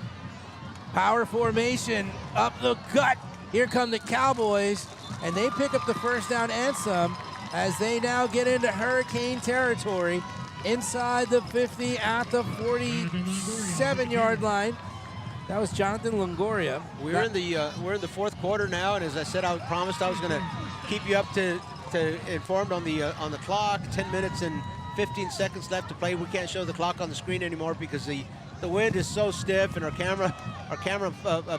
Power formation up the gut. Here come the Cowboys, and they pick up the first down and some as they now get into Hurricane territory inside the 50 at the 47-yard line. That was Jonathan Longoria. We're in the 4th quarter now, and as I said, I promised I was going to keep you up to informed on the clock. 10 minutes and 15 seconds left to play. We can't show the clock on the screen anymore because the wind is so stiff, and our camera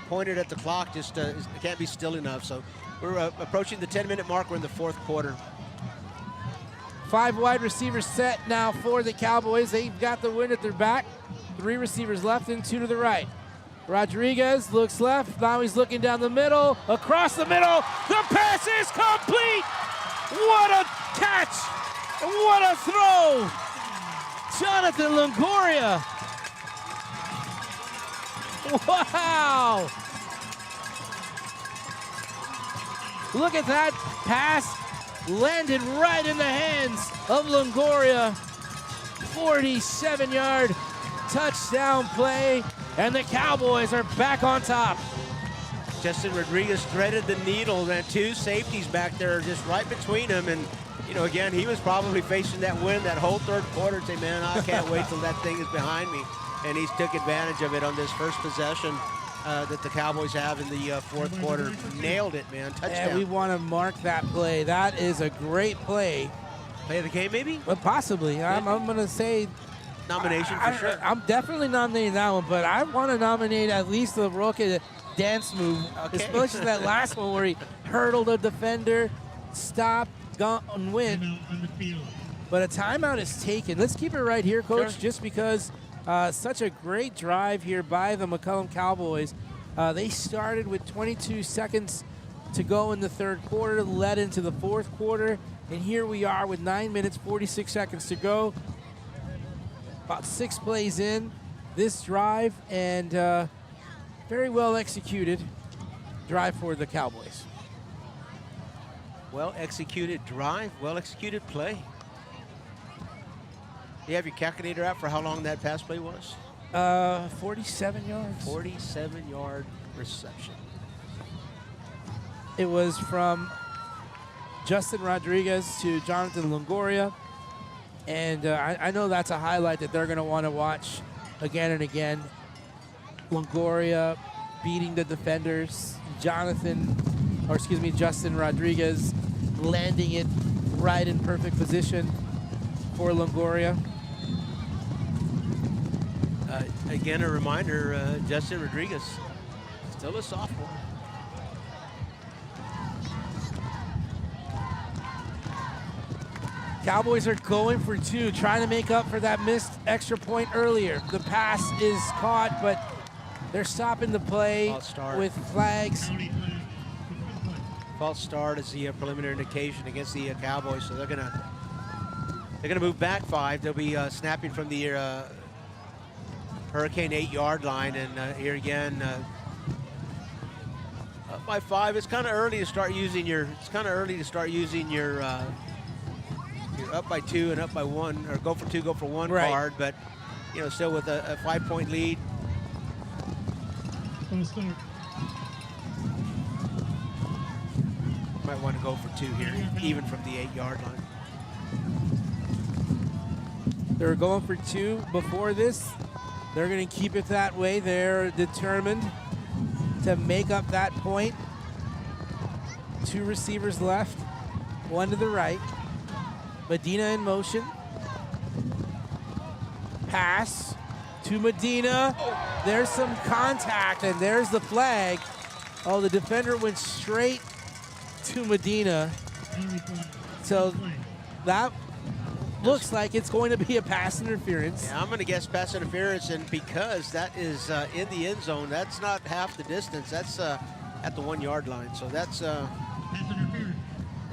pointed at the clock just can't be still enough. So we're approaching the 10-minute mark. We're in the 4th quarter. 5 wide receivers set now for the Cowboys. They've got the wind at their back. 3 receivers left and 2 to the right. Rodriguez looks left. Now he's looking down the middle. Across the middle. The pass is complete. What a catch. What a throw. Jonathan Longoria. Wow. Look at that pass. Landed right in the hands of Longoria. 47-yard touchdown play, and the Cowboys are back on top. Justin Rodriguez threaded the needle, and 2 safeties back there just right between them. And, again, he was probably facing that wind that whole 3rd quarter, say, man, I can't wait till that thing is behind me. And he's took advantage of it on this first possession that the Cowboys have in the 4th quarter. Nailed it, man. Touchdown. And we want to mark that play. That is a great play. Play of the game, maybe? Well, possibly. I'm going to say nomination for sure. I'm definitely nominating that one, but I want to nominate at least the Roque dance move, especially that last one where he hurdled a defender, stopped, gone, and win. But a timeout is taken. Let's keep it right here, Coach, just because such a great drive here by the McCollum Cowboys. They started with 22 seconds to go in the 3rd quarter, led into the 4th quarter. And here we are with 9 minutes, 46 seconds to go. About 6 plays in this drive, and very well executed drive for the Cowboys. Well executed drive, well executed play. You have your calculator out for how long that pass play was? 47 yards. 47-yard reception. It was from Justin Rodriguez to Jonathan Longoria. And I know that's a highlight that they're going to want to watch again and again. Longoria beating the defenders. Justin Rodriguez landing it right in perfect position for Longoria. Again, a reminder, Justin Rodriguez, still a sophomore. Cowboys are going for 2, trying to make up for that missed extra point earlier. The pass is caught, but they're stopping the play with flags. False start is the preliminary indication against the Cowboys, so they're gonna move back 5. They'll be snapping from the Hurricane 8-yard line, and here again, up by 5. It's kind of early to start using your. You're up by 2 and up by 1, or go for 2, go for 1 right. card, but still with a 5-point lead. Might want to go for 2 here, even from the 8-yard line. They were going for 2 before this. They're going to keep it that way. They're determined to make up that point. 2 receivers left, 1 to the right. Medina in motion. Pass to Medina. There's some contact, and there's the flag. Oh, the defender went straight to Medina. So that looks like it's going to be a pass interference. Yeah, I'm going to guess pass interference, and because that is in the end zone, that's not half the distance. That's at the 1-yard line. So that's they're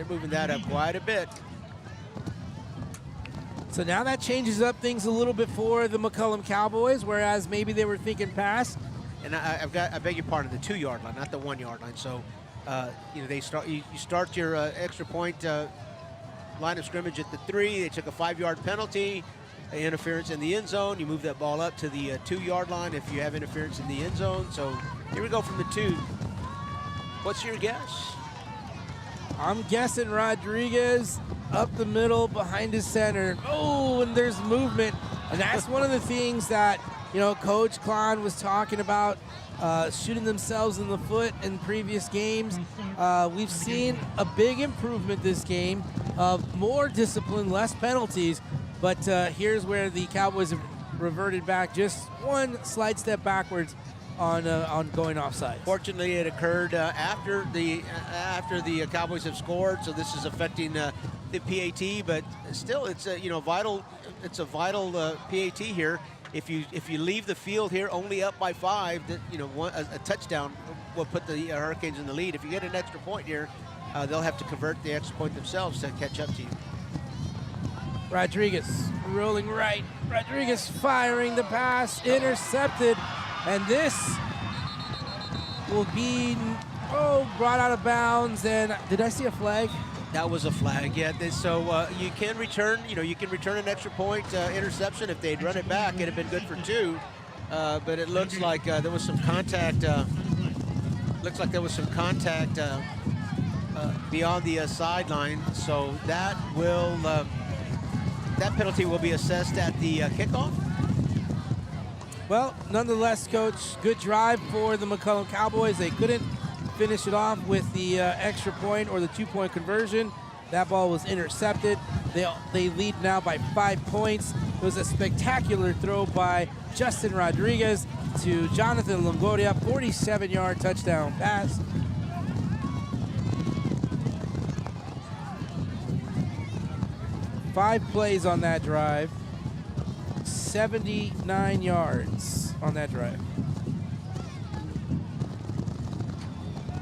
moving that up quite a bit. So now that changes up things a little bit for the McCollum Cowboys, whereas maybe they were thinking pass. And I beg your pardon, the 2-yard line, not the 1-yard line. So you start your extra point line of scrimmage at the 3. They took a 5-yard penalty, interference in the end zone. You move that ball up to the 2-yard line if you have interference in the end zone. So here we go from the 2. What's your guess? I'm guessing Rodriguez up the middle behind his center. Oh, and there's movement. And that's one of the things that, Coach Klon was talking about, shooting themselves in the foot in previous games. We've seen a big improvement this game of more discipline, less penalties. But here's where the Cowboys have reverted back just one slight step backwards on going offside. Fortunately, it occurred after the Cowboys have scored, so this is affecting the PAT. But still, it's a vital PAT here. If you leave the field here only up by 5, a touchdown will put the Hurricanes in the lead. If you get an extra point here, they'll have to convert the extra point themselves to catch up to you. Rodriguez rolling right. Rodriguez firing the pass, intercepted. And this will be, brought out of bounds. And did I see a flag? That was a flag, yeah. So you can return, an extra point interception. If they'd run it back, it'd have been good for 2. But it looks like there was some contact. Beyond the sideline. So that will that penalty will be assessed at the kickoff. Well, nonetheless, Coach, good drive for the McCollum Cowboys. They couldn't finish it off with the extra point or the 2-point conversion. That ball was intercepted. They lead now by 5 points. It was a spectacular throw by Justin Rodriguez to Jonathan Longoria, 47-yard touchdown pass. Five plays on that drive. 79 yards on that drive.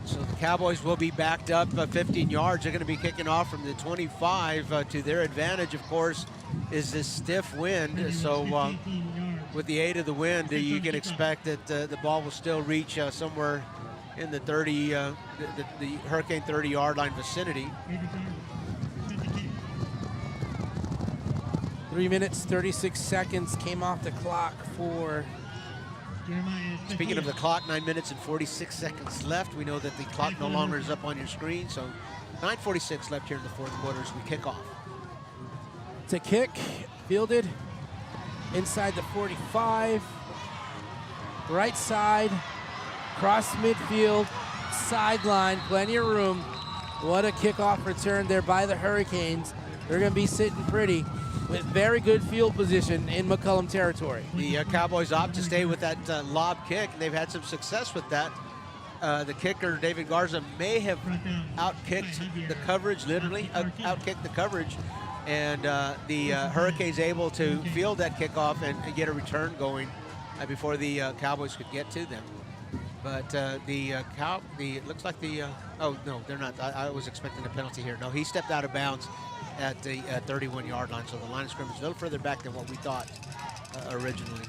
So the Cowboys will be backed up 15 yards. They're going to be kicking off from the 25. To their advantage, of course, is this stiff wind. So with the aid of the wind, you can expect that the ball will still reach somewhere in the 30, the Hurricane 30-yard line vicinity. 3 minutes, 36 seconds came off the clock for... Speaking of the clock, 9 minutes and 46 seconds left. We know that the clock no longer is up on your screen, so 9:46 left here in the fourth quarter as we kick off. It's a kick, fielded inside the 45, right side, cross midfield, sideline, plenty of room. What a kickoff return there by the Hurricanes. They're going to be sitting pretty with very good field position in McCollum territory. The Cowboys opt to stay with that lob kick, and they've had some success with that. The kicker, David Garza, may have outkicked the coverage, literally outkicked the coverage, and the Hurricanes able to field that kickoff and get a return going before the Cowboys could get to them. But it looks like oh no, they're not. I was expecting a penalty here. No, he stepped out of bounds at the 31-yard line, so the line of scrimmage is a little further back than what we thought originally.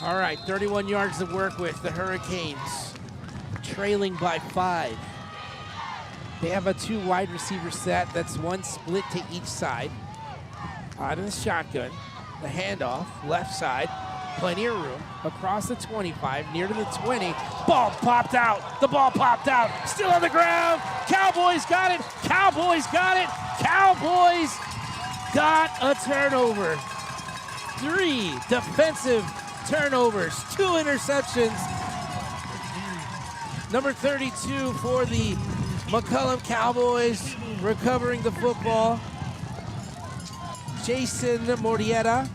All right, 31 yards to work with. The Hurricanes trailing by 5. They have a 2 wide receiver set. That's 1 split to each side. Out of the shotgun, the handoff, left side, plenty of room. Across the 25, near to the 20. Ball popped out. The ball popped out. Still on the ground. Cowboys got it. Cowboys got it. Cowboys got a turnover. 3 defensive turnovers, 2 interceptions. Number 32 for the McCollum Cowboys recovering the football. Jason Morietta.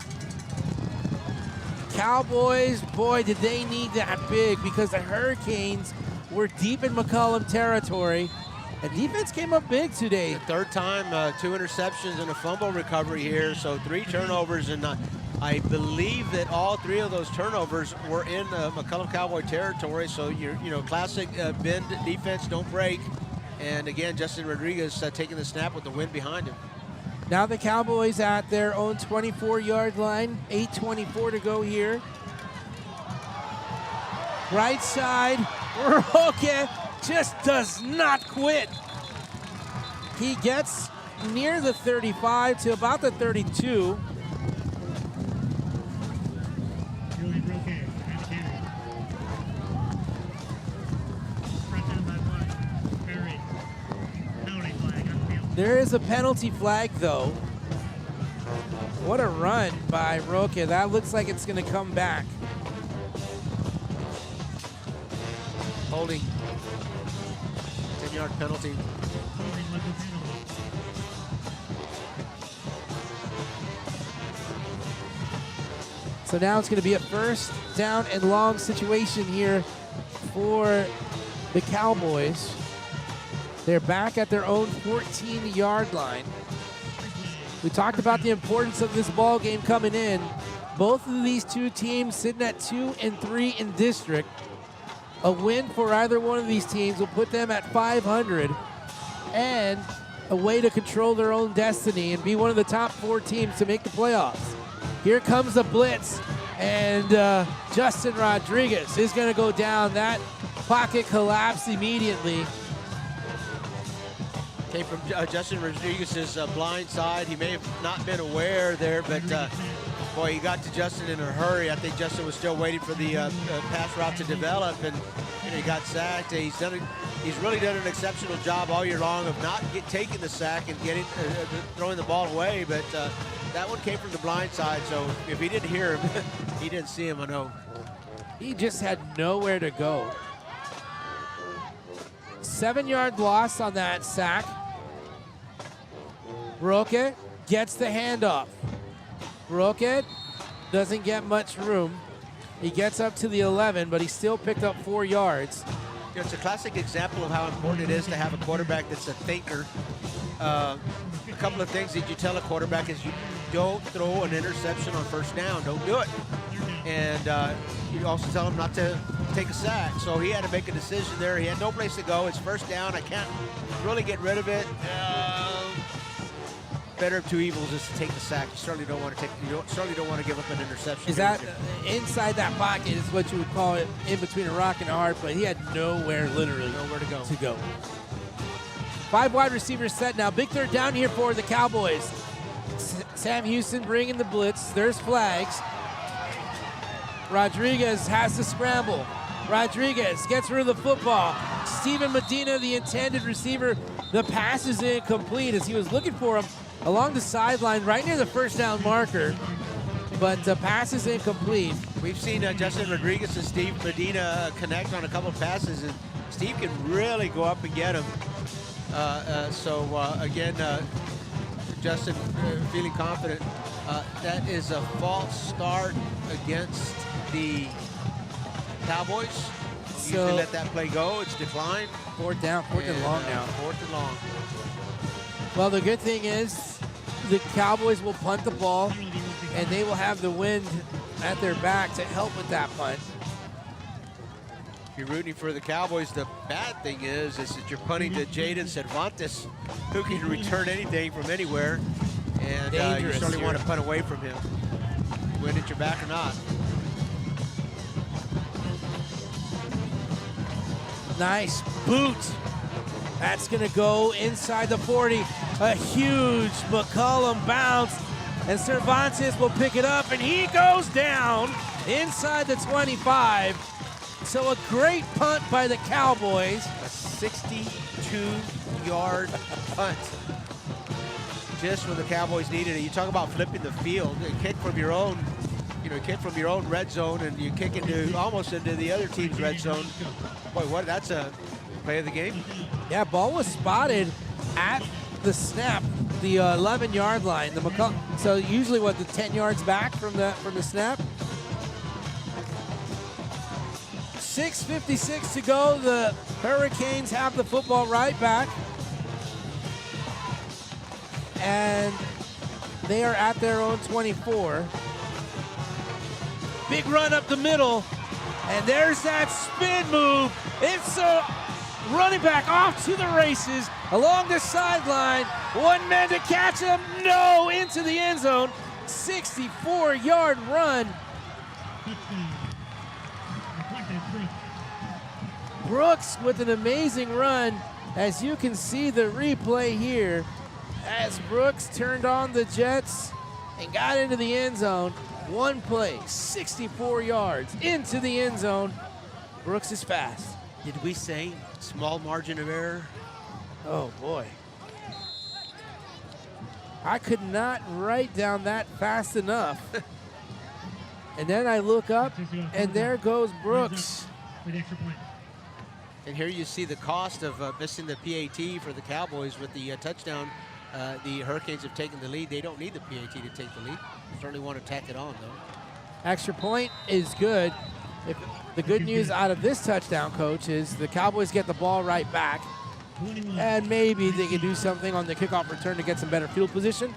Cowboys, boy, did they need that big because the Hurricanes were deep in McCollum territory. And defense came up big today. The third time, 2 interceptions and a fumble recovery here, so 3 turnovers, and I believe that all 3 of those turnovers were in McCollum Cowboy territory. So classic bend defense, don't break. And again, Justin Rodriguez taking the snap with the wind behind him. Now the Cowboys at their own 24-yard line, 8:24 to go here. Right side, Roque just does not quit. He gets near the 35 to about the 32. There is a penalty flag, though. What a run by Roque. That looks like it's going to come back. Holding. 10-yard penalty. So now it's going to be a first down and long situation here for the Cowboys. They're back at their own 14-yard line. We talked about the importance of this ball game coming in. Both of these 2 teams sitting at 2 and 3 in district. A win for either one of these teams will put them at 500 and a way to control their own destiny and be one of the top 4 teams to make the playoffs. Here comes the blitz, and Justin Rodriguez is going to go down. That pocket collapsed immediately. Came from Justin Rodriguez's blind side. He may have not been aware there, but boy, he got to Justin in a hurry. I think Justin was still waiting for the pass route to develop, and he got sacked. He's really done an exceptional job all year long of not taking the sack and throwing the ball away, but that one came from the blind side, so if he didn't hear him, he didn't see him, I know. He just had nowhere to go. 7-yard loss on that sack. Roque gets the handoff. Roque doesn't get much room. He gets up to the 11, but he still picked up 4 yards. It's a classic example of how important it is to have a quarterback that's a thinker. A couple of things that you tell a quarterback is you don't throw an interception on first down. Don't do it. And you also tell him not to take a sack. So he had to make a decision there. He had no place to go. It's first down. I can't really get rid of it. Better of two evils is to take the sack. You certainly don't want to give up an interception. Is that inside that pocket is what you would call it, in between a rock and a hard play. He had nowhere to go. 5 wide receivers set now. Big third down here for the Cowboys. Sam Houston bringing the blitz. There's flags. Rodriguez has to scramble. Rodriguez gets rid of the football. Steven Medina, the intended receiver. The pass is incomplete as he was looking for him along the sideline right near the first down marker, but the pass is incomplete. We've seen Justin Rodriguez and Steve Medina connect on a couple of passes, and Steve can really go up and get him. Again, Justin feeling confident. That is a false start against the Cowboys. Usually let that play go. It's declined. Fourth and long now. Fourth and long. Well, the good thing is the Cowboys will punt the ball, and they will have the wind at their back to help with that punt. If you're rooting for the Cowboys, the bad thing is that you're punting to Jaden Cervantes, who can return anything from anywhere, and you certainly want to punt away from him, wind at your back or not. Nice boot. That's going to go inside the 40. A huge McCollum bounce. And Cervantes will pick it up, and he goes down inside the 25. So a great punt by the Cowboys. A 62-yard punt. Just when the Cowboys needed it. You talk about flipping the field. A kick from your own, kick from your own red zone, and you kick almost into the other team's red zone. Boy, that's a play of the game. Yeah, ball was spotted at the snap, the 11-yard line. So usually the 10 yards back from the snap. 6:56 to go. The Hurricanes have the football right back, and they are at their own 24. Big run up the middle, and there's that spin move. It's a running back off to the races along the sideline. One man to catch him. No, into the end zone. 64-yard run. Brooks with an amazing run. As you can see the replay here, as Brooks turned on the jets and got into the end zone. One play, 64 yards into the end zone. Brooks is fast. Did we say small margin of error? Oh, boy. I could not write down that fast enough. And then I look up, and there goes Brooks. And here you see the cost of missing the PAT for the Cowboys with the touchdown. The Hurricanes have taken the lead. They don't need the PAT to take the lead. Certainly want to tack it on, though. Extra point is good. The good news out of this touchdown, Coach, is the Cowboys get the ball right back, and maybe they can do something on the kickoff return to get some better field position.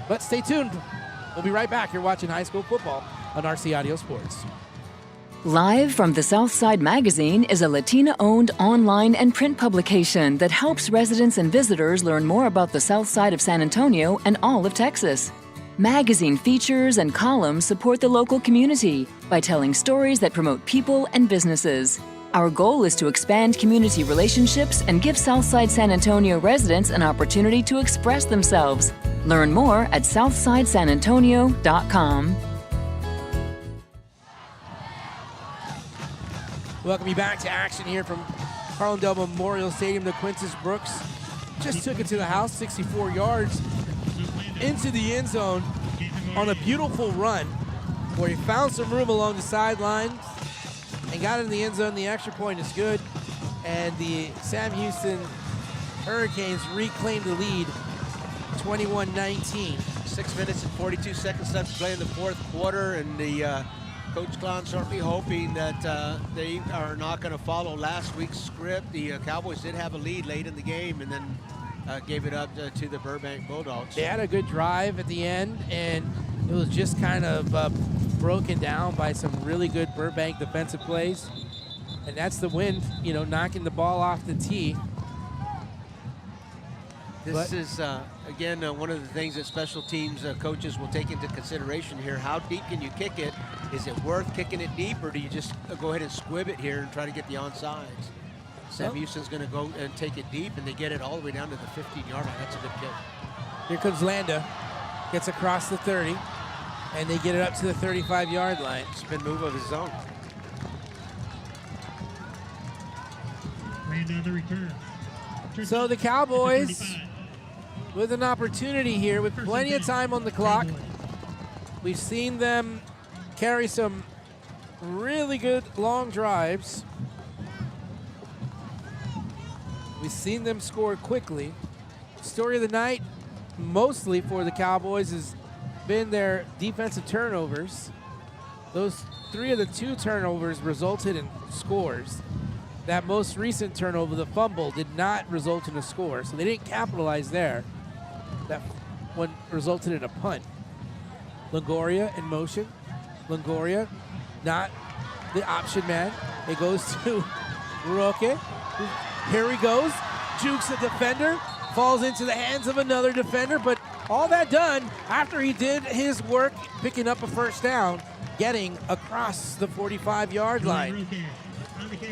But stay tuned. We'll be right back. You're watching high school football on RC Audio Sports. Live from the Southside Magazine is a Latina-owned online and print publication that helps residents and visitors learn more about the South Side of San Antonio and all of Texas. Magazine features and columns support the local community by telling stories that promote people and businesses. Our goal is to expand community relationships and give Southside San Antonio residents an opportunity to express themselves. Learn more at southsidesanantonio.com. Welcome you back to action here from Harlandale Memorial Stadium. The Quintus Brooks just took it to the house, 64 yards into the end zone on a beautiful run where he found some room along the sideline and got in the end zone. The extra point is good, and the Sam Houston Hurricanes reclaimed the lead, 21-19. 6 minutes and 42 seconds left to play in the fourth quarter, and the Coach Klon certainly hoping that they are not going to follow last week's script. The Cowboys did have a lead late in the game and then gave it up to the Burbank Bulldogs. They had a good drive at the end, and it was just kind of broken down by some really good Burbank defensive plays. And that's the wind, you know, knocking the ball off the tee. This is, again, one of the things that special teams coaches will take into consideration here. How deep can you kick it? Is it worth kicking it deep, or do you just go ahead and squib it here and try to get the onside? Sam Houston's going to go and take it deep, and they get it all the way down to the 15-yard line. That's a good kick. Here comes Landa. Gets across the 30, and they get it up to the 35-yard line. Spin move of his own. Landa on the return. So the Cowboys with an opportunity here with plenty of time on the clock. We've seen them carry some really good long drives. We've seen them score quickly. Story of the night, mostly for the Cowboys, has been their defensive turnovers. Those 3 of the 2 turnovers resulted in scores. That most recent turnover, the fumble, did not result in a score, so they didn't capitalize there. That one resulted in a punt. Longoria in motion. Longoria, not the option man. It goes to Roque. Here he goes. Jukes the defender. Falls into the hands of another defender, but all that done after he did his work picking up a first down, getting across the 45-yard line.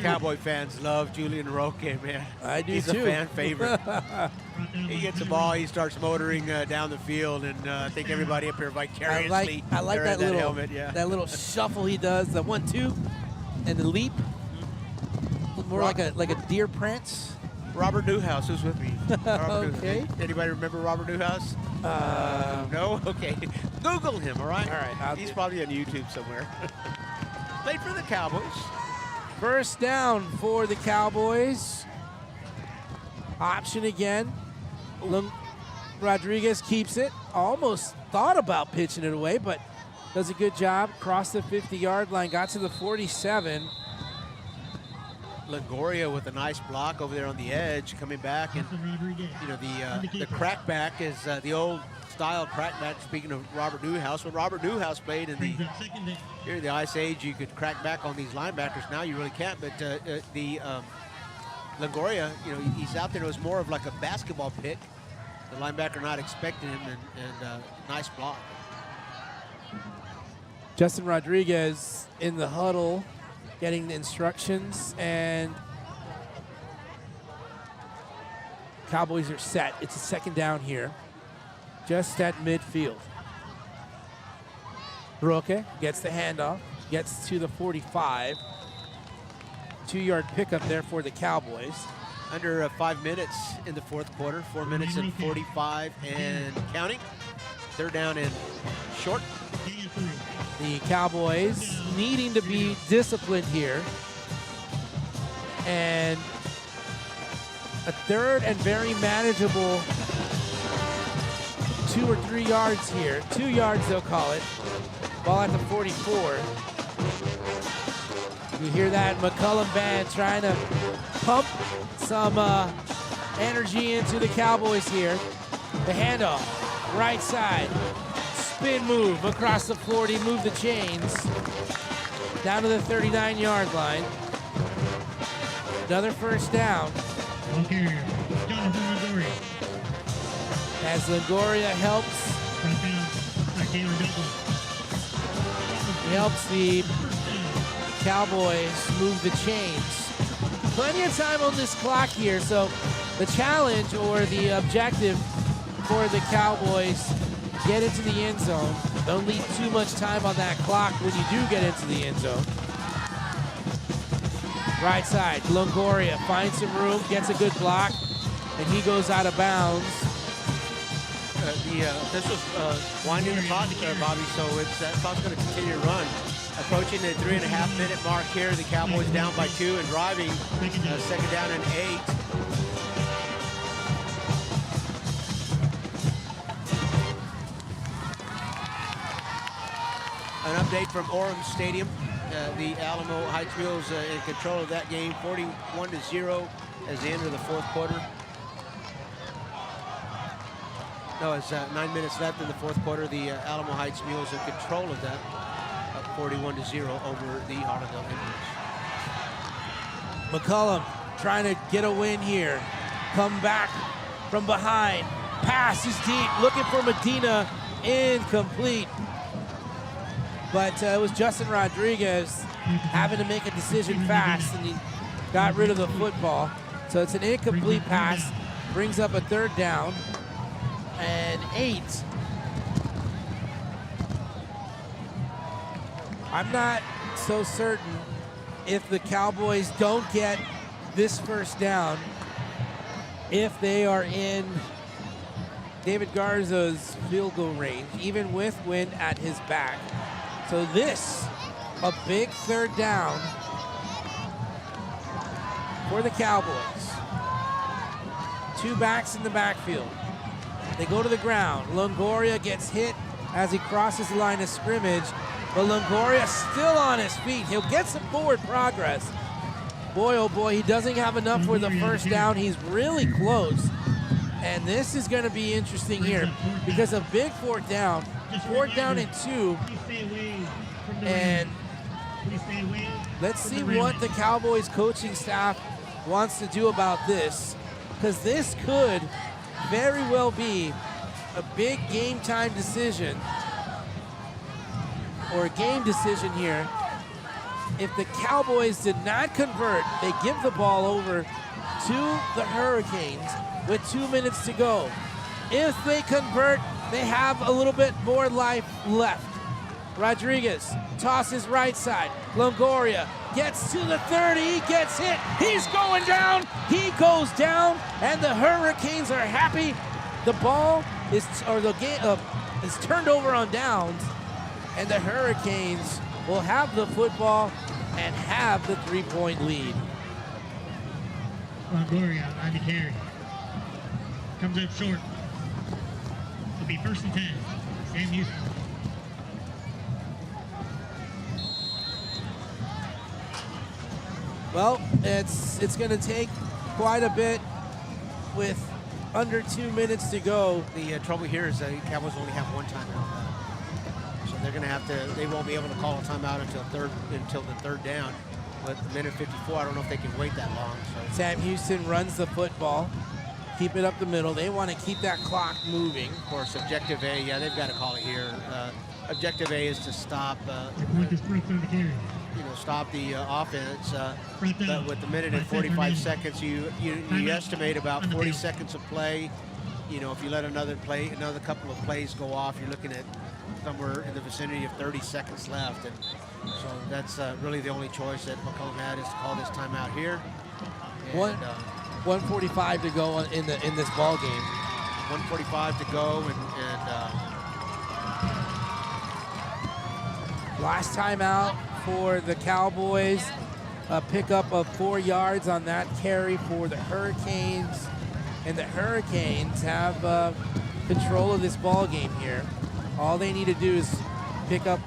Cowboy fans love Julian Roque, man. I do He's too. a fan favorite. He gets the ball, he starts motoring down the field, and I think everybody up here vicariously I like that little helmet. Yeah. that little shuffle he does, the 1-2, and the leap. More like a deer prance. Robert Newhouse, who's with me? Okay. Anybody remember Robert Newhouse? No? Okay. Google him, all right? All right. He's probably on YouTube somewhere. Played for the Cowboys. First down for the Cowboys. Option again. Rodriguez keeps it. Almost thought about pitching it away, but does a good job. Crossed the 50-yard line, got to the 47. Longoria with a nice block over there on the edge, coming back, and you know the crackback is the old style crackback. Speaking of Robert Newhouse, when Robert Newhouse played in the Ice Age, you could crack back on these linebackers. Now you really can't. But Longoria, you know, he's out there. It was more of like a basketball pick. The linebacker not expecting him, and nice block. Justin Rodriguez in the huddle, getting the instructions, and Cowboys are set. It's a second down here, just at midfield. Roque gets the handoff, gets to the 45. 2-yard pickup there for the Cowboys. Under 5 minutes in the fourth quarter, 4 minutes and 45 and counting. Third down and short. The Cowboys needing to be disciplined here. And a third and very manageable 2 or 3 yards here. 2 yards, they'll call it. Ball at the 44. You hear that McCollum band trying to pump some energy into the Cowboys here. The handoff, right side. Spin move across the floor to move the chains. Down to the 39-yard line. Another first down. As Longoria helps. He helps the Cowboys move the chains. Plenty of time on this clock here, so the challenge or the objective for the Cowboys, get into the end zone. Don't leave too much time on that clock when you do get into the end zone. Right side, Longoria finds some room, gets a good block, and he goes out of bounds. The officials winding the clock, Bobby, so that clock's going to continue to run. Approaching the 3.5-minute mark here, the Cowboys down by 2 and driving. Second down and 8. An update from Orem Stadium. The Alamo Heights Mules in control of that game, 41-0 as they enter the fourth quarter. No, it's 9 minutes left in the fourth quarter. The Alamo Heights Mules in control of that, up 41-0 over the Harlandale Indians. McCollum trying to get a win here. Come back from behind. Pass is deep, looking for Medina, incomplete. But it was Justin Rodriguez having to make a decision fast, and he got rid of the football. So it's an incomplete pass, brings up a 3rd down and 8. I'm not so certain if the Cowboys don't get this 1st down, if they are in David Garza's field goal range, even with wind at his back. So this, a big 3rd down for the Cowboys. 2 backs in the backfield. They go to the ground. Longoria gets hit as he crosses the line of scrimmage, but Longoria still on his feet. He'll get some forward progress. Boy, oh boy, he doesn't have enough for the 1st down. He's really close. And this is going to be interesting here because a big 4th down, 4th down and 2. And let's see what the Cowboys coaching staff wants to do about this, because this could very well be a big game time decision or a game decision here. If the Cowboys did not convert, they give the ball over to the Hurricanes with 2 minutes to go. If they convert, they have a little bit more life left. Rodriguez tosses right side. Longoria gets to the 30, he gets hit, he's going down, he goes down, and the Hurricanes are happy. The ball is, or the game is turned over on downs, and the Hurricanes will have the football and have the 3-point lead. Longoria on the carry. Comes up short. It'll be 1st and 10. Sam Houston. Well, it's going to take quite a bit with under 2 minutes to go. The trouble here is the Cowboys only have 1 timeout. So they're going to have to, they won't be able to call a timeout until the 3rd down. But the minute 54, I don't know if they can wait that long. So Sam Houston runs the football, keep it up the middle. They want to keep that clock moving. Of course, objective A, yeah, they've got to call it here. Objective A is to stop, stop the offense. But with the minute and 45 seconds, you estimate about 40 seconds of play. You know, if you let another couple of plays go off, you're looking at somewhere in the vicinity of 30 seconds left. And so that's really the only choice that McCollum had, is to call this timeout here. And, 1:45 to go in this ball game. 1:45 to go, and last timeout for the Cowboys. A pickup of 4 yards on that carry for the Hurricanes, and the Hurricanes have control of this ball game here. All they need to do is pick up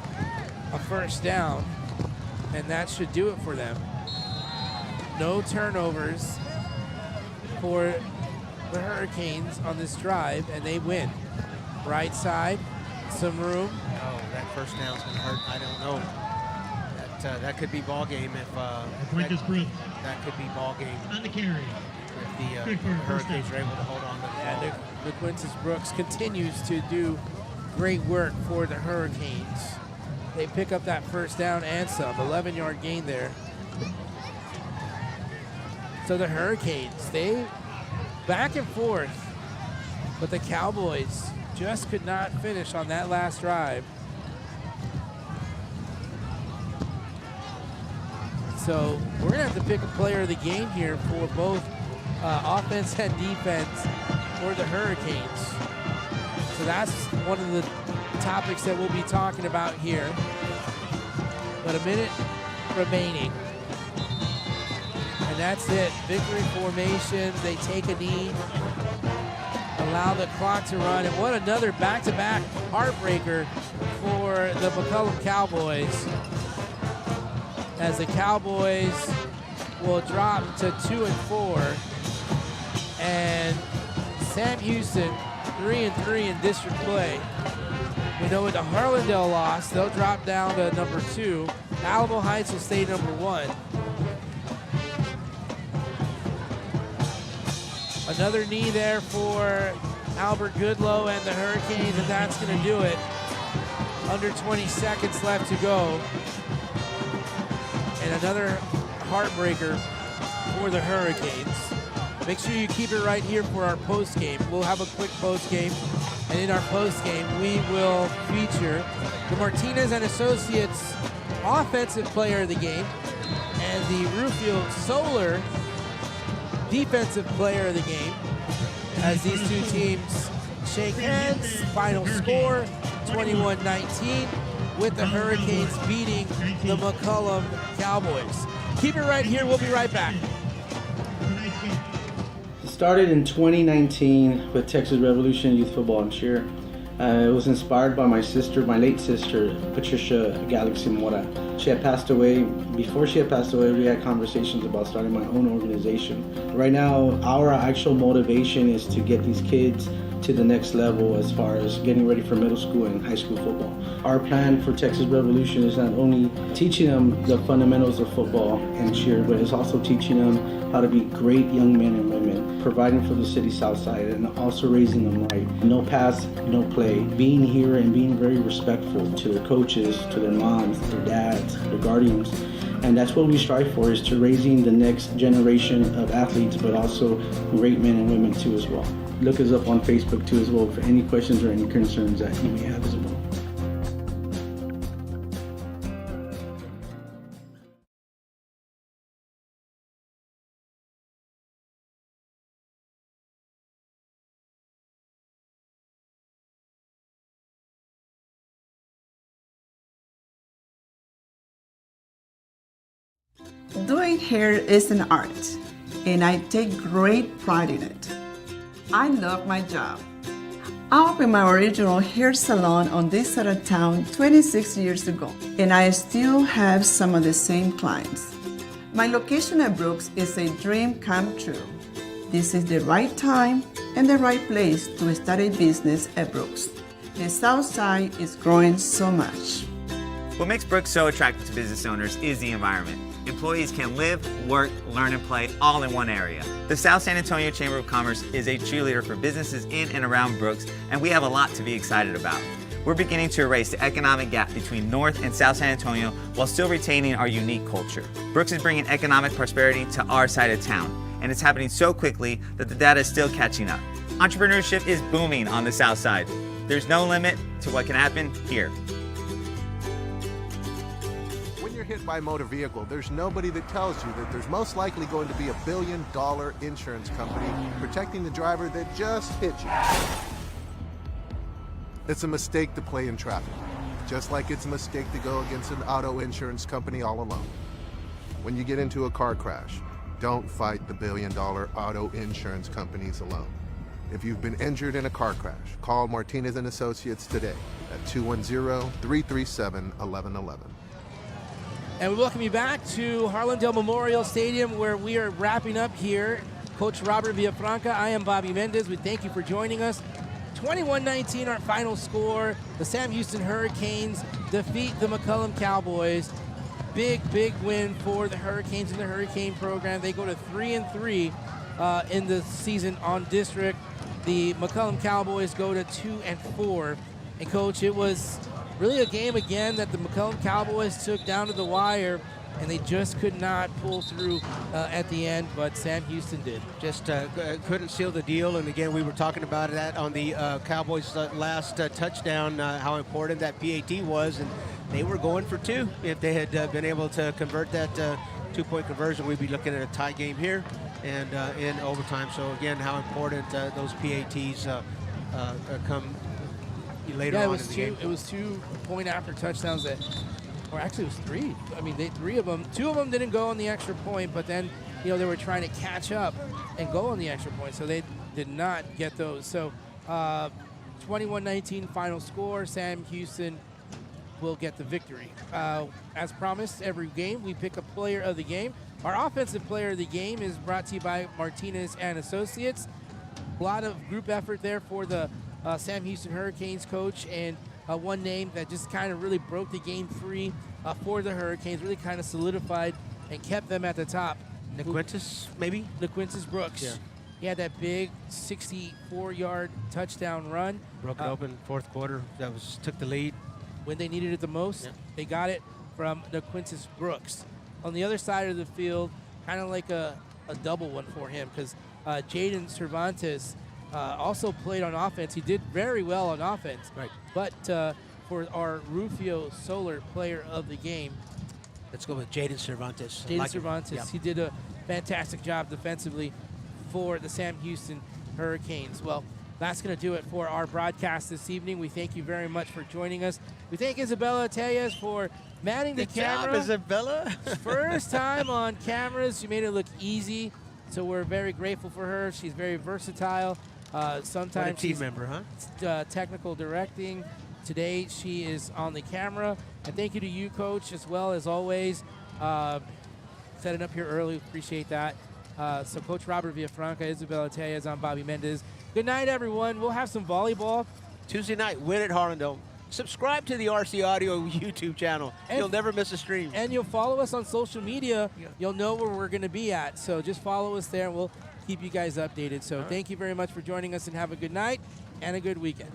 a 1st down, and that should do it for them. No turnovers for the Hurricanes on this drive, and they win. Right side, some room. Oh, that 1st down's going to hurt. I don't know. That could be ball game if that could be ball game on the carry. If the Hurricanes are able to hold on to the ball. And Quintus Brooks continues to do great work for the Hurricanes. They pick up that 1st down and some, 11-yard gain there. So the Hurricanes, they back and forth, but the Cowboys just could not finish on that last drive. So we're gonna have to pick a player of the game here for both offense and defense for the Hurricanes. So that's one of the topics that we'll be talking about here. But a minute remaining. And that's it. Victory formation. They take a knee, allow the clock to run. And what another back-to-back heartbreaker for the McCollum Cowboys, as the Cowboys will drop to 2-4. And Sam Houston, 3-3 in district play. We know with the Harlandale loss, they'll drop down to number 2. Alamo Heights will stay number 1. Another knee there for Albert Goodlow and the Hurricanes, and that's going to do it. Under 20 seconds left to go. And another heartbreaker for the Hurricanes. Make sure you keep it right here for our post game. We'll have a quick post game, and in our post game, we will feature the Martinez and Associates Offensive Player of the Game and the Rufio Solar Defensive Player of the Game as these two teams shake hands. Final score 21-19 with the Hurricanes beating the McCollum Cowboys. Keep it right here. We'll be right back. Started in 2019 with Texas Revolution Youth Football and Cheer. It was inspired by my late sister, Patricia Galaxy Mora. She had passed away. Before she had passed away, we had conversations about starting my own organization. Right now, our actual motivation is to get these kids to the next level as far as getting ready for middle school and high school football. Our plan for Texas Revolution is not only teaching them the fundamentals of football and cheer, but it's also teaching them how to be great young men and women, providing for the city south side and also raising them right. No pass, no play. Being here and being very respectful to their coaches, to their moms, their dads, their guardians. And that's what we strive for, is to raising the next generation of athletes, but also great men and women too as well. Look us up on Facebook too as well for any questions or any concerns that you may have as well. Doing hair is an art, and I take great pride in it. I love my job. I opened my original hair salon on this side of town 26 years ago, and I still have some of the same clients. My location at Brooks is a dream come true. This is the right time and the right place to start a business at Brooks. The South Side is growing so much. What makes Brooks so attractive to business owners is the environment. Employees can live, work, learn, and play all in one area. The South San Antonio Chamber of Commerce is a cheerleader for businesses in and around Brooks, and we have a lot to be excited about. We're beginning to erase the economic gap between North and South San Antonio while still retaining our unique culture. Brooks is bringing economic prosperity to our side of town, and it's happening so quickly that the data is still catching up. Entrepreneurship is booming on the South Side. There's no limit to what can happen here. Hit by a motor vehicle, there's nobody that tells you that there's most likely going to be $1 billion insurance company protecting the driver that just hit you. It's a mistake to play in traffic, just like it's a mistake to go against an auto insurance company all alone. When you get into a car crash, don't fight the $1 billion auto insurance companies alone. If you've been injured in a car crash, call Martinez and Associates today at 210-337-1111. And we welcome you back to Harlandale Memorial Stadium, where we are wrapping up here. Coach Robert Villafranca, I am Bobby Mendez. We thank you for joining us. 21-19 our final score. The Sam Houston Hurricanes defeat the McCollum Cowboys. Big win for the Hurricanes in the Hurricane program. They go to 3-3 in the season on district. The McCollum Cowboys go to 2-4. And Coach, it was really a game again that the McCollum Cowboys took down to the wire, and they just could not pull through at the end, but Sam Houston did. Just couldn't seal the deal, and again, we were talking about that on the Cowboys' last touchdown, how important that PAT was, and they were going for two. If they had been able to convert that two-point conversion, we'd be looking at a tie game here and in overtime. So again, how important those PATs come later on in the game. It was 2 point after touchdowns or actually it was 3. I mean, 3 of them. 2 of them didn't go on the extra point, but then, they were trying to catch up and go on the extra point, so they did not get those. So 21-19 final score. Sam Houston will get the victory. As promised, every game we pick a player of the game. Our offensive player of the game is brought to you by Martinez and Associates. A lot of group effort there for the Sam Houston Hurricanes coach, and one name that just kind of really broke the game free for the Hurricanes, really kind of solidified and kept them at the top. Naquintus, maybe? Naquintus Brooks. Yeah. He had that big 64-yard touchdown run. Broke it open fourth quarter. Took the lead. When they needed it the most, they got it from Quintus Brooks. On the other side of the field, kind of like a double one for him, because Jaden Cervantes also played on offense. He did very well on offense. Right. But for our Rufio Solar player of the game, let's go with Jaden Cervantes. Jaden Cervantes. He did a fantastic job defensively for the Sam Houston Hurricanes. Well, that's going to do it for our broadcast this evening. We thank you very much for joining us. We thank Isabella Tellez for manning the camera. Good job, Isabella. First time on cameras. She made it look easy, so we're very grateful for her. She's very versatile. Sometimes what a team she's member, huh? Technical directing. Today she is on the camera. And thank you to you, Coach, as well as always. Setting up here early, appreciate that. So Coach Robert Villafranca, Isabella Tellez, I'm Bobby Mendez. Good night, everyone. We'll have some volleyball. Tuesday night, win at Harlandale. Subscribe to the RC Audio YouTube channel. You'll never miss a stream. And you'll follow us on social media. You'll know where we're going to be at. So just follow us there, and we'll keep you guys updated. So thank you very much for joining us, and have a good night and a good weekend.